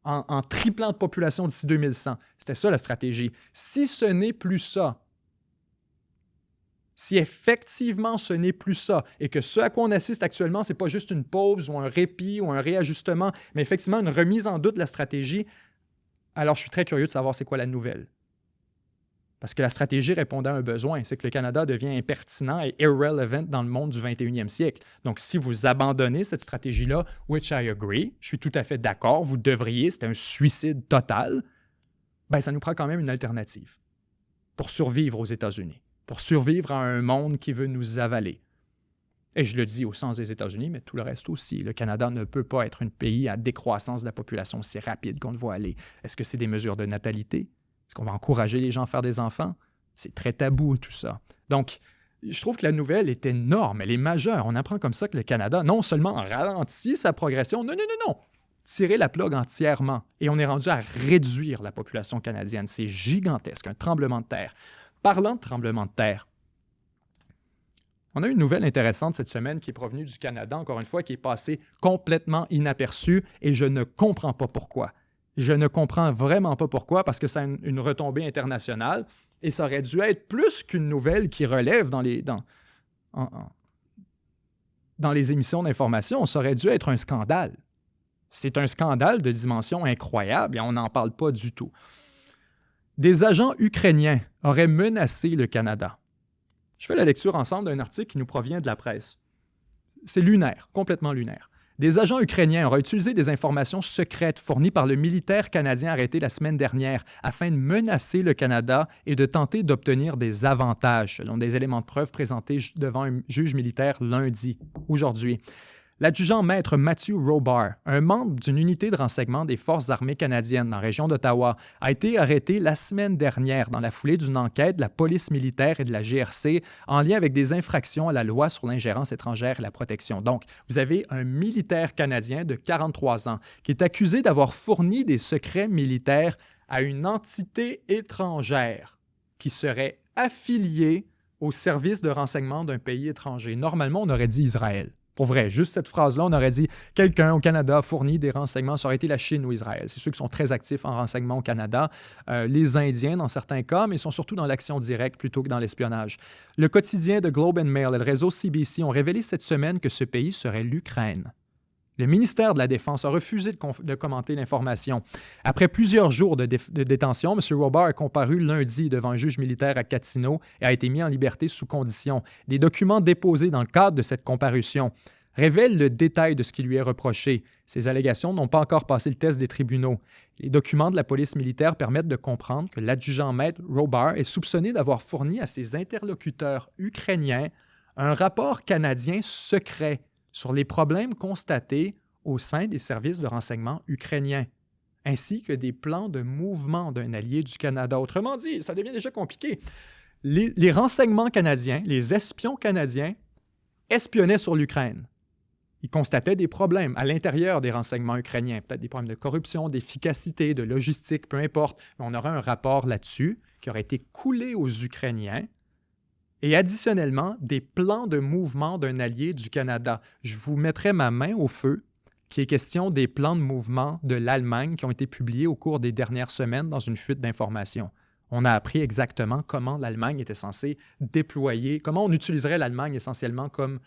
en triplant de population d'ici 2100. C'était ça la stratégie. Si ce n'est plus ça, si effectivement ce n'est plus ça, et que ce à quoi on assiste actuellement, ce n'est pas juste une pause ou un répit ou un réajustement, mais effectivement une remise en doute de la stratégie, alors je suis très curieux de savoir c'est quoi la nouvelle. Parce que la stratégie répondait à un besoin, c'est que le Canada devient impertinent et irrelevant dans le monde du 21e siècle. Donc, si vous abandonnez cette stratégie-là, which I agree, je suis tout à fait d'accord, vous devriez, c'est un suicide total, bien, ça nous prend quand même une alternative pour survivre aux États-Unis, pour survivre à un monde qui veut nous avaler. Et je le dis au sens des États-Unis, mais tout le reste aussi. Le Canada ne peut pas être un pays à décroissance de la population si rapide qu'on le voit aller. Est-ce que c'est des mesures de natalité? Est-ce qu'on va encourager les gens à faire des enfants? C'est très tabou, tout ça. Donc, je trouve que la nouvelle est énorme, elle est majeure. On apprend comme ça que le Canada, non seulement ralentit sa progression, non, tirer la plug entièrement. Et on est rendu à réduire la population canadienne. C'est gigantesque, un tremblement de terre. Parlant de tremblement de terre, on a une nouvelle intéressante cette semaine qui est provenue du Canada, encore une fois, qui est passée complètement inaperçue et je ne comprends pas pourquoi. Je ne comprends vraiment pas pourquoi, parce que ça a une retombée internationale et ça aurait dû être plus qu'une nouvelle qui relève dans les émissions d'information. Ça aurait dû être un scandale. C'est un scandale de dimension incroyable et on n'en parle pas du tout. Des agents ukrainiens auraient menacé le Canada. Je fais la lecture ensemble d'un article qui nous provient de la presse. C'est lunaire, complètement lunaire. Des agents ukrainiens auraient utilisé des informations secrètes fournies par le militaire canadien arrêté la semaine dernière afin de menacer le Canada et de tenter d'obtenir des avantages, selon des éléments de preuve présentés devant un juge militaire lundi, aujourd'hui. L'adjudant maître Matthew Robar, un membre d'une unité de renseignement des Forces armées canadiennes dans la région d'Ottawa, a été arrêté la semaine dernière dans la foulée d'une enquête de la police militaire et de la GRC en lien avec des infractions à la loi sur l'ingérence étrangère et la protection. Donc, vous avez un militaire canadien de 43 ans qui est accusé d'avoir fourni des secrets militaires à une entité étrangère qui serait affiliée au service de renseignement d'un pays étranger. Normalement, on aurait dit Israël. Pour vrai, juste cette phrase-là, on aurait dit « quelqu'un au Canada a fourni des renseignements ». Ça aurait été la Chine ou Israël. C'est ceux qui sont très actifs en renseignement au Canada. Les Indiens, dans certains cas, mais ils sont surtout dans l'action directe plutôt que dans l'espionnage. Le quotidien de Globe and Mail et le réseau CBC ont révélé cette semaine que ce pays serait l'Ukraine. Le ministère de la Défense a refusé de commenter l'information. Après plusieurs jours de détention, M. Robar a comparu lundi devant un juge militaire à Gatineau et a été mis en liberté sous condition. Des documents déposés dans le cadre de cette comparution révèlent le détail de ce qui lui est reproché. Ces allégations n'ont pas encore passé le test des tribunaux. Les documents de la police militaire permettent de comprendre que l'adjudant-maître Robar est soupçonné d'avoir fourni à ses interlocuteurs ukrainiens un rapport canadien secret sur les problèmes constatés au sein des services de renseignement ukrainiens, ainsi que des plans de mouvement d'un allié du Canada. Autrement dit, ça devient déjà compliqué. Les renseignements canadiens, les espions canadiens, espionnaient sur l'Ukraine. Ils constataient des problèmes à l'intérieur des renseignements ukrainiens, peut-être des problèmes de corruption, d'efficacité, de logistique, peu importe. Mais on aurait un rapport là-dessus qui aurait été coulé aux Ukrainiens. Et additionnellement, des plans de mouvement d'un allié du Canada. Je vous mettrai ma main au feu, qui est question des plans de mouvement de l'Allemagne qui ont été publiés au cours des dernières semaines dans une fuite d'informations. On a appris exactement comment l'Allemagne était censée déployer, comment on utiliserait l'Allemagne essentiellement comme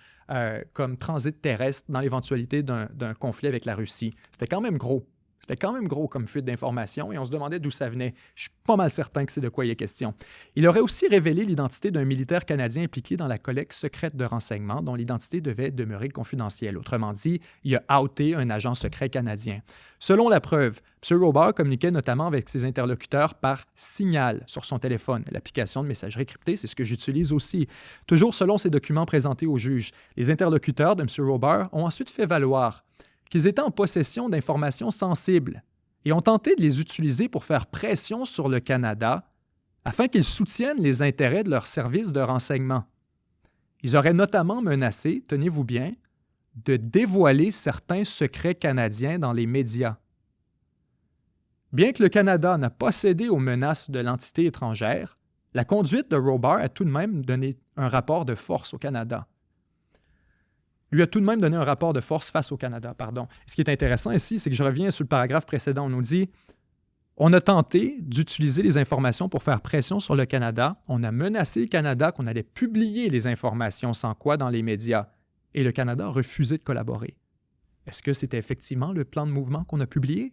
transit terrestre dans l'éventualité d'un conflit avec la Russie. C'était quand même gros. C'était quand même gros comme fuite d'informations et on se demandait d'où ça venait. Je suis pas mal certain que c'est de quoi il est question. Il aurait aussi révélé l'identité d'un militaire canadien impliqué dans la collecte secrète de renseignements dont l'identité devait demeurer confidentielle. Autrement dit, il a outé un agent secret canadien. Selon la preuve, M. Robar communiquait notamment avec ses interlocuteurs par Signal sur son téléphone. L'application de messagerie cryptée, c'est ce que j'utilise aussi. Toujours selon ces documents présentés au juge, les interlocuteurs de M. Robar ont ensuite fait valoir qu'ils étaient en possession d'informations sensibles et ont tenté de les utiliser pour faire pression sur le Canada afin qu'ils soutiennent les intérêts de leurs services de renseignement. Ils auraient notamment menacé, tenez-vous bien, de dévoiler certains secrets canadiens dans les médias. Bien que le Canada n'a pas cédé aux menaces de l'entité étrangère, la conduite de Robar a tout de même donné un rapport de force au Canada. Lui a tout de même donné un rapport de force face au Canada, pardon. Ce qui est intéressant ici, c'est que je reviens sur le paragraphe précédent. On nous dit « On a tenté d'utiliser les informations pour faire pression sur le Canada. On a menacé le Canada qu'on allait publier les informations sans quoi dans les médias. Et le Canada a refusé de collaborer. » Est-ce que c'était effectivement le plan de mouvement qu'on a publié?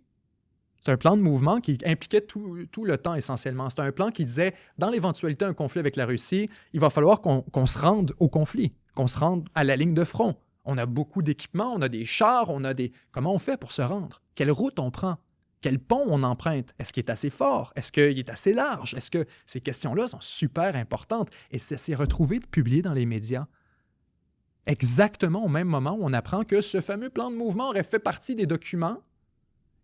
C'est un plan de mouvement qui impliquait tout le temps essentiellement. C'est un plan qui disait, dans l'éventualité d'un conflit avec la Russie, il va falloir qu'on se rende au conflit, qu'on se rende à la ligne de front. On a beaucoup d'équipements, on a des chars, on a des... Comment on fait pour se rendre? Quelle route on prend? Quel pont on emprunte? Est-ce qu'il est assez fort? Est-ce qu'il est assez large? Est-ce que ces questions-là sont super importantes? Et ça s'est retrouvé de publier dans les médias. Exactement au même moment où on apprend que ce fameux plan de mouvement aurait fait partie des documents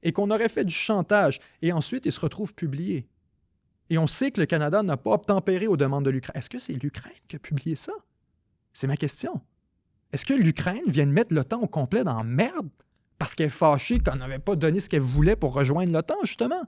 et qu'on aurait fait du chantage. Et ensuite, il se retrouve publié. Et on sait que le Canada n'a pas obtempéré aux demandes de l'Ukraine. Est-ce que c'est l'Ukraine qui a publié ça? C'est ma question. Est-ce que l'Ukraine vient de mettre l'OTAN au complet dans la merde parce qu'elle est fâchée qu'on n'avait pas donné ce qu'elle voulait pour rejoindre l'OTAN, justement?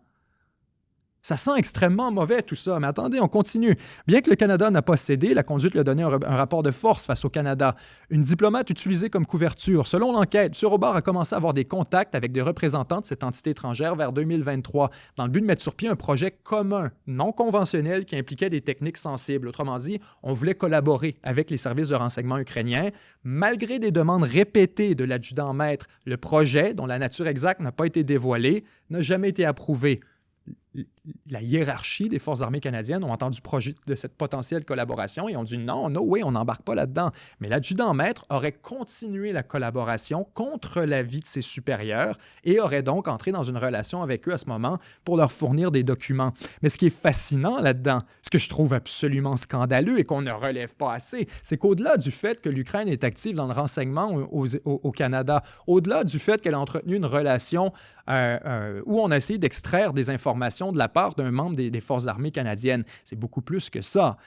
Ça sent extrêmement mauvais, tout ça. Mais attendez, on continue. Bien que le Canada n'a pas cédé, la conduite lui a donné un rapport de force face au Canada. Une diplomate utilisée comme couverture. Selon l'enquête, M. Robar a commencé à avoir des contacts avec des représentants de cette entité étrangère vers 2023 dans le but de mettre sur pied un projet commun, non conventionnel, qui impliquait des techniques sensibles. Autrement dit, on voulait collaborer avec les services de renseignement ukrainiens. Malgré des demandes répétées de l'adjudant-maître, le projet, dont la nature exacte n'a pas été dévoilée, n'a jamais été approuvé. la hiérarchie des Forces armées canadiennes ont entendu projet de cette potentielle collaboration et ont dit non, no way, on n'embarque pas là-dedans. Mais l'adjudant-maître aurait continué la collaboration contre l'avis de ses supérieurs et aurait donc entré dans une relation avec eux à ce moment pour leur fournir des documents. Mais ce qui est fascinant là-dedans, ce que je trouve absolument scandaleux et qu'on ne relève pas assez, c'est qu'au-delà du fait que l'Ukraine est active dans le renseignement au Canada, au-delà du fait qu'elle a entretenu une relation où on a essayé d'extraire des informations de la part d'un membre des Forces armées canadiennes. C'est beaucoup plus que ça.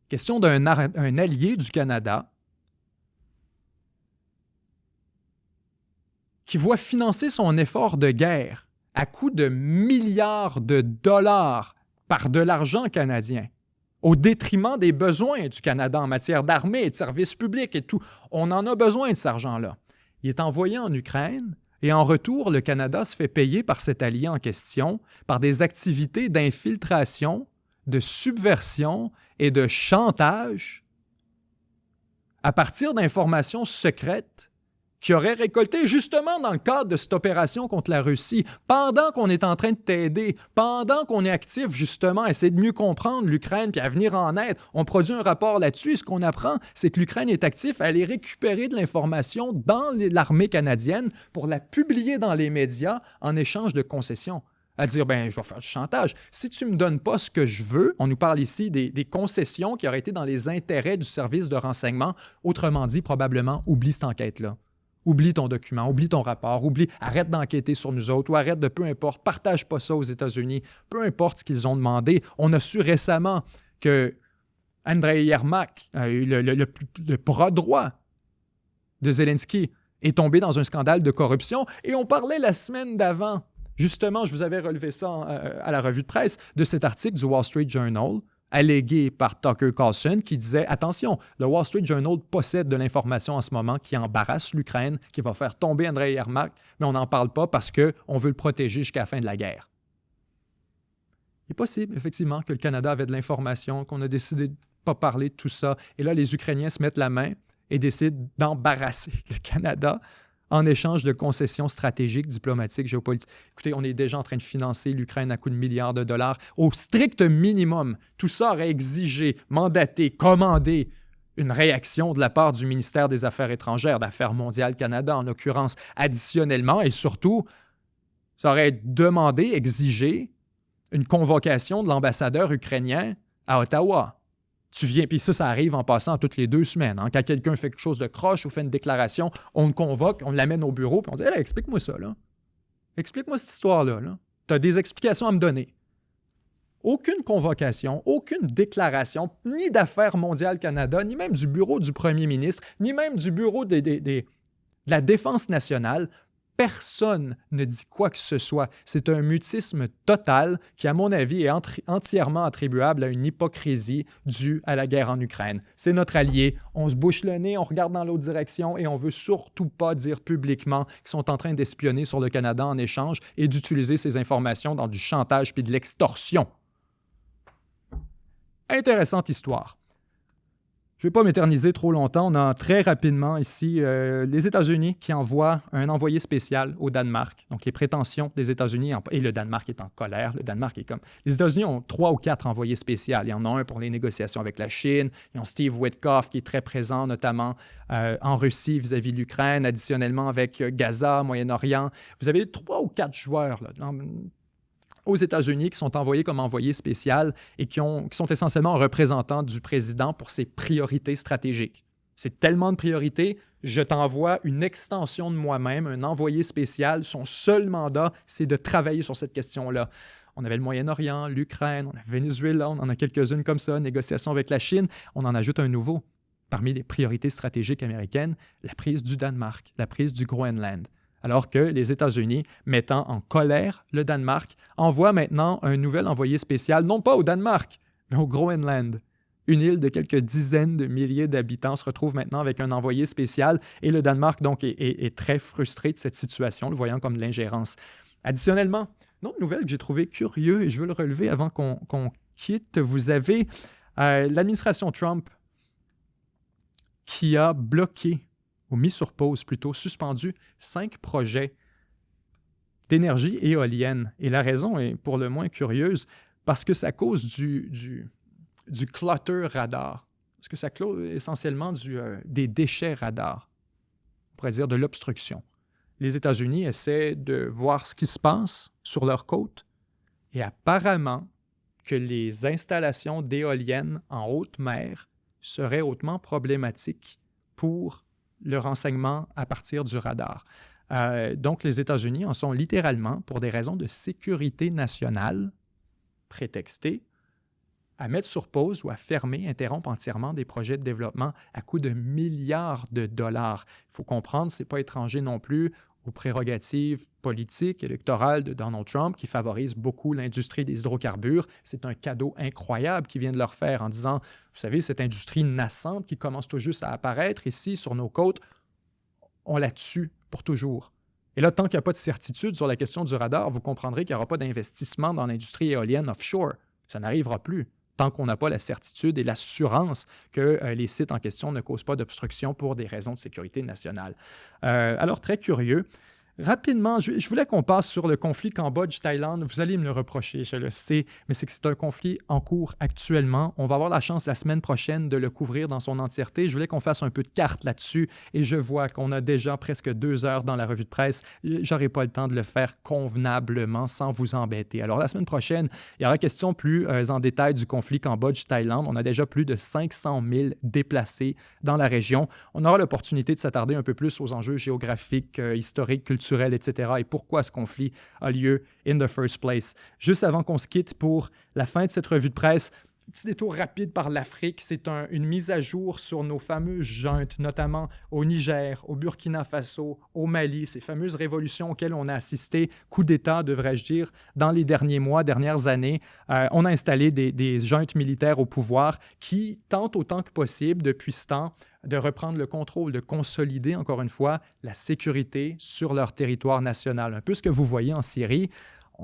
Question d'un allié du Canada qui voit financer son effort de guerre à coût de milliards de dollars par de l'argent canadien, au détriment des besoins du Canada en matière d'armée et de services publics et tout. On en a besoin de cet argent-là. Il est envoyé en Ukraine. Et en retour, le Canada se fait payer par cet allié en question par des activités d'infiltration, de subversion et de chantage à partir d'informations secrètes qui auraient récolté justement dans le cadre de cette opération contre la Russie, pendant qu'on est en train de t'aider, pendant qu'on est actif justement à essayer de mieux comprendre l'Ukraine puis à venir en aide. On produit un rapport là-dessus et ce qu'on apprend, c'est que l'Ukraine est active à aller récupérer de l'information dans l'armée canadienne pour la publier dans les médias en échange de concessions. À dire, je vais faire du chantage. Si tu ne me donnes pas ce que je veux, on nous parle ici des concessions qui auraient été dans les intérêts du service de renseignement. Autrement dit, probablement, oublie cette enquête-là. Oublie ton document, oublie ton rapport, arrête d'enquêter sur nous autres ou arrête de peu importe, partage pas ça aux États-Unis, peu importe ce qu'ils ont demandé. On a su récemment que Andrei Yermak, le bras droit de Zelensky, est tombé dans un scandale de corruption et on parlait la semaine d'avant. Justement, je vous avais relevé ça à la revue de presse de cet article du Wall Street Journal allégué par Tucker Carlson qui disait « Attention, le Wall Street Journal possède de l'information en ce moment qui embarrasse l'Ukraine, qui va faire tomber Andrei Yermak, mais on n'en parle pas parce qu'on veut le protéger jusqu'à la fin de la guerre. » Il est possible, effectivement, que le Canada avait de l'information, qu'on a décidé de ne pas parler de tout ça. Et là, les Ukrainiens se mettent la main et décident d'embarrasser le Canada en échange de concessions stratégiques, diplomatiques, géopolitiques. Écoutez, on est déjà en train de financer l'Ukraine à coût de milliards de dollars. Au strict minimum, tout ça aurait exigé, mandaté, commandé une réaction de la part du ministère des Affaires étrangères, d'Affaires mondiales Canada en l'occurrence, additionnellement, et surtout, ça aurait demandé, exigé une convocation de l'ambassadeur ukrainien à Ottawa. Tu viens, puis ça arrive en passant toutes les 2 semaines. Hein. Quand quelqu'un fait quelque chose de croche ou fait une déclaration, on le convoque, on l'amène au bureau, puis on dit hey, « explique-moi ça, là. Explique-moi cette histoire-là. Là. Tu as des explications à me donner. » Aucune convocation, aucune déclaration, ni d'Affaires mondiales Canada, ni même du bureau du premier ministre, ni même du bureau de la Défense nationale. Personne ne dit quoi que ce soit. C'est un mutisme total qui, à mon avis, est entièrement attribuable à une hypocrisie due à la guerre en Ukraine. C'est notre allié, on se bouche le nez, on regarde dans l'autre direction et on ne veut surtout pas dire publiquement qu'ils sont en train d'espionner sur le Canada en échange et d'utiliser ces informations dans du chantage puis de l'extorsion. Intéressante histoire. Je ne vais pas m'éterniser trop longtemps. On a très rapidement ici les États-Unis qui envoient un envoyé spécial au Danemark. Donc, les prétentions des États-Unis, et le Danemark est en colère. Le Danemark est comme... Les États-Unis ont 3 ou 4 envoyés spéciaux. Il y en a un pour les négociations avec la Chine. Ils ont Steve Witkoff qui est très présent, notamment en Russie vis-à-vis de l'Ukraine, additionnellement avec Gaza, Moyen-Orient. Vous avez 3 ou 4 joueurs là, aux États-Unis qui sont envoyés comme envoyés spéciaux et qui sont essentiellement représentants du président pour ses priorités stratégiques. C'est tellement de priorités, je t'envoie une extension de moi-même, un envoyé spécial. Son seul mandat, c'est de travailler sur cette question-là. On avait le Moyen-Orient, l'Ukraine, on a le Venezuela, on en a quelques-unes comme ça, négociations avec la Chine. On en ajoute un nouveau. Parmi les priorités stratégiques américaines, la prise du Danemark, la prise du Groenland. Alors que les États-Unis, mettant en colère le Danemark, envoient maintenant un nouvel envoyé spécial, non pas au Danemark, mais au Groenland. Une île de quelques dizaines de milliers d'habitants se retrouve maintenant avec un envoyé spécial et le Danemark donc est très frustré de cette situation, le voyant comme de l'ingérence. Additionnellement, une autre nouvelle que j'ai trouvée curieuse et je veux le relever avant qu'on quitte, vous avez l'administration Trump qui a bloqué ou mis sur pause plutôt, suspendu 5 projets d'énergie éolienne. Et la raison est pour le moins curieuse, parce que ça cause du clutter radar. Parce que ça cause essentiellement des déchets radar. On pourrait dire de l'obstruction. Les États-Unis essaient de voir ce qui se passe sur leurs côtes et apparemment que les installations d'éoliennes en haute mer seraient hautement problématiques pour le renseignement à partir du radar. Donc, les États-Unis en sont littéralement, pour des raisons de sécurité nationale, prétextées, à mettre sur pause ou à fermer, interrompre entièrement des projets de développement à coût de milliards de dollars. Il faut comprendre, ce n'est pas étranger non plus aux prérogatives politiques, électorales de Donald Trump, qui favorise beaucoup l'industrie des hydrocarbures. C'est un cadeau incroyable qu'il vient de leur faire en disant, vous savez, cette industrie naissante qui commence tout juste à apparaître ici sur nos côtes, on la tue pour toujours. Et là, tant qu'il n'y a pas de certitude sur la question du radar, vous comprendrez qu'il n'y aura pas d'investissement dans l'industrie éolienne offshore. Ça n'arrivera plus tant qu'on n'a pas la certitude et l'assurance que les sites en question ne causent pas d'obstruction pour des raisons de sécurité nationale. Alors, très curieux. Rapidement, je voulais qu'on passe sur le conflit Cambodge-Thaïlande. Vous allez me le reprocher, je le sais, mais c'est un conflit en cours actuellement. On va avoir la chance la semaine prochaine de le couvrir dans son entièreté. Je voulais qu'on fasse un peu de carte là-dessus et je vois qu'on a déjà presque 2 heures dans la revue de presse. J'aurai pas le temps de le faire convenablement sans vous embêter. Alors, la semaine prochaine, il y aura question plus en détail du conflit Cambodge-Thaïlande. On a déjà plus de 500 000 déplacés dans la région. On aura l'opportunité de s'attarder un peu plus aux enjeux géographiques, historiques, culturels, etc. et pourquoi ce conflit a lieu in the first place. Juste avant qu'on se quitte pour la fin de cette revue de presse, petit détour rapide par l'Afrique. C'est une mise à jour sur nos fameuses juntes, notamment au Niger, au Burkina Faso, au Mali, ces fameuses révolutions auxquelles on a assisté, coup d'État, devrais-je dire, dans les derniers mois, dernières années. On a installé des juntes militaires au pouvoir qui tentent autant que possible, depuis ce temps, de reprendre le contrôle, de consolider, encore une fois, la sécurité sur leur territoire national. Un peu ce que vous voyez en Syrie.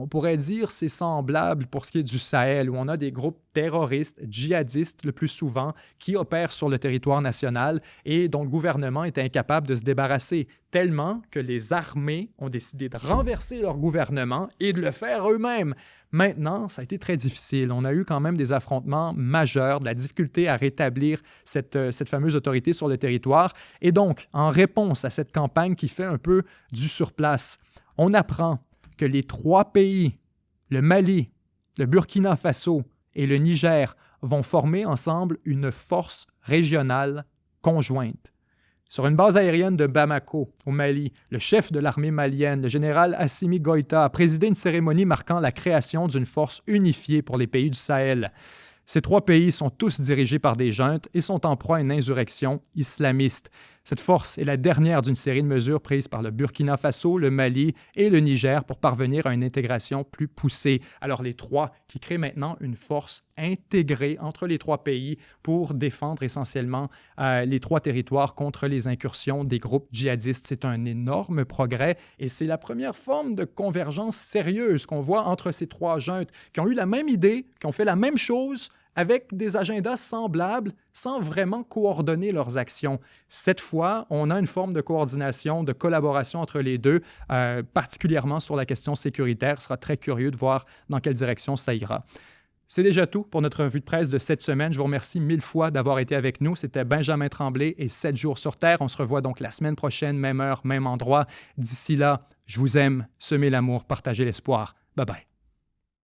On pourrait dire c'est semblable pour ce qui est du Sahel, où on a des groupes terroristes, djihadistes le plus souvent, qui opèrent sur le territoire national et dont le gouvernement est incapable de se débarrasser, tellement que les armées ont décidé de renverser leur gouvernement et de le faire eux-mêmes. Maintenant, ça a été très difficile. On a eu quand même des affrontements majeurs, de la difficulté à rétablir cette fameuse autorité sur le territoire. Et donc, en réponse à cette campagne qui fait un peu du surplace, on apprend que les 3 pays, le Mali, le Burkina Faso et le Niger, vont former ensemble une force régionale conjointe. Sur une base aérienne de Bamako, au Mali, le chef de l'armée malienne, le général Assimi Goïta, a présidé une cérémonie marquant la création d'une force unifiée pour les pays du Sahel. Ces 3 pays sont tous dirigés par des juntes et sont en proie à une insurrection islamiste. Cette force est la dernière d'une série de mesures prises par le Burkina Faso, le Mali et le Niger pour parvenir à une intégration plus poussée. Alors les 3 qui créent maintenant une force intégrée entre les 3 pays pour défendre essentiellement les 3 territoires contre les incursions des groupes djihadistes. C'est un énorme progrès et c'est la première forme de convergence sérieuse qu'on voit entre ces 3 juntes qui ont eu la même idée, qui ont fait la même chose, avec des agendas semblables, sans vraiment coordonner leurs actions. Cette fois, on a une forme de coordination, de collaboration entre les deux, particulièrement sur la question sécuritaire. Ce sera très curieux de voir dans quelle direction ça ira. C'est déjà tout pour notre revue de presse de cette semaine. Je vous remercie 1000 fois d'avoir été avec nous. C'était Benjamin Tremblay et 7 jours sur Terre. On se revoit donc la semaine prochaine, même heure, même endroit. D'ici là, je vous aime, semez l'amour, partagez l'espoir. Bye bye.